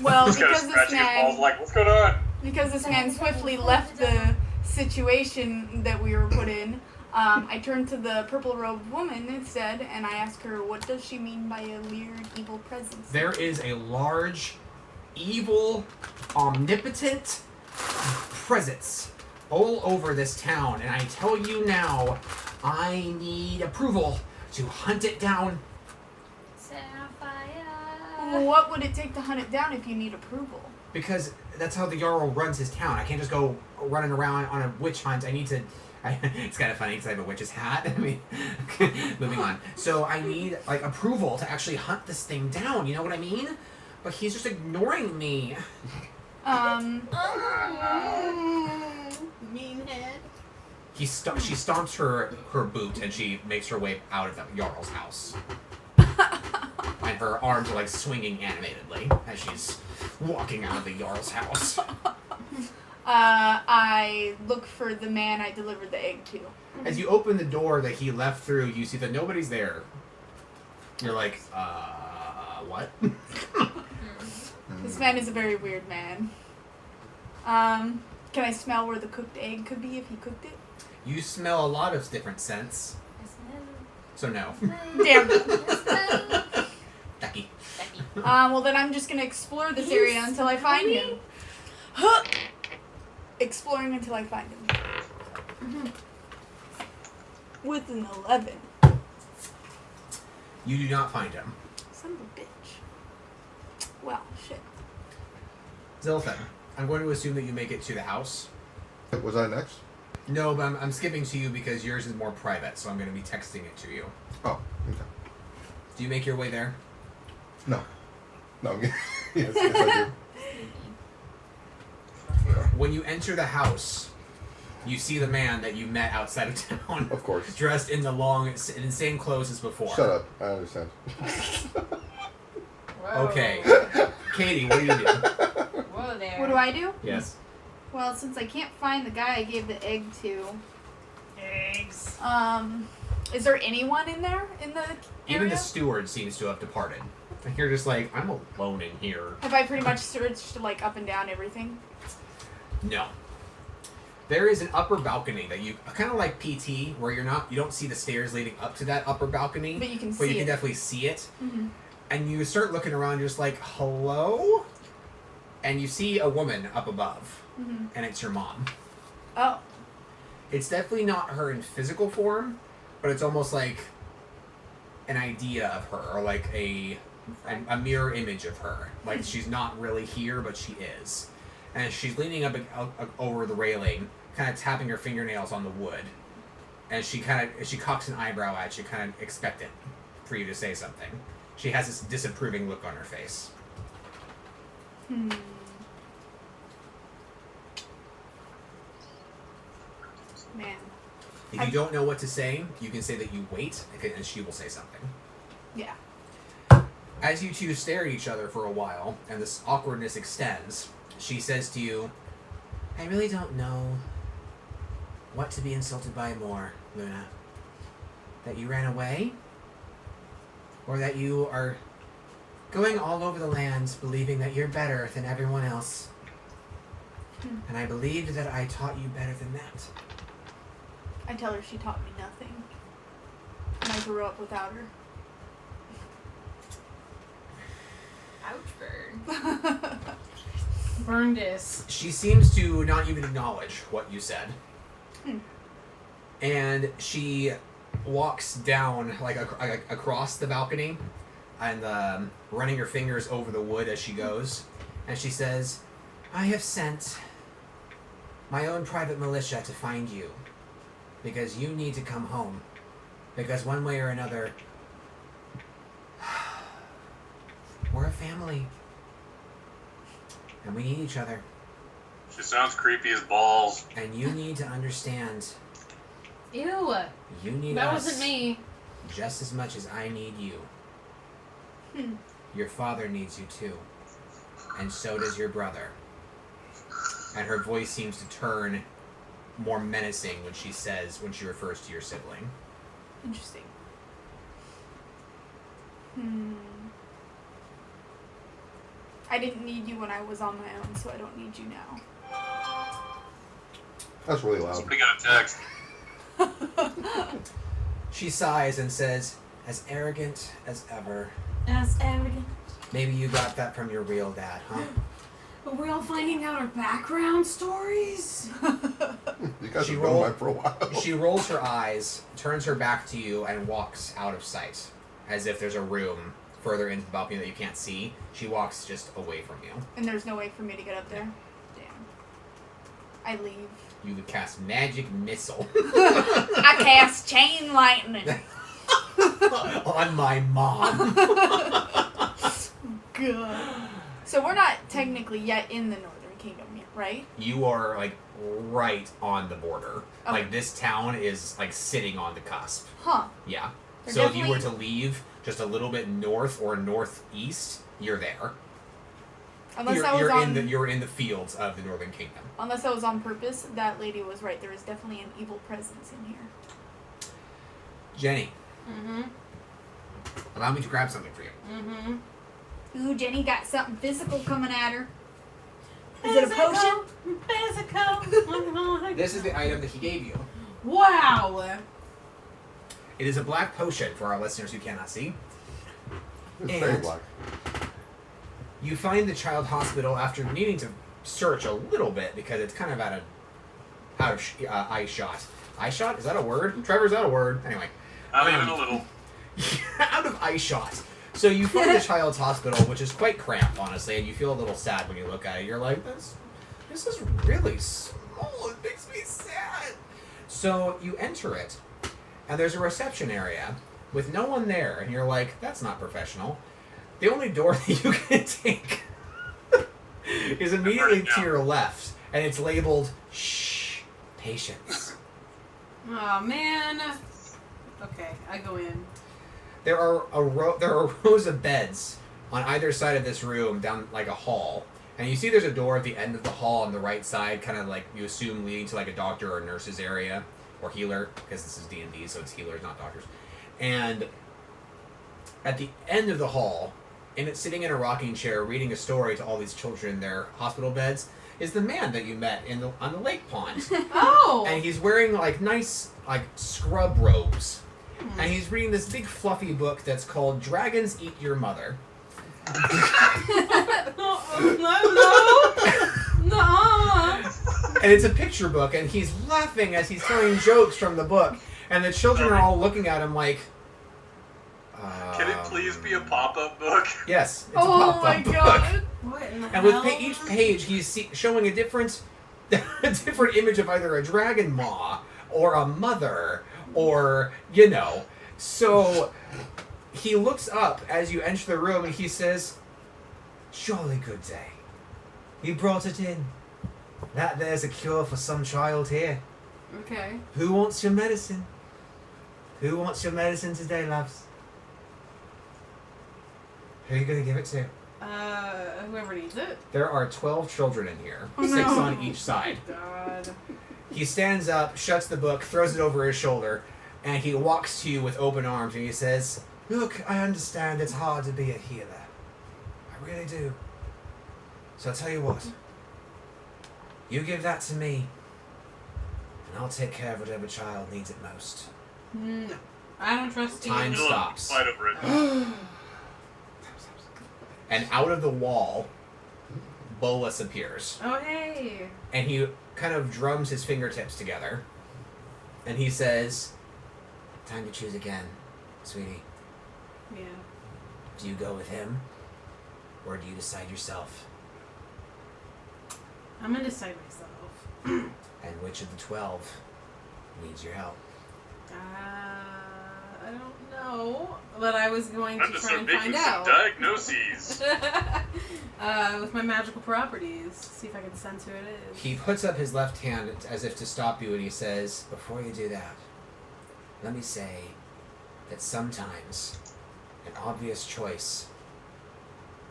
Well, Just because kinda this scratching his balls man... like, what's going on? Because this man swiftly left the situation that we were put in, I turned to the purple-robed woman instead, and I asked her, what does she mean by a weird evil presence? There is a large, evil, omnipotent presence all over this town, and I tell you now, I need approval to hunt it down. Set on fire. What would it take to hunt it down if you need approval? Because that's how the Jarl runs his town. I can't just go running around on a witch hunt. I need to... it's kind of funny because I have a witch's hat. I mean, moving on. So I need, like, approval to actually hunt this thing down. You know what I mean? But he's just ignoring me. Meanhead. She stomps her boot and she makes her way out of the Jarl's house. And her arms are like swinging animatedly as she's walking out of the Jarl's house. I look for the man I delivered the egg to. As you open the door that he left through, you see that nobody's there. You're like, what? This man is a very weird man. Can I smell where the cooked egg could be if he cooked it? You smell a lot of different scents. So no. Damn it. Ducky. Well then I'm just gonna explore this area until I find him. Exploring until I find him. With an 11. You do not find him. Son of a bitch. Well, shit. Zilthan, I'm going to assume that you make it to the house. Was I next? No, but I'm skipping to you because yours is more private, so I'm going to be texting it to you. Oh, okay. Do you make your way there? No. No, yes, I do. When you enter the house, you see the man that you met outside of town. Of course. Dressed in the same clothes as before. Shut up. I understand. Okay. Katie, what do you do? Whoa there. What do I do? Yes. Well, since I can't find the guy I gave the egg to, Eggs. is there anyone in there in the Even area? the steward seems to have departed. And you're just like, I'm alone in here. Have I pretty much searched like up and down everything? No. There is an upper balcony that you kind of like PT, where you don't see the stairs leading up to that upper balcony, But you can but see you can it. definitely see it. Mm-hmm. And you start looking around, you're just like, hello? And you see a woman up above, Mm-hmm. and it's your mom. Oh. It's definitely not her in physical form, but it's almost like an idea of her, or like a mirror image of her. Like she's not really here, but she is. And she's leaning up over the railing, kind of tapping her fingernails on the wood. And she cocks an eyebrow at you, kind of expectant for you to say something. She has this disapproving look on her face. Hmm. Man. If you don't know what to say, you can say that you wait, and she will say something. Yeah. As you two stare at each other for a while, and this awkwardness extends, she says to you, I really don't know what to be insulted by more, Luna. That you ran away? Or that you are going all over the land believing that you're better than everyone else? And I believed that I taught you better than that. I tell her she taught me nothing. And I grew up without her. Ouch, bird. Burn this. She seems to not even acknowledge what you said. And she walks down, like, across the balcony, and running her fingers over the wood as she goes. And she says, I have sent my own private militia to find you. Because you need to come home. Because one way or another, we're a family. And we need each other. She sounds creepy as balls. And you need to understand. Ew. You need That us wasn't me. just as much as I need you. Your father needs you too. And so does your brother. And her voice seems to turn more menacing when she refers to your sibling. Interesting. I didn't need you when I was on my own, so I don't need you now. That's really loud. Somebody got a text. She sighs and says, as arrogant as ever. That's arrogant. Maybe you got that from your real dad, huh? But we're all finding out our background stories. You guys She have known that for a while. She rolls her eyes, turns her back to you, and walks out of sight. As if there's a room further into the balcony that you can't see. She walks just away from you. And there's no way for me to get up there? Damn. I leave. You would cast Magic Missile I cast Chain Lightning. on my mom. Good. So we're not technically yet in the Northern Kingdom yet, right? You are, like, right on the border. Okay. Like, this town is, like, sitting on the cusp. Huh. Yeah. They're So if you were to definitely- leave just a little bit north or northeast, you're there. Unless that was on... You're in the fields of the Northern Kingdom. Unless that was on purpose, that lady was right. There is definitely an evil presence in here. Jenny, Mm-hmm. allow me to grab something for you. Mm-hmm. Ooh, Jenny got something physical coming at her. Is it a potion? Physical. This is the item that he gave you. Wow. It is a black potion for our listeners who cannot see. It's very And- black. You find the child hospital after needing to search a little bit because it's kind of out of eye shot. Eye shot? Is that a word? Trevor, is that a word? Anyway. Not even a little. Out of eye shot. So you find the child's hospital, which is quite cramped, honestly, and you feel a little sad when you look at it. You're like, this is really small. It makes me sad. So you enter it, and there's a reception area with no one there, and you're like, that's not professional. The only door that you can take is immediately to your left, and it's labeled, shh, patience. Oh man. Okay, I go in. There are rows of beds on either side of this room down like a hall. And you see there's a door at the end of the hall on the right side, kind of like you assume leading to like a doctor or nurse's area or healer, because this is D&D, so it's healers, not doctors. And at the end of the hall, and it's sitting in a rocking chair reading a story to all these children in their hospital beds, is the man that you met on the lake pond. Oh. And he's wearing like nice like scrub robes. And he's reading this big fluffy book that's called Dragons Eat Your Mother. No. And it's a picture book, and he's laughing as he's telling jokes from the book. And the children are all looking at him like... Can it please be a pop-up book? Yes, it's a Oh pop-up my book. god. What in the And with hell? each page, he's showing a different image of either a dragon maw or a mother or, you know. So he looks up as you enter the room and he says, "Surely, good day. You brought it in. That there's a cure for some child here. Okay. Who wants your medicine? Who wants your medicine today, loves? Who are you going to give it to?" Whoever needs it. There are 12 children in here, Oh, 6 no. on each side. God. He stands up, shuts the book, throws it over his shoulder, and he walks to you with open arms and he says, "Look, I understand it's hard to be a healer. I really do. So I'll tell you what. You give that to me, and I'll take care of whatever child needs it most." No. I don't trust you. Time You'll stops. Fight over it. And out of the wall Bolus appears. Oh, hey. And he kind of drums his fingertips together. And he says, time to choose again, sweetie. Yeah. Do you go with him? Or do you decide yourself? I'm gonna decide myself. And which of the 12 needs your help? I don't know. But I was going to I'm just try and making find some out. diagnoses. With my magical properties. See if I can sense who it is. He puts up his left hand as if to stop you, and he says, before you do that, let me say that sometimes an obvious choice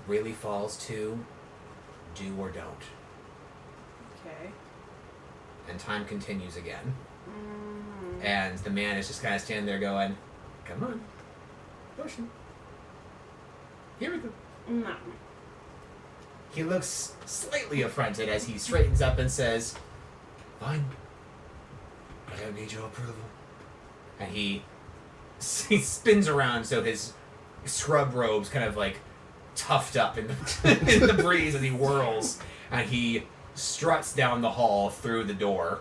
really falls to do or don't. Okay. And time continues again. Mm. And the man is just kind of standing there going, come on, potion. Here we go. No. He looks slightly affronted as he straightens up and says, fine. I don't need your approval. And he spins around so his scrub robe's kind of like tuffed up in the, in the breeze as he whirls. And he struts down the hall through the door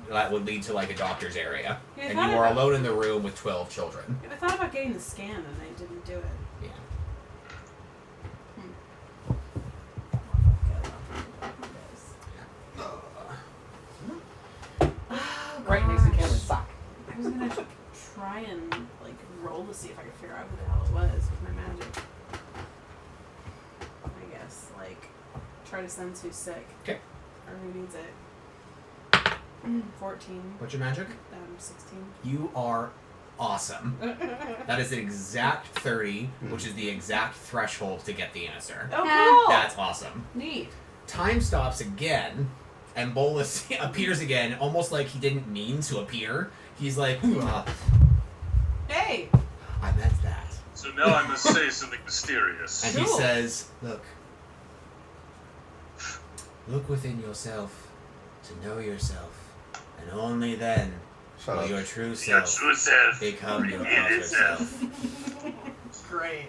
that would lead to like a doctor's area. Yeah, And you are alone in the room with 12 children. I thought about getting the scan and I didn't do it. Yeah. Right next to Cameron's sock. I was gonna try and like roll to see if I could figure out who the hell it was with my magic. I guess like try to sense who's sick. Okay. Or who needs it. 14. What's your magic? 16. You are awesome. That is an exact 30, which is the exact threshold to get the answer. Oh, cool. That's awesome. Neat. Time stops again, and Bolus appears again, almost like he didn't mean to appear. He's like, Hey. I meant that. So now I must say something mysterious. And he Cool. says, look within yourself to know yourself, and only then Shut will up. your true Your self true self. become your Reveal outer itself. self. Great.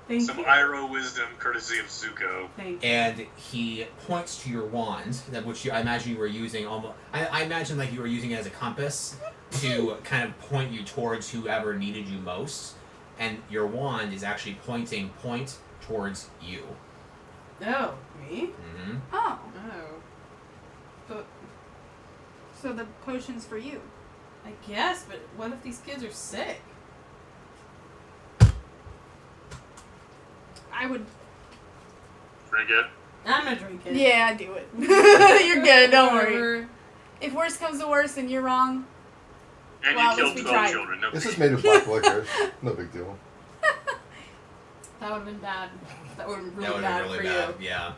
Thank Some you. Iroh wisdom courtesy of Zuko. Thank you. And he points to your wand, that which I imagine you were using almost. I imagine like you were using it as a compass to kind of point you towards whoever needed you most. And your wand is actually pointing towards you. Oh, me? Mm-hmm. Oh, Oh. But so the potion's for you. I guess, but what if these kids are sick? I would. Drink it. I'm gonna drink it. Yeah, do it. You're good. Don't worry. Whatever. If worse comes to worse and you're wrong, And Well, you at least killed we 12 tried. children. No This big is made of black licorice. No big deal. That would have been bad. That would have been That really would bad have been for really bad. you. Yeah.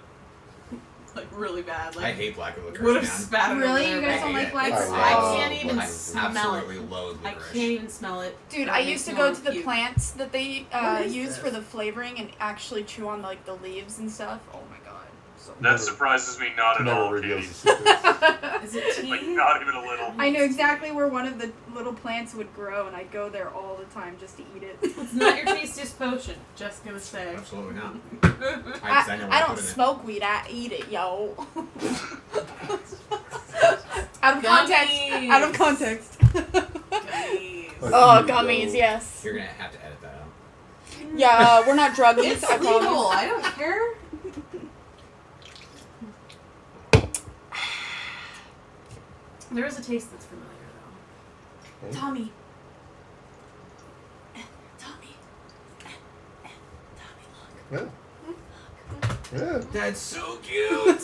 Like, really bad. Like, I hate black licorice, would have man. spat it Really? over You there. guys don't hate like it. black I licorice? love can't even I smell it. absolutely loathe I licorice. can't even smell it. Dude, That I makes used to me go wanna to the puke. plants that they What is use this? for the flavoring and actually chew on like the leaves and stuff. Oh my god. So That surprises me not at Never all, reveals Katie. the secrets. Is it tea? Like, not even a little. I know exactly where one of the little plants would grow, and I'd go there all the time just to eat it. It's not your tastiest potion. Just gonna say. Absolutely not. I, know what I to don't put in it. smoke weed. I eat it, yo. Out of context. Gummies. Out of context. Gummies. Oh, gummies, yes. You're gonna have to edit that out. Yeah, we're not druggies. It's I legal. promise. I don't care. There is a taste that's familiar, though. Tommy. Yeah. Yeah. That's so cute.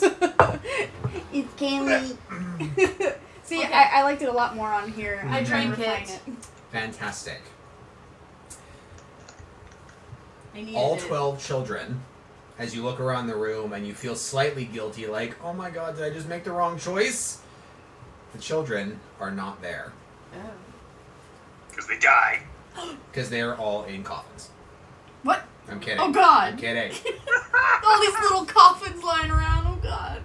It's candy. See, Okay. I liked it a lot more on here. I I'm trying to drank refine it. Fantastic. I needed All it. 12 children, as you look around the room and you feel slightly guilty, like, oh my god, did I just make the wrong choice? The children are not there. Oh. Because they died. Because they are all in coffins. What? I'm kidding. Oh god. I'm kidding. All these little coffins lying around. Oh god.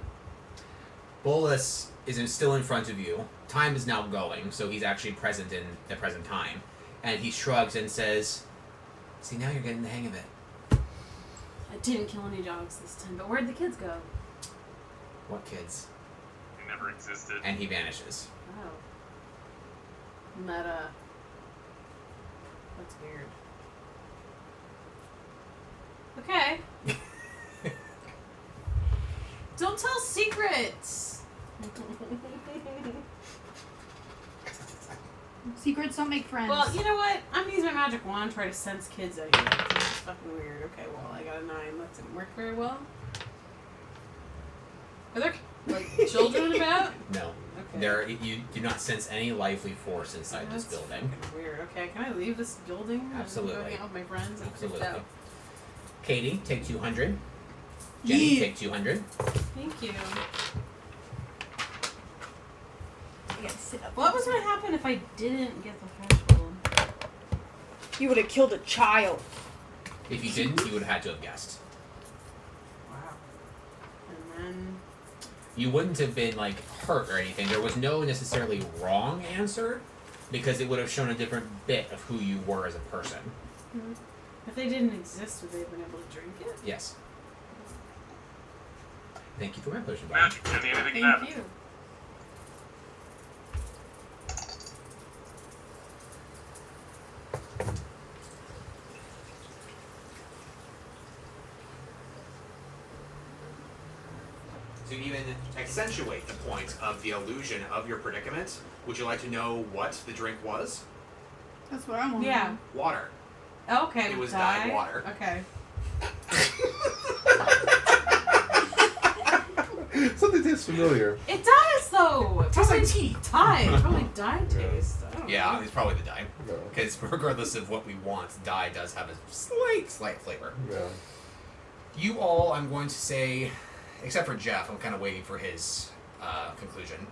Bolus is still in front of you. Time is now going, so he's actually present in the present time. And he shrugs and says, see, now you're getting the hang of it. I didn't kill any dogs this time, but where'd the kids go? What kids? They never existed. And he vanishes. Oh. Meta. That's weird. Okay. Don't tell secrets. Secrets don't make friends. Well, you know what? I'm using my magic wand to try to sense kids anyway. It's fucking weird. Okay, well, I got a 9. That didn't work very well. Are there, like, children about? No. Okay. You do not sense any lively force inside this That's building. fucking weird. Okay, can I leave this building? Absolutely. I'm going out with my friends. I'm freaked Absolutely. out. Katie, take 200. Jenny, take 200. Thank you. I gotta sit up. What was going to happen if I didn't get the threshold? You would have killed a child. If you didn't, you would have had to have guessed. Wow. And then... You wouldn't have been, like, hurt or anything. There was no necessarily wrong answer, because it would have shown a different bit of who you were as a person. If they didn't exist, would they have been able to drink it? Yes. Thank you for my potion, buddy. Magic. Can anything Thank happen? you. To even accentuate the point of the illusion of your predicament, would you like to know what the drink was? That's what I'm wondering. Yeah. Water. Okay. It was dye. dyed water. Okay. Something tastes familiar. It does, though. It Tastes like probably tea. Dye. It's probably dye taste. I don't Yeah, know. it's probably the dye. No. Because regardless of what we want, dye does have a slight flavor. Yeah. You all, I'm going to say, except for Jeff, I'm kind of waiting for his conclusion.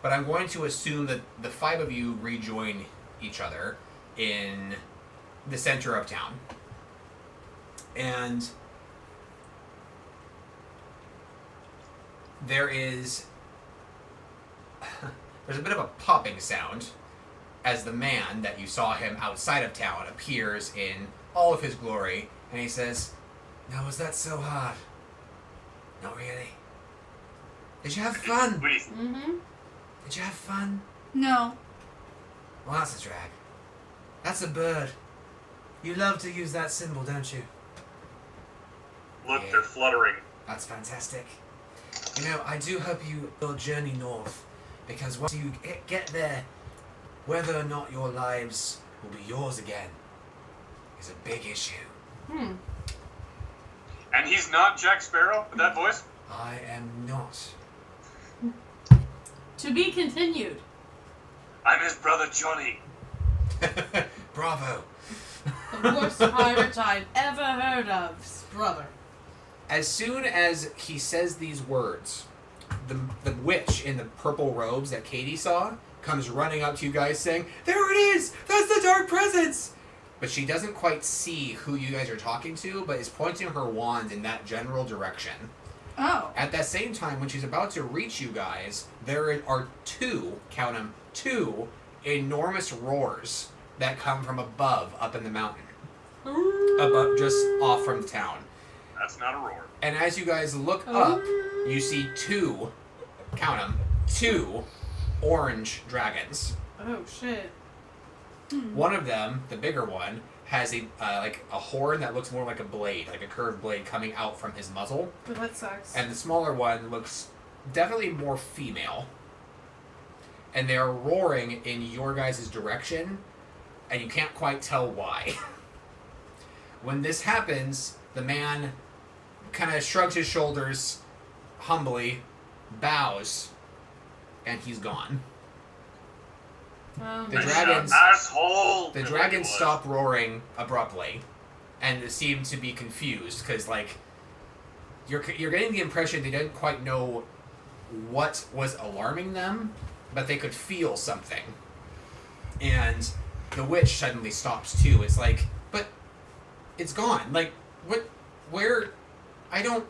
But I'm going to assume that the 5 of you rejoin each other in the center of town. And there's a bit of a popping sound as the man that you saw him outside of town appears in all of his glory, and he says, "Now was that so hard? Not really. Did you have fun? Please. Mm-hmm. Did you have fun? No. Well, that's a drag. That's a bird. You love to use that symbol, don't you? Look, Yeah. they're fluttering. That's fantastic. You know, I do hope your journey north, because once you get there, whether or not your lives will be yours again is a big issue. Hmm. And he's not Jack Sparrow with that voice? I am not. To be continued. I'm his brother Johnny. Bravo. The worst pirate I've ever heard of. Brother. As soon as he says these words, the witch in the purple robes that Katie saw comes running up to you guys saying, "There it is! That's the dark presence!" But she doesn't quite see who you guys are talking to, but is pointing her wand in that general direction. Oh. At that same time, when she's about to reach you guys, there are 2, count them, 2 enormous roars that come from above up in the mountain. Above, just off from the town. That's not a roar. And as you guys look up, you see 2, count them, 2 orange dragons. Oh, shit. One of them, the bigger one, has a horn that looks more like a blade, like a curved blade coming out from his muzzle. But that sucks. And the smaller one looks definitely more female. And they are roaring in your guys' direction, and you can't quite tell why. When this happens, the man kind of shrugs his shoulders humbly, bows, and he's gone. The dragons, asshole. the dragons stop roaring abruptly, and seem to be confused because, like, you're getting the impression they didn't quite know what was alarming them, but they could feel something. And the witch suddenly stops too. It's like, but it's gone. Like, what? Where? I don't.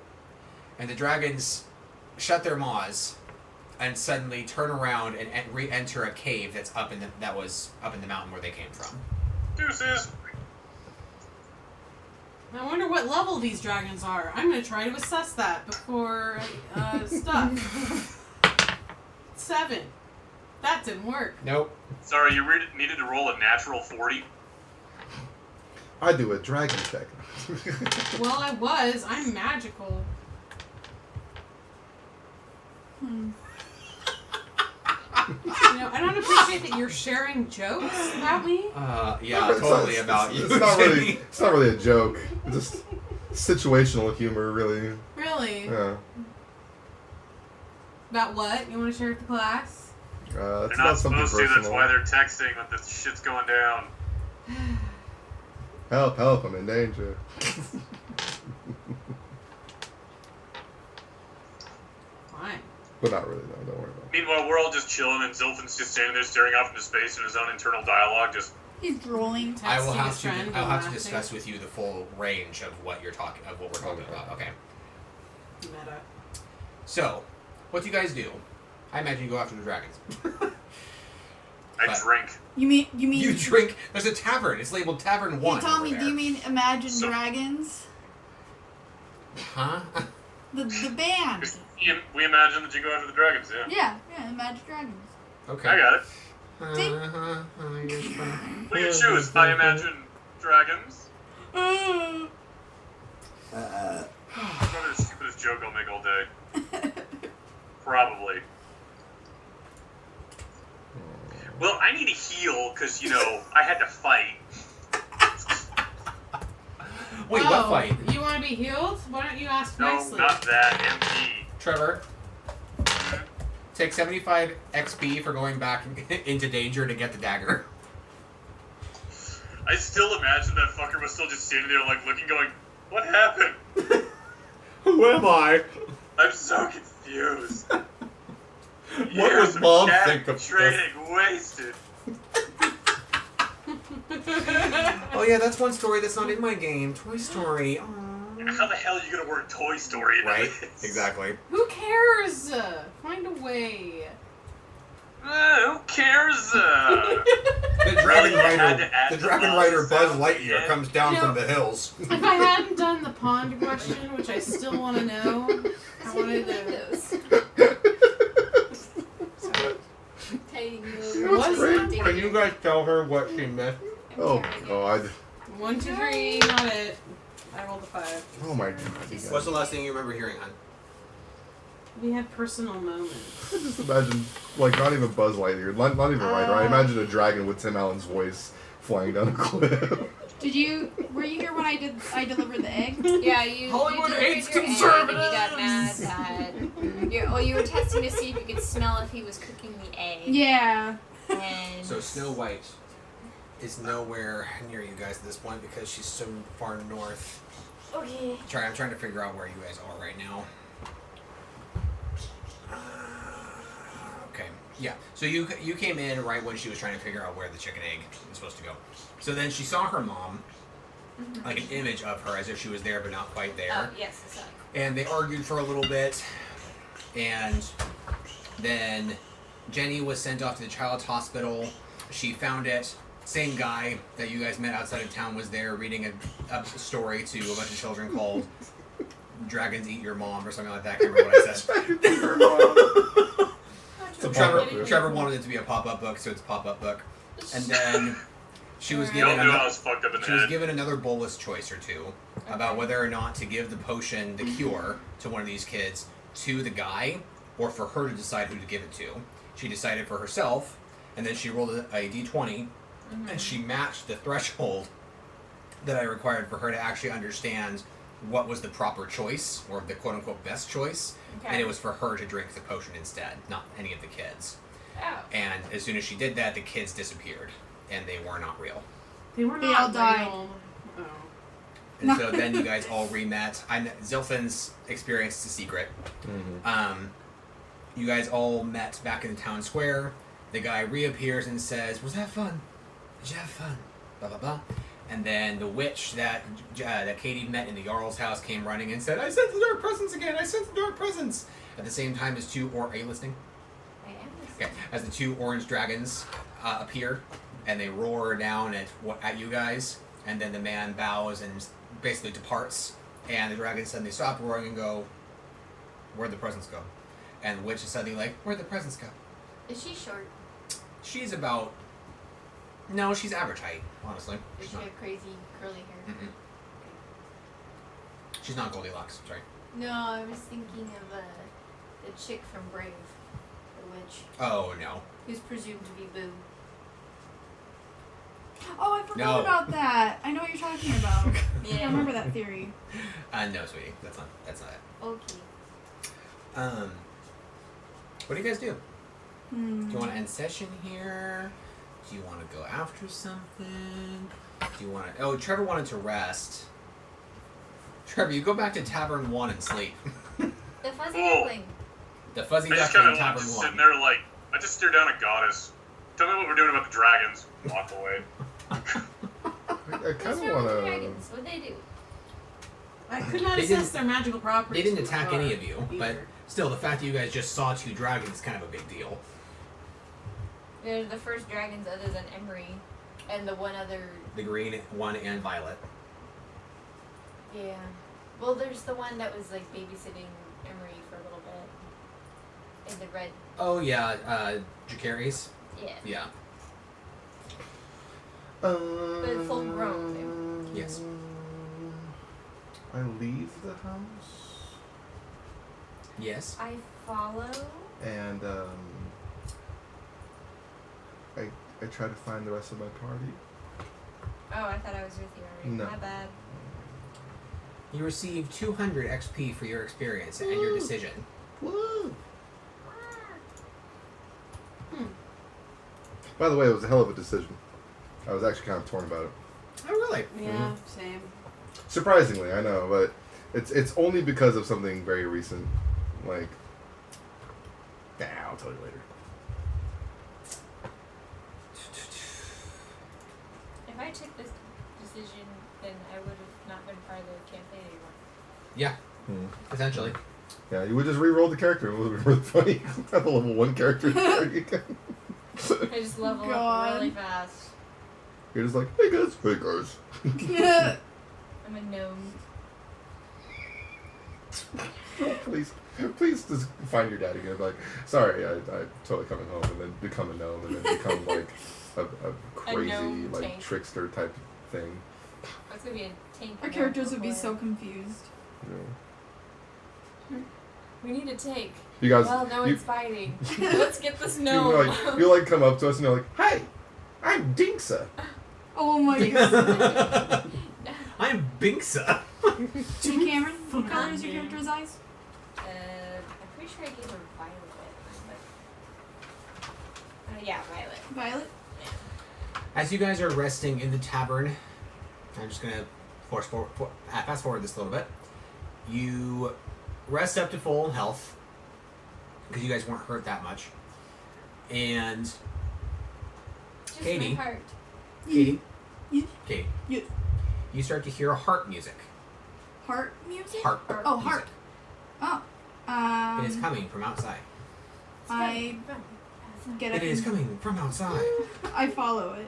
And the dragons shut their maws and suddenly turn around and re-enter a cave that's that was up in the mountain where they came from. Deuces. I wonder what level these dragons are. I'm gonna try to assess that before stuff. 7. That didn't work. Nope. Sorry, you needed to roll a natural 40. I do a dragon check. Well, I'm magical. I don't appreciate that you're sharing jokes about me. Yeah, totally about you. It's not really a joke. It's just situational humor, really. Really? Yeah. About what? You want to share with the class? It's They're about not something supposed to. personal. That's why they're texting when the shit's going down. Help! I'm in danger. Fine. But not really. No, don't worry about it. Meanwhile, we're all just chilling, and Zilphin's just standing there staring off into space in his own internal dialogue. Just He's drooling. I will Texting have his to. friend I'll and have to laughing. discuss with you the full range of what we're talking about. Okay. Meta. So, what do you guys do? I imagine you go after the dragons. I But- drink. You mean? You drink. There's a tavern. It's labeled Tavern 1. Hey, Tommy, over do you there. mean Imagine So- Dragons? Huh? The band. We imagine that you go after the dragons. Yeah. Yeah, Imagine Dragons. Okay. I got it. See? What do you choose? I imagine dragons. Probably the stupidest joke I'll make all day. Probably. Well, I need to heal because, I had to fight. Wait, what fight? You want to be healed? Why don't you ask No, nicely? not that. MP. Trevor, take 75 XP for going back into danger to get the dagger. I still imagine that fucker was still just standing there, like, looking, going, what happened? Who am I? I'm so confused. What Years would of Mom cat think of training wasted. Oh yeah, that's one story that's not in my game. Toy Story. How the hell are you gonna work Toy Story into Right? this? Exactly. Who cares? Find a way. Who cares? The Dragon You had Rider. to add The the Dragon love Rider Buzz sound Lightyear again. comes down No. from the hills. If I hadn't done the pond question, which I still want to know, I wanted to. What's great. Can you guys tell her what she missed? Oh God. 1, 2, 3, not it. I rolled a 5. Oh my God. What's the last thing you remember hearing, hon? We had personal moments. I just imagine, not even Buzz Lightyear, not even Ryder. I imagine a dragon with Tim Allen's voice flying down a cliff. Were you here when I delivered the egg? Yeah, you. Hollywood you hates delivered your egg conservatives. And you got mad that you were testing to see if you could smell if he was cooking the egg. Yeah. And So Snow White is nowhere near you guys at this point because she's so far north. Okay. I'm trying to figure out where you guys are right now. Okay. Yeah. So you came in right when she was trying to figure out where the chicken egg was supposed to go. So then she saw her mom, like an image of her as if she was there but not quite there. Oh, yes, I saw it. And they argued for a little bit, and then Jenny was sent off to the child's hospital. She found it. Same guy that you guys met outside of town was there reading a story to a bunch of children called "Dragons Eat Your Mom" or something like that. I can't remember what I said. It's a pop-up book. Trevor wanted it to be a pop-up book, so it's a pop-up book. And then she was You don't given know I was fucked up in the she was head. given another bolus choice or two about whether or not to give the potion, the cure, to one of these kids to the guy, or for her to decide who to give it to. She decided for herself, and then she rolled a d20, and she matched the threshold that I required for her to actually understand what was the proper choice, or the quote-unquote best choice, Okay. and it was for her to drink the potion instead, not any of the kids. Oh. And as soon as she did that, the kids disappeared, and they were not real. They were They not all died. real. Oh. And so then you guys all re-met. Zilfin's experienced a secret. You guys all met back in the town square. The guy reappears and says, "Was that fun? Did you have fun?" Blah, blah, blah. And then the witch that Katie met in the Jarl's house came running and said, "I sense the dark presence again! I sense the dark presence!" At the same time as are you listening? I am. Okay. As the two orange dragons appear, and they roar down at you guys, And then the man bows and basically departs. And the dragons suddenly stop roaring and go, "Where'd the presents go?" And the witch is suddenly like, "Where'd the presents go?" Is she short? She's about... No, she's average height, honestly. Does She's she not... have crazy curly hair? Mm-mm. She's not Goldilocks, sorry. No, I was thinking of the chick from Brave, the witch, Oh, no. who's presumed to be Boo. Oh, I forgot No. about that. I know what you're talking about. Yeah. I remember that theory. No, sweetie. That's not it. Okay. What do you guys do? Do Hmm. you want to end session here? Do you want to go after something? Do you want to... Oh, Trevor wanted to rest. Trevor, you go back to Tavern 1 and sleep. The fuzzy Oh. duckling. The Fuzzy I just Duckling kind of Tavern 1. sitting there like, I just stare down at Goddess. Tell me what we're doing about the dragons. Walk away. I What's kind of wrong want with to. dragons? What'd they do? I could not They assess didn't- their magical properties. They didn't from attack afar any of you, but either. still, the fact that you guys just saw 2 dragons is kind of a big deal. They're the first dragons other than Emery, and the one other. The green one and violet. Yeah. Well, there's the one that was like babysitting Emery for a little bit. In the red. Oh, yeah, Jacaries. Yeah. Yeah. But full grown. Yes. I leave the house Yes. I follow. and I try to find the rest of my party. Oh, I thought I was with you already. No. My bad. You receive 200 XP for your experience and your decision. Woo! By the way, it was a hell of a decision. I was actually kind of torn about it. Oh, really? Yeah, same. Surprisingly, I know, but it's only because of something very recent. Like, I'll tell you later. If I took this decision, then I would have not been part of the campaign anymore. Yeah, essentially. Yeah, you would just re-roll the character. It would be really funny. Have a level 1 character. I just level up God. really fast. You're just like, hey guys. Hey guys. I'm a gnome. Please just find your dad again. Like, sorry, I'm totally coming home, and then become a gnome, and then become like a crazy gnome like tank. trickster type thing. That's gonna be a tank. Our characters would be so confused. You know. We need a take. You guys, Well, no you, one's fighting. Let's get this you gnome. like come up to us and you're like, hey, I'm Dinksa. Oh my god. I'm Binksa. Hey Cameron, what color is your character's eyes? I'm pretty sure I gave her violet. But, yeah, violet. Violet? As you guys are resting in the tavern, I'm just going to fast forward this a little bit. You rest up to full health, because you guys weren't hurt that much. And Just Katie. my heart. Katie, Yeah. Katie, Yeah. you start to hear harp music. Heart music? Harp. Oh, music. harp. Oh. It is coming from outside. I get up. It is coming from outside. I follow it.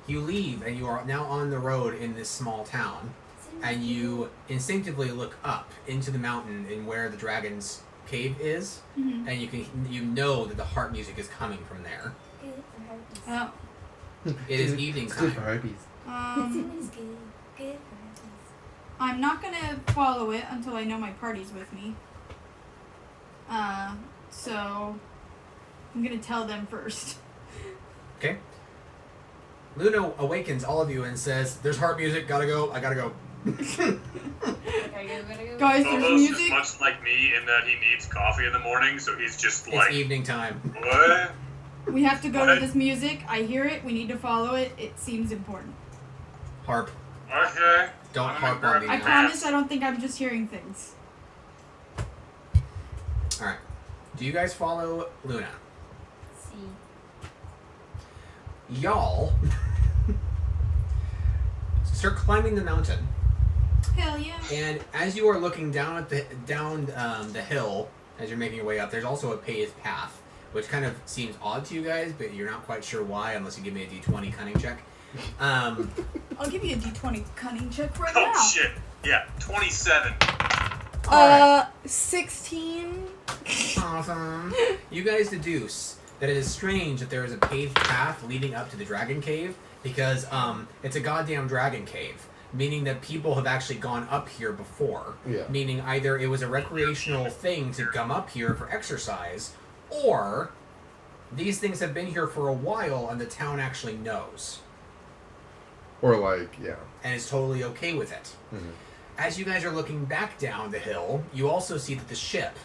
You leave, and you are now on the road in this small town. And you instinctively look up into the mountain in where the dragon's cave is, Mm-hmm. and you know that the harp music is coming from there. Good for herpes. Oh. It is evening It's good for time. herpes. It's good. Good for herpes. I'm not gonna follow it until I know my party's with me. So I'm gonna tell them first. Okay. Luna awakens all of you and says, "There's harp music. Gotta go. I gotta go." Gotta go. Guys, there's Almost music. as much like me in that he needs coffee in the morning, so he's just It's like, evening time. what? We have to go to What? this music. I hear it. We need to follow it. It seems important. Harp. Okay. Don't I'm harp gonna on me I now. promise I don't think I'm just hearing things. All right. Do you guys follow Luna? See. Y'all start climbing the mountain. Hell yeah. And as you are looking down at the hill, as you're making your way up, there's also a paved path, which kind of seems odd to you guys, but you're not quite sure why unless you give me a d20 cunning check. I'll give you a d20 cunning check right Oh now. shit! Yeah, 27. 16. Awesome. You guys deduce that it is strange that there is a paved path leading up to the dragon cave because it's a goddamn dragon cave, meaning that people have actually gone up here before. Yeah. Meaning either it was a recreational thing to come up here for exercise, or these things have been here for a while and the town actually knows Or like, yeah. and is totally okay with it. Mm-hmm. As you guys are looking back down the hill, you also see that the ship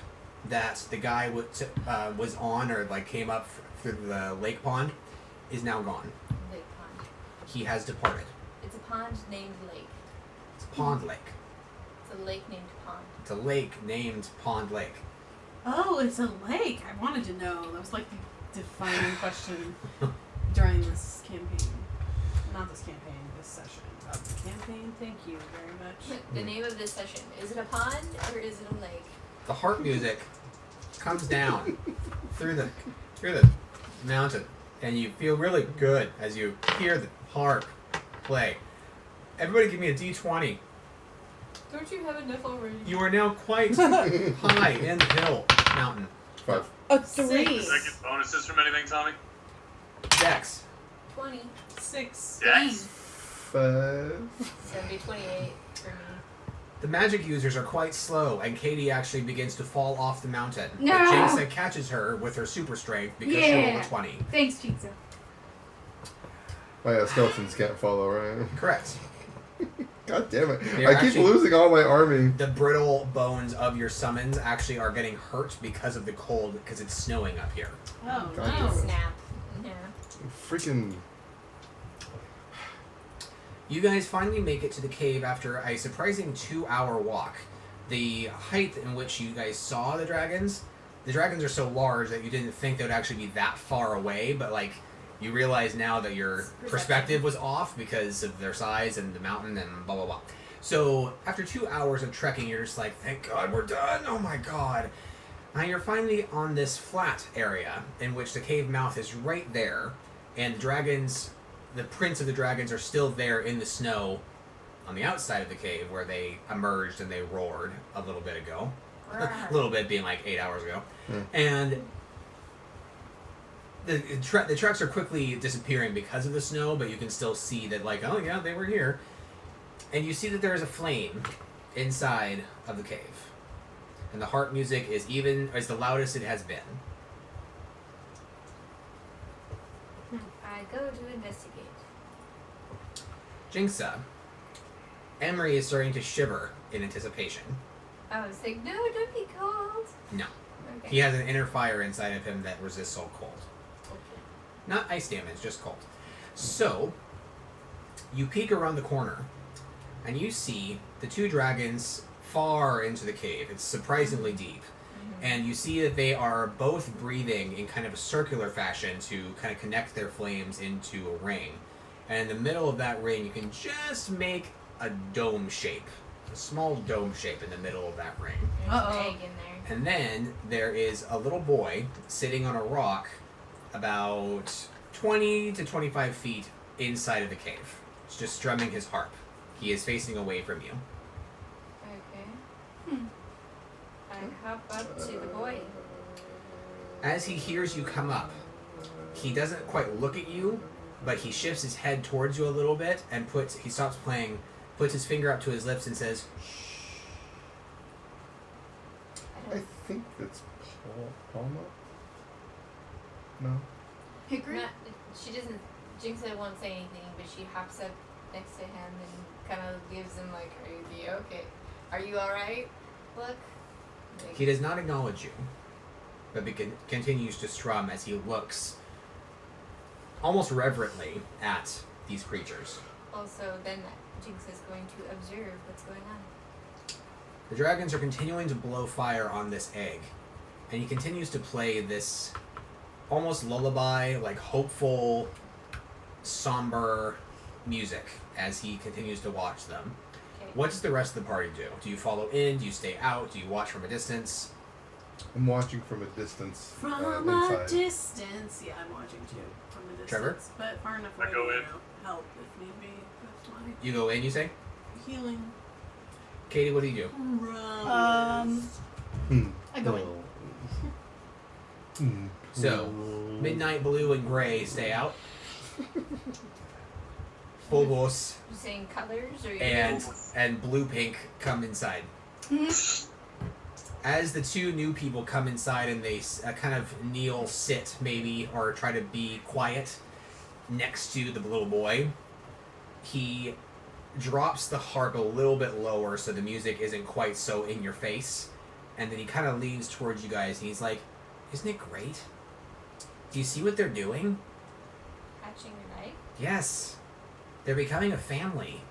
that the guy was on or like came up through the lake pond is now gone. Lake pond. He has departed. It's a pond named Lake. It's Pond Lake. It's a lake named Pond. It's a lake named Pond Lake. Oh, it's a lake. I wanted to know. That was like the defining question during this campaign. Not this campaign, this session. The campaign, thank you very much. The name of this session, is it a pond or is it a lake? The harp music comes down through the mountain, and you feel really good as you hear the harp play. Everybody, give me a d20. Don't you have enough already? You are now quite high in the hill mountain. 5. A 3. Six. Did I get bonuses from anything, Tommy? Dex. 20. 6. Yes. 5. So it'd be 28 for me. The magic users are quite slow, and Katie actually begins to fall off the mountain. No. But Jinxa catches her with her super strength because she rolled Yeah. a 20. Thanks, Jinxa. Oh yeah, skeletons can't follow, right? Correct. God damn it. They're I keep actually- losing all my army. The brittle bones of your summons actually are getting hurt because of the cold, because it's snowing up here. Oh, God no. damn it. Snap. Yeah. Freaking... You guys finally make it to the cave after a surprising 2-hour walk. The height in which you guys saw the dragons are so large that you didn't think they would actually be that far away, but like you realize now that your perspective was off because of their size and the mountain and blah blah blah. So after 2 hours of trekking, you're just like, thank God we're done. Oh my God. Now you're finally on this flat area in which the cave mouth is right there, and the prints of the dragons are still there in the snow on the outside of the cave where they emerged and they roared a little bit ago. A little bit being like 8 hours ago. And the tracks are quickly disappearing because of the snow, but you can still see that, like, oh yeah, they were here. And you see that there is a flame inside of the cave. And the harp music is the loudest it has been. I go to investigate. Jinxa, Emery is starting to shiver in anticipation. I was like, no, don't be cold. No. Okay. He has an inner fire inside of him that resists all cold. Okay. Not ice damage, just cold. So, you peek around the corner, and you see the two dragons far into the cave. It's surprisingly deep. And you see that they are both breathing in kind of a circular fashion to kind of connect their flames into a ring. And in the middle of that ring, you can just make a dome shape. A small dome shape in the middle of that ring. There's Uh-oh. an egg in there. And then there is a little boy sitting on a rock about 20 to 25 feet inside of the cave. He's just strumming his harp. He is facing away from you. Okay. I hop up to the boy. As he hears you come up, he doesn't quite look at you, but he shifts his head towards you a little bit and he stops playing, puts his finger up to his lips and says, I think it's Palma? No? Hickory? Not, she doesn't. Jinxa won't say anything, but she hops up next to him and kind of gives him like, "Are you okay? Are you all right? Look." Like, he does not acknowledge you, but continues to strum as he looks almost reverently at these creatures. also, then Jinx is going to observe what's going on. The dragons are continuing to blow fire on this egg, and he continues to play this almost lullaby, like hopeful, somber music as he continues to watch them. Okay. What does the rest of the party do? Do you follow in? Do you stay out? Do you watch from a distance? I'm watching from a distance. From inside. a distance. Yeah, I'm watching too. From a distance. Trevor? But far enough I away go to in. help if need be. That's my You go in, you say? healing. Katie, what do you do? I go in. So, Midnight Blue and Gray stay out. Phobos You saying colors or you and Blue Pink come inside. As the two new people come inside and they kind of kneel, sit maybe, or try to be quiet next to the little boy, he drops the harp a little bit lower so the music isn't quite so in your face, and then he kind of leans towards you guys and he's like, "Isn't it great? Do you see what they're doing? catching your knife? Yes. They're becoming a family.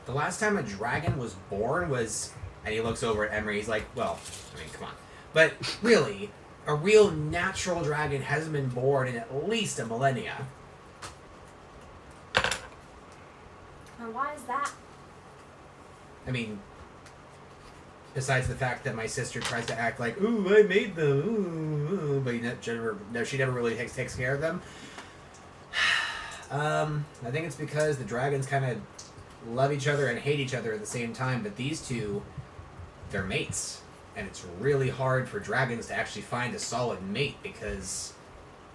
The last time a dragon was born was..." And he looks over at Emery. He's like, "Well, I mean, come on. But really, a real natural dragon hasn't been born in at least a millennia." And why is that? I mean, besides the fact that my sister tries to act like, "Ooh, I made them," ooh, but she never really takes care of them. I think it's because the dragons kind of love each other and hate each other at the same time, but these two, they're mates. And it's really hard for dragons to actually find a solid mate because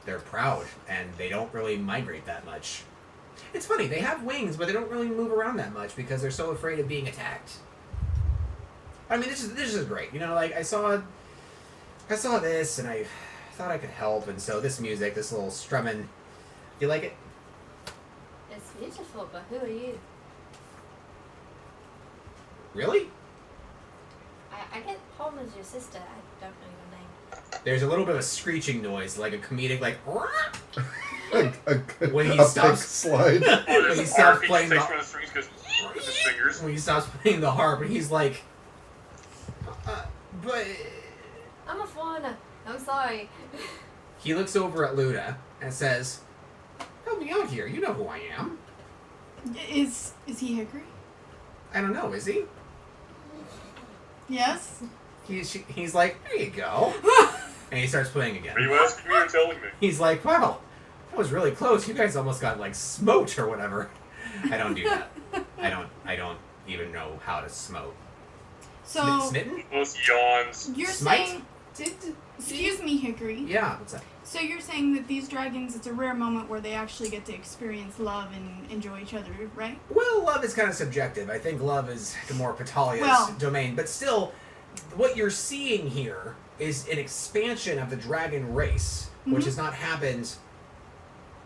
they're proud and they don't really migrate that much. It's funny, they have wings, but they don't really move around that much because they're so afraid of being attacked. I mean, this is great. You know, like, I saw this and I thought I could help, and so this music, this little strumming, you like it? It's beautiful, but who are you? Really? I get home as your sister. I don't know your name. There's a little bit of a screeching noise, like a comedic, like, When when he a stops- big slide. when he stops playing takes the, one of the strings, goes with his fingers. when he stops playing the harp, and he's like, but I'm a foreigner. I'm sorry. he looks over at Luda and says, "Help me out here. You know who I am." Is he Hickory? I don't know, is he? Yes. He's like, "There you go," and he starts playing again. Are you asking me or telling me? He's like, "Wow, that was really close. You guys almost got like smoked or whatever." I don't do that. I don't even know how to smoke. So Smitten? Those yawns. you're Smite? saying, excuse me, Hickory. Yeah. What's that? So you're saying that these dragons, it's a rare moment where they actually get to experience love and enjoy each other, right? Well, love is kind of subjective. I think love is the more Patalia's Well- domain. But still, what you're seeing here is an expansion of the dragon race, which has not happened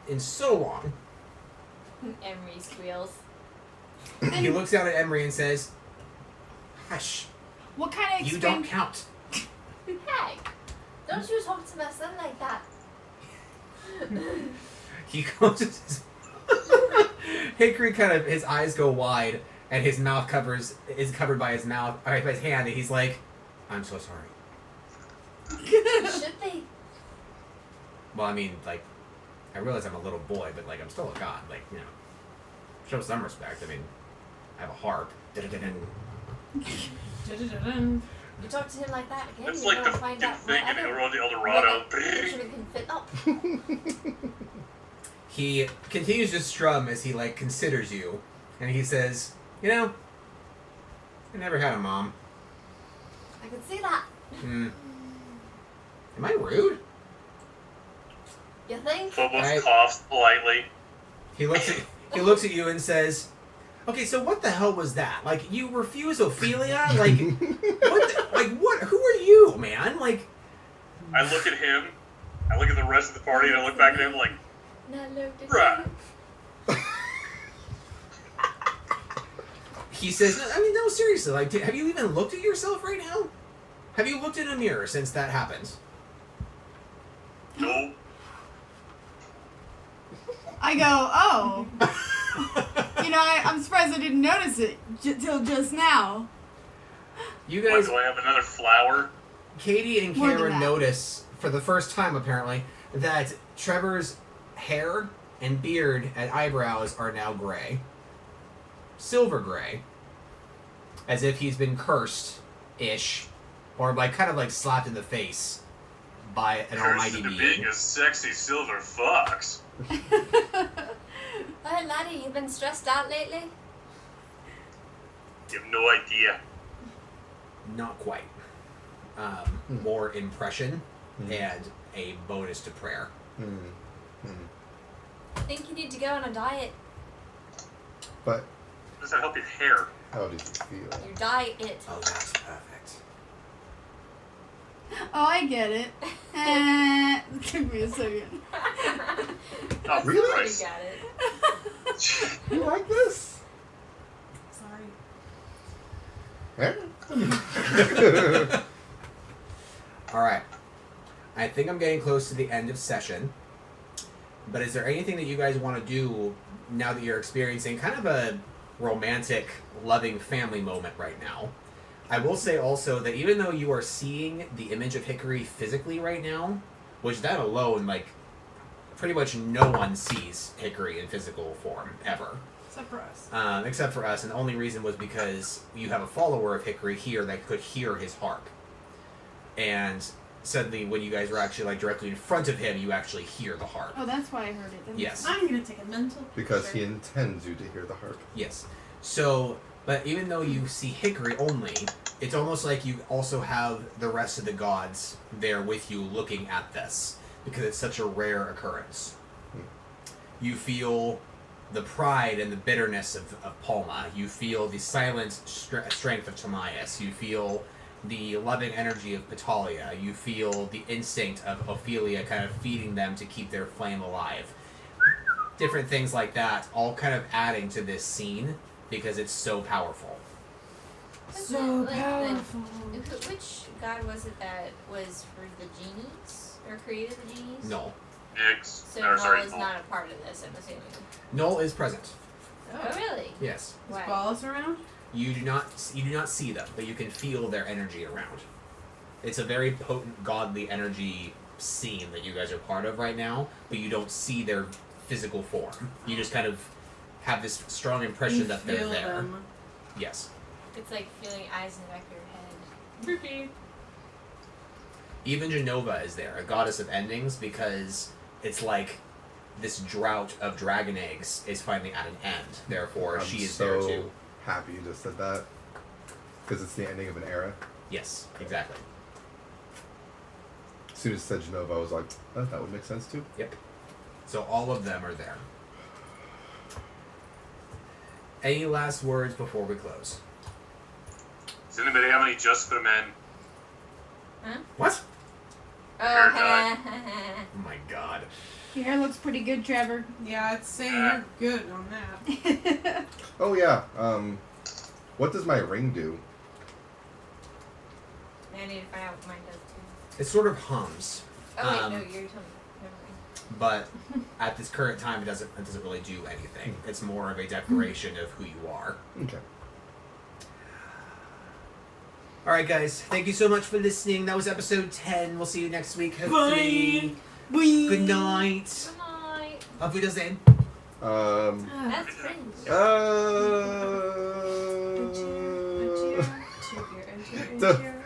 in so long. Emery squeals. He looks down at Emery and says, "Hush, What kind of you don't count." Hey, don't you talk to my son like that. He goes to his Hickory kind of, his eyes go wide and his mouth is covered by his mouth, by his hand, and he's like, "I'm so sorry." Should they? Well, I mean, like, I realize I'm a little boy, but like, I'm still a god. Like, you know, show some respect. I mean, I have a harp. Dun-dun-dun-dun. You talk to him like that again, It's you're like the gonna find fucking out thing in whatever El Dorado. picture can fit up. He continues to strum as he like considers you, and he says, "You know, I never had a mom. I can see that. Am I rude?" You think? Phobos Right. coughs politely. He looks at you and says, "Okay, so what the hell was that? Like, you refuse Ophelia? Like, what? Who are you, man? Like." I look at him, I look at the rest of the party, and I look back at him like, No, look at bruh. you. He says, "I mean, no, seriously. Like, have you even looked at yourself right now? Have you looked in a mirror since that happened?" No. I go, oh. You know, I'm surprised I didn't notice it till just now. You What, guys, do I have another flower? Katie and More than Cameron that. notice for the first time apparently that Trevor's hair and beard and eyebrows are now gray, silver gray, as if he's been cursed-ish or like kind of like slapped in the face by an almighty to being. being a sexy silver fox. Well, laddie, you been stressed out lately? You have no idea. Not quite. More impression and a bonus to prayer. I think you need to go on a diet. But Does that help your hair? how did you feel? Your diet. Oh, that's perfect. Oh, I get it. Give me a second. Oh, Really? You Christ. got it. You like this? Sorry. Eh? Alright. I think I'm getting close to the end of session. But is there anything that you guys want to do now that you're experiencing kind of a romantic, loving family moment right now? I will say also that even though you are seeing the image of Hickory physically right now, which that alone, like, pretty much no one sees Hickory in physical form, ever. Except for us. Except for us, and the only reason was because you have a follower of Hickory here that could hear his harp. And suddenly, when you guys were actually like directly in front of him, you actually hear the harp. Oh, that's why I heard it. That Yes. I'm gonna take a mental Because picture. he intends you to hear the harp. Yes. So, but even though you see Hickory only, it's almost like you also have the rest of the gods there with you looking at this, because it's such a rare occurrence. You feel the pride and the bitterness of Palma. You feel the silent strength of Timaeus. You feel the loving energy of Petalia. You feel the instinct of Ophelia kind of feeding them to keep their flame alive. Different things like that, all kind of adding to this scene because it's so powerful. So powerful. Which god was it that was for the genies? Or created the genies? Null. Nix. So Or, Null sorry, is Null. not a part of this, I'm assuming. Null is present. Oh, really? Yes. Is Why? Wallace around? You do not see them, but you can feel their energy around. It's a very potent, godly energy scene that you guys are part of right now, but you don't see their physical form. You just kind of have this strong impression You that they're feel there. them. Yes. It's like feeling eyes in the back of your head. Repeat. Even Genova is there, a goddess of endings, because it's like this drought of dragon eggs is finally at an end. Therefore, I'm she is so there too. happy you just said that. Because it's the ending of an era. Yes, exactly. As soon as it said Genova, I was like, oh, that would make sense too. Yep. So all of them are there. Any last words before we close? Does anybody have any just for the men? What? Oh, Oh my god. Your hair looks pretty good, Trevor. Yeah, it's saying you're good on that. Oh yeah, what does my ring do? I need to find out what mine does too. It sort of hums. Oh wait, no, you're telling me. Never mind. But at this current time, it doesn't really do anything. It's more of a declaration of who you are. Okay. All right, guys. Thank you so much for listening. That was episode 10. We'll see you next week. Hopefully. Bye. Good night. Good night. Auf Wiedersehen. That's cringe. Uh, Into your the-